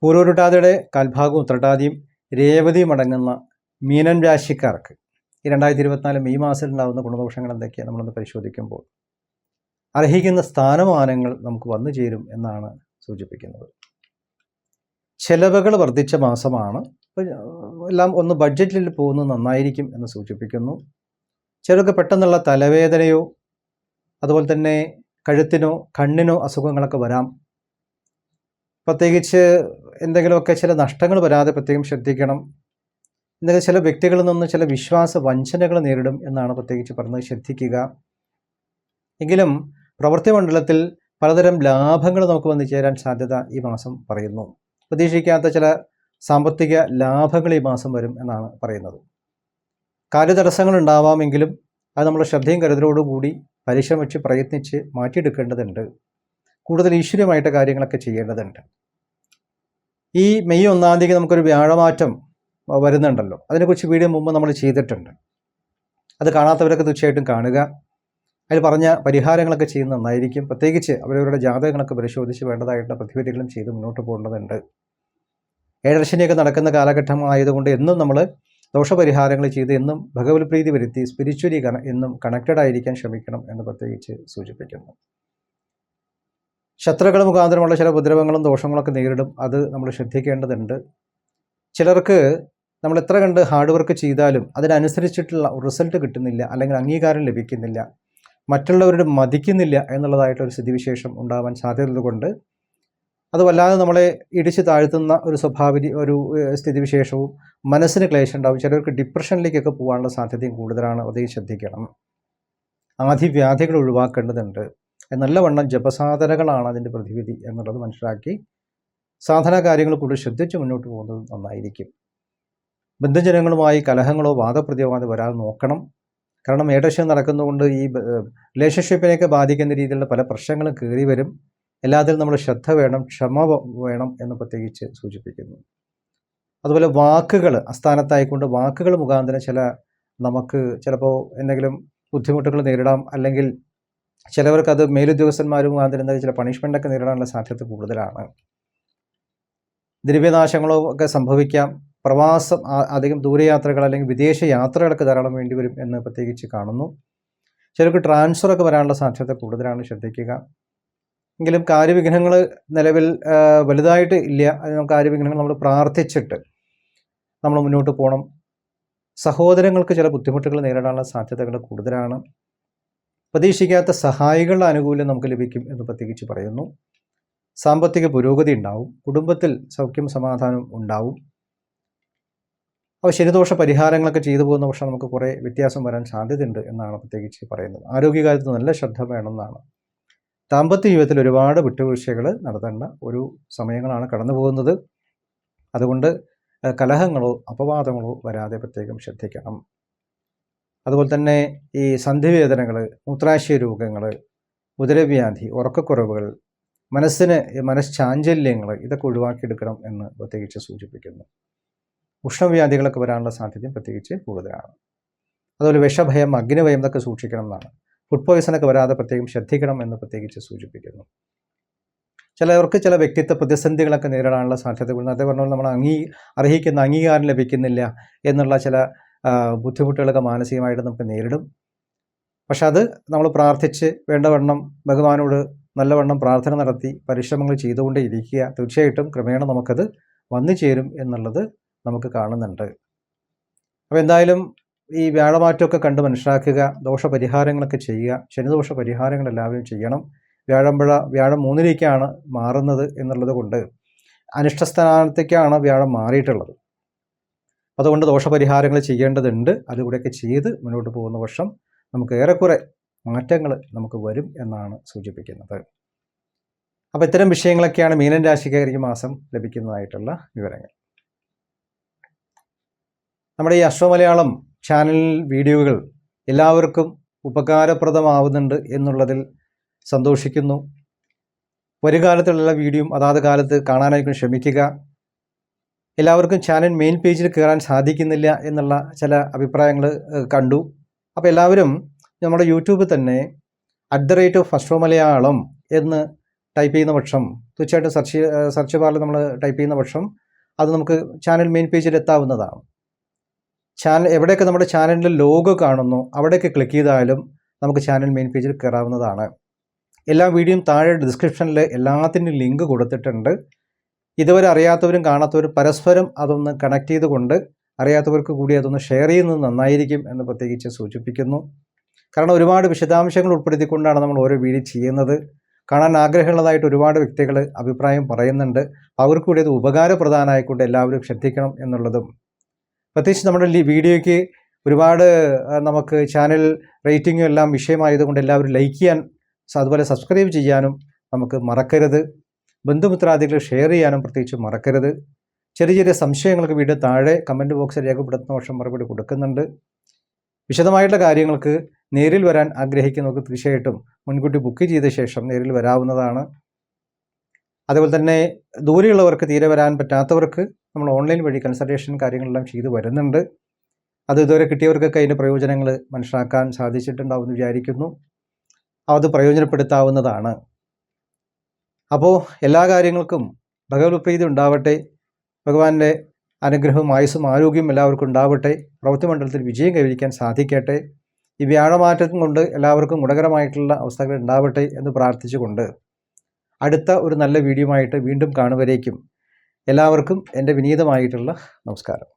പൂരോരുട്ടാതിയുടെ കാൽഭാഗവും ഉത്രട്ടാതിയും രേവതിയും അടങ്ങുന്ന മീനൻ രാശിക്കാർക്ക് ഈ 2024 മെയ് മാസത്തിൽ ഉണ്ടാകുന്ന ഗുണദോഷങ്ങൾ എന്തൊക്കെയാണ് നമ്മളൊന്ന് പരിശോധിക്കുമ്പോൾ അർഹിക്കുന്ന സ്ഥാനമാനങ്ങൾ നമുക്ക് വന്നു ചേരും എന്നാണ് സൂചിപ്പിക്കുന്നത്. ചെലവുകൾ വർദ്ധിച്ച മാസമാണ്. എല്ലാം ഒന്ന് ബഡ്ജറ്റിൽ പോകുന്നത് നന്നായിരിക്കും എന്ന് സൂചിപ്പിക്കുന്നു. ചിലർക്ക് പെട്ടെന്നുള്ള തലവേദനയോ അതുപോലെ തന്നെ കഴുത്തിനോ കണ്ണിനോ അസുഖങ്ങളൊക്കെ വരാം. പ്രത്യേകിച്ച് എന്തെങ്കിലുമൊക്കെ ചില നഷ്ടങ്ങൾ വരാതെ പ്രത്യേകം ശ്രദ്ധിക്കണം. എന്തെങ്കിലും ചില വ്യക്തികളിൽ നിന്ന് ചില വിശ്വാസ വഞ്ചനകൾ നേരിടും എന്നാണ് പ്രത്യേകിച്ച് പറഞ്ഞത്, ശ്രദ്ധിക്കുക. എങ്കിലും പ്രവൃത്തി മണ്ഡലത്തിൽ പലതരം ലാഭങ്ങൾ നമുക്ക് വന്നു ചേരാൻ സാധ്യത ഈ മാസം പറയുന്നു. പ്രതീക്ഷിക്കാത്ത ചില സാമ്പത്തിക ലാഭങ്ങൾ ഈ മാസം വരും എന്നാണ് പറയുന്നത്. കാര്യതടസ്സങ്ങൾ ഉണ്ടാവാമെങ്കിലും അത് നമ്മൾ ശ്രദ്ധയും കരുതലോടുകൂടി പരിശ്രമിച്ച് പ്രയത്നിച്ച് മാറ്റിയെടുക്കേണ്ടതുണ്ട്. കൂടുതൽ ഈശ്വര്യമായിട്ട് കാര്യങ്ങളൊക്കെ ചെയ്യേണ്ടതുണ്ട്. ഈ മെയ് 1-ാം തീയതി നമുക്കൊരു വ്യാഴമാറ്റം വരുന്നുണ്ടല്ലോ. അതിനെക്കുറിച്ച് വീഡിയോ മുമ്പ് നമ്മൾ ചെയ്തിട്ടുണ്ട്. അത് കാണാത്തവരൊക്കെ തീർച്ചയായിട്ടും കാണുക. അതിൽ പറഞ്ഞ പരിഹാരങ്ങളൊക്കെ ചെയ്യുന്നത് നന്നായിരിക്കും. പ്രത്യേകിച്ച് അവരവരുടെ ജാതകങ്ങളൊക്കെ പരിശോധിച്ച് വേണ്ടതായിട്ടുള്ള പ്രതിവിധികളും ചെയ്ത് മുന്നോട്ട് പോകേണ്ടതുണ്ട്. ഏഴരശനിയൊക്കെ നടക്കുന്ന കാലഘട്ടം ആയതുകൊണ്ട് എന്നും നമ്മൾ ദോഷപരിഹാരങ്ങൾ ചെയ്ത് എന്നും ഭഗവത് പ്രീതി വരുത്തി സ്പിരിച്വലി എന്നും കണക്റ്റഡ് ആയിരിക്കാൻ ശ്രമിക്കണം എന്ന് പ്രത്യേകിച്ച് സൂചിപ്പിക്കുന്നു. ശത്രുക്കൾ മുഖാന്തരമുള്ള ചില ഉപദ്രവങ്ങളും ദോഷങ്ങളൊക്കെ നേരിടും. അത് നമ്മൾ ശ്രദ്ധിക്കേണ്ടതുണ്ട്. ചിലർക്ക് നമ്മൾ എത്ര കണ്ട് ഹാർഡ് വർക്ക് ചെയ്താലും അതിനനുസരിച്ചിട്ടുള്ള റിസൾട്ട് കിട്ടുന്നില്ല, അല്ലെങ്കിൽ അംഗീകാരം ലഭിക്കുന്നില്ല, മറ്റുള്ളവരുടെ മതിക്കുന്നില്ല എന്നുള്ളതായിട്ടൊരു സ്ഥിതിവിശേഷം ഉണ്ടാവാൻ സാധ്യതയുള്ളതുകൊണ്ട് അത് വല്ലാതെ നമ്മളെ ഇടിച്ച് താഴ്ത്തുന്ന ഒരു ഒരു സ്ഥിതിവിശേഷവും മനസ്സിന് ക്ലേശം ഉണ്ടാവും. ചിലർക്ക് ഡിപ്രഷനിലേക്കൊക്കെ പോകാനുള്ള സാധ്യതയും കൂടുതലാണ്. അതേ ശ്രദ്ധിക്കണം. ആധിവ്യാധികൾ ഒഴിവാക്കേണ്ടതുണ്ട്. നല്ലവണ്ണം ജപസാധനകളാണ് അതിൻ്റെ പ്രതിവിധി എന്നുള്ളത് മനസ്സിലാക്കി സാധന കാര്യങ്ങൾ കൂടുതൽ ശ്രദ്ധിച്ച് മുന്നോട്ട് പോകുന്നത് നന്നായിരിക്കും. ബന്ധുജനങ്ങളുമായി കലഹങ്ങളോ വാദപ്രതിവാദം വരാതെ നോക്കണം. കാരണം ഏഴരശനി നടക്കുന്നതുകൊണ്ട് ഈ റിലേഷൻഷിപ്പിനെയൊക്കെ ബാധിക്കുന്ന രീതിയിലുള്ള പല പ്രശ്നങ്ങളും കയറി വരും. എല്ലാത്തിലും നമ്മൾ ശ്രദ്ധ വേണം, ക്ഷമ വേണം എന്ന് പ്രത്യേകിച്ച് സൂചിപ്പിക്കുന്നു. അതുപോലെ വാക്കുകൾ അസ്ഥാനത്തായിക്കൊണ്ട് വാക്കുകൾ മുഖാന്തരം നമുക്ക് ചിലപ്പോൾ എന്തെങ്കിലും ബുദ്ധിമുട്ടുകൾ നേരിടാം. അല്ലെങ്കിൽ ചിലവർക്കത് മേലുദ്യോഗസ്ഥന്മാർ മുഖാന്തരം ചില പണിഷ്മെൻ്റൊക്കെ നേരിടാനുള്ള സാധ്യത കൂടുതലാണ്. ദ്രവ്യനാശങ്ങളോ ഒക്കെ സംഭവിക്കാം. പ്രവാസം, അധികം ദൂരയാത്രകൾ അല്ലെങ്കിൽ വിദേശ യാത്രകളൊക്കെ ധാരാളം വേണ്ടി വരും എന്ന് പ്രത്യേകിച്ച് കാണുന്നു. ചിലർക്ക് ട്രാൻസ്ഫറൊക്കെ വരാനുള്ള സാധ്യത കൂടുതലാണ്, ശ്രദ്ധിക്കുക. എങ്കിലും കാര്യവിഘ്നങ്ങൾ നിലവിൽ വലുതായിട്ട് ഇല്ല. അത് കാര്യവിഘ്നങ്ങൾ നമ്മൾ പ്രാർത്ഥിച്ചിട്ട് നമ്മൾ മുന്നോട്ട് പോകണം. സഹോദരങ്ങൾക്ക് ചില ബുദ്ധിമുട്ടുകൾ നേരിടാനുള്ള സാധ്യതകൾ കൂടുതലാണ്. പ്രതീക്ഷിക്കാത്ത സഹായികളുടെ ആനുകൂല്യം നമുക്ക് ലഭിക്കും എന്ന് പ്രത്യേകിച്ച് പറയുന്നു. സാമ്പത്തിക പുരോഗതി ഉണ്ടാവും. കുടുംബത്തിൽ സൗഖ്യം സമാധാനം ഉണ്ടാവും. അപ്പോൾ ശനിദോഷ പരിഹാരങ്ങളൊക്കെ ചെയ്തു പോകുന്ന പക്ഷം നമുക്ക് കുറേ വ്യത്യാസം വരാൻ സാധ്യതയുണ്ട് എന്നാണ് പ്രത്യേകിച്ച് പറയുന്നത്. ആരോഗ്യകാര്യത്തിൽ നല്ല ശ്രദ്ധ വേണമെന്നാണ്. ദാമ്പത്യ ജീവിതത്തിൽ ഒരുപാട് വിട്ടുവീഴ്ചകൾ നടത്തേണ്ട ഒരു സമയങ്ങളാണ് കടന്നു പോകുന്നത്. അതുകൊണ്ട് കലഹങ്ങളോ അപവാദങ്ങളോ വരാതെ പ്രത്യേകം ശ്രദ്ധിക്കണം. അതുപോലെ തന്നെ ഈ സന്ധിവേദനകൾ, മൂത്രാശയ രോഗങ്ങൾ, ഉദരവ്യാധി, ഉറക്കക്കുറവുകൾ, മനഃശാഞ്ചല്യങ്ങൾ ഇതൊക്കെ ഒഴിവാക്കിയെടുക്കണം എന്ന് പ്രത്യേകിച്ച് സൂചിപ്പിക്കുന്നു. ഉഷ്ണവ്യാധികളൊക്കെ വരാനുള്ള സാധ്യതയും പ്രത്യേകിച്ച് കൂടുതലാണ്. അതുപോലെ വിഷഭയം, അഗ്നിഭയം ഇതൊക്കെ സൂക്ഷിക്കണം എന്നാണ്. ഫുഡ് പോയ്സണൊക്കെ വരാതെ പ്രത്യേകം ശ്രദ്ധിക്കണം എന്ന് പ്രത്യേകിച്ച് സൂചിപ്പിക്കുന്നു. ചിലവർക്ക് ചില വ്യക്തിത്വ പ്രതിസന്ധികളൊക്കെ നേരിടാനുള്ള സാധ്യതകൾ, അതേ പറഞ്ഞാൽ നമ്മൾ അർഹിക്കുന്ന അംഗീകാരം ലഭിക്കുന്നില്ല എന്നുള്ള ചില ബുദ്ധിമുട്ടുകളൊക്കെ മാനസികമായിട്ട് നമുക്ക് നേരിടും. പക്ഷെ അത് നമ്മൾ പ്രാർത്ഥിച്ച് വേണ്ടവണ്ണം ഭഗവാനോട് നല്ലവണ്ണം പ്രാർത്ഥന നടത്തി പരിശ്രമങ്ങൾ ചെയ്തുകൊണ്ടേ ഇരിക്കുക. തീർച്ചയായിട്ടും ക്രമേണ നമുക്കത് വന്നു ചേരും എന്നുള്ളത് നമുക്ക് കാണുന്നുണ്ട്. അപ്പോൾ എന്തായാലും ഈ വ്യാഴമാറ്റമൊക്കെ കണ്ട് മനസ്സിലാക്കുക. ദോഷപരിഹാരങ്ങളൊക്കെ ചെയ്യുക. ശനിദോഷ പരിഹാരങ്ങൾ എല്ലാവരും ചെയ്യണം. വ്യാഴം 3-ലേക്കാണ് മാറുന്നത് എന്നുള്ളത് കൊണ്ട് അനിഷ്ടസ്ഥാനത്തേക്കാണ് വ്യാഴം മാറിയിട്ടുള്ളത്. അതുകൊണ്ട് ദോഷപരിഹാരങ്ങൾ ചെയ്യേണ്ടതുണ്ട്. അതുകൂടെയൊക്കെ ചെയ്ത് മുന്നോട്ട് പോകുന്ന വർഷം നമുക്ക് ഏറെക്കുറെ മാറ്റങ്ങൾ നമുക്ക് വരും എന്നാണ് സൂചിപ്പിക്കുന്നത്. അപ്പോൾ ഇത്തരം വിഷയങ്ങളൊക്കെയാണ് മീനൻ രാശിക്കാർക്ക് മാസം ലഭിക്കുന്നതായിട്ടുള്ള വിവരങ്ങൾ. നമ്മുടെ ഈ അശ്വ മലയാളം ചാനൽ വീഡിയോകൾ എല്ലാവർക്കും ഉപകാരപ്രദമാവുന്നുണ്ട് എന്നുള്ളതിൽ സന്തോഷിക്കുന്നു. വരും കാലത്തുള്ള വീഡിയോ അതാത് കാലത്ത് കാണാനായിരിക്കും ശ്രമിക്കുക. എല്ലാവർക്കും ചാനൽ മെയിൻ പേജിൽ കയറാൻ സാധിക്കുന്നില്ല എന്നുള്ള ചില അഭിപ്രായങ്ങൾ കണ്ടു. അപ്പോൾ എല്ലാവരും നമ്മുടെ യൂട്യൂബിൽ തന്നെ @അശ്വമലയാളം എന്ന് ടൈപ്പ് ചെയ്യുന്ന പക്ഷം, തീർച്ചയായിട്ടും സെർച്ച് ബാറിൽ നമ്മൾ ടൈപ്പ് ചെയ്യുന്ന പക്ഷം അത് നമുക്ക് ചാനൽ മെയിൻ പേജിൽ എത്താവുന്നതാണ്. എവിടെയൊക്കെ നമ്മുടെ ചാനലിൻ്റെ ലോഗോ കാണുന്നു അവിടെയൊക്കെ ക്ലിക്ക് ചെയ്താലും നമുക്ക് ചാനൽ മെയിൻ പേജിൽ കയറാവുന്നതാണ്. എല്ലാ വീഡിയോയും താഴെ ഡിസ്ക്രിപ്ഷനിൽ എല്ലാത്തിൻ്റെയും ലിങ്ക് കൊടുത്തിട്ടുണ്ട്. ഇതുവരെ അറിയാത്തവരും കാണാത്തവരും പരസ്പരം അതൊന്ന് കണക്ട് ചെയ്തുകൊണ്ട് അറിയാത്തവർക്ക് കൂടി അതൊന്ന് ഷെയർ ചെയ്യുന്നത് നന്നായിരിക്കും എന്ന് പ്രത്യേകിച്ച് സൂചിപ്പിക്കുന്നു. കാരണം ഒരുപാട് വിശദാംശങ്ങൾ ഉൾപ്പെടുത്തിക്കൊണ്ടാണ് നമ്മൾ ഓരോ വീഡിയോ ചെയ്യുന്നത്. കാണാൻ ആഗ്രഹമുള്ളതായിട്ട് ഒരുപാട് വ്യക്തികൾ അഭിപ്രായം പറയുന്നുണ്ട്. അവർക്ക് കൂടി അത് ഉപകാരപ്രദമായിക്കൊണ്ട് എല്ലാവരും ശ്രദ്ധിക്കണം എന്നുള്ളതും, പ്രത്യേകിച്ച് നമ്മുടെ വീഡിയോയ്ക്ക് ഒരുപാട് നമുക്ക് ചാനൽ റേറ്റിംഗും എല്ലാം വിഷയമായതുകൊണ്ട് എല്ലാവരും ലൈക്ക് ചെയ്യാൻ, അതുപോലെ സബ്സ്ക്രൈബ് ചെയ്യാനും നമുക്ക് മറക്കരുത്. ബന്ധുമിത്രാദികൾ ഷെയർ ചെയ്യാനും പ്രത്യേകിച്ച് മറക്കരുത്. ചെറിയ ചെറിയ സംശയങ്ങൾക്ക് വീഡിയോ താഴെ കമൻറ്റ് ബോക്സിൽ രേഖപ്പെടുത്തുന്ന വർഷം മറുപടി കൊടുക്കുന്നുണ്ട്. വിശദമായിട്ടുള്ള കാര്യങ്ങൾക്ക് നേരിൽ വരാൻ ആഗ്രഹിക്കുന്നവർക്ക് തീർച്ചയായിട്ടും മുൻകൂട്ടി ബുക്ക് ചെയ്ത ശേഷം നേരിൽ വരാവുന്നതാണ്. അതുപോലെ തന്നെ ദൂരെയുള്ളവർക്ക് തീരെ വരാൻ പറ്റാത്തവർക്ക് നമ്മൾ ഓൺലൈൻ വഴി കൺസൾട്ടേഷൻ കാര്യങ്ങളെല്ലാം ചെയ്തു വരുന്നുണ്ട്. അത് ഇതുവരെ കിട്ടിയവർക്കൊക്കെ അതിൻ്റെ പ്രയോജനങ്ങൾ മനസ്സിലാക്കാൻ സാധിച്ചിട്ടുണ്ടാവുമെന്ന് വിചാരിക്കുന്നു. അത് പ്രയോജനപ്പെടുത്താവുന്നതാണ്. അപ്പോൾ എല്ലാ കാര്യങ്ങൾക്കും ഭഗവത്പ്രീതി ഉണ്ടാവട്ടെ. ഭഗവാന്റെ അനുഗ്രഹവും ആയുസ്സും ആരോഗ്യവും എല്ലാവർക്കും ഉണ്ടാവട്ടെ. പ്രവൃത്തി മണ്ഡലത്തിൽ വിജയം കൈവരിക്കാൻ സാധിക്കട്ടെ. ഈ വ്യാഴമാറ്റം കൊണ്ട് എല്ലാവർക്കും ഗുണകരമായിട്ടുള്ള അവസ്ഥകൾ ഉണ്ടാവട്ടെ എന്ന് പ്രാർത്ഥിച്ചുകൊണ്ട് അടുത്ത ഒരു നല്ല വീഡിയോ ആയിട്ട് വീണ്ടും കാണുവരേക്കും എല്ലാവർക്കും എൻ്റെ വിനീതമായിട്ടുള്ള നമസ്കാരം.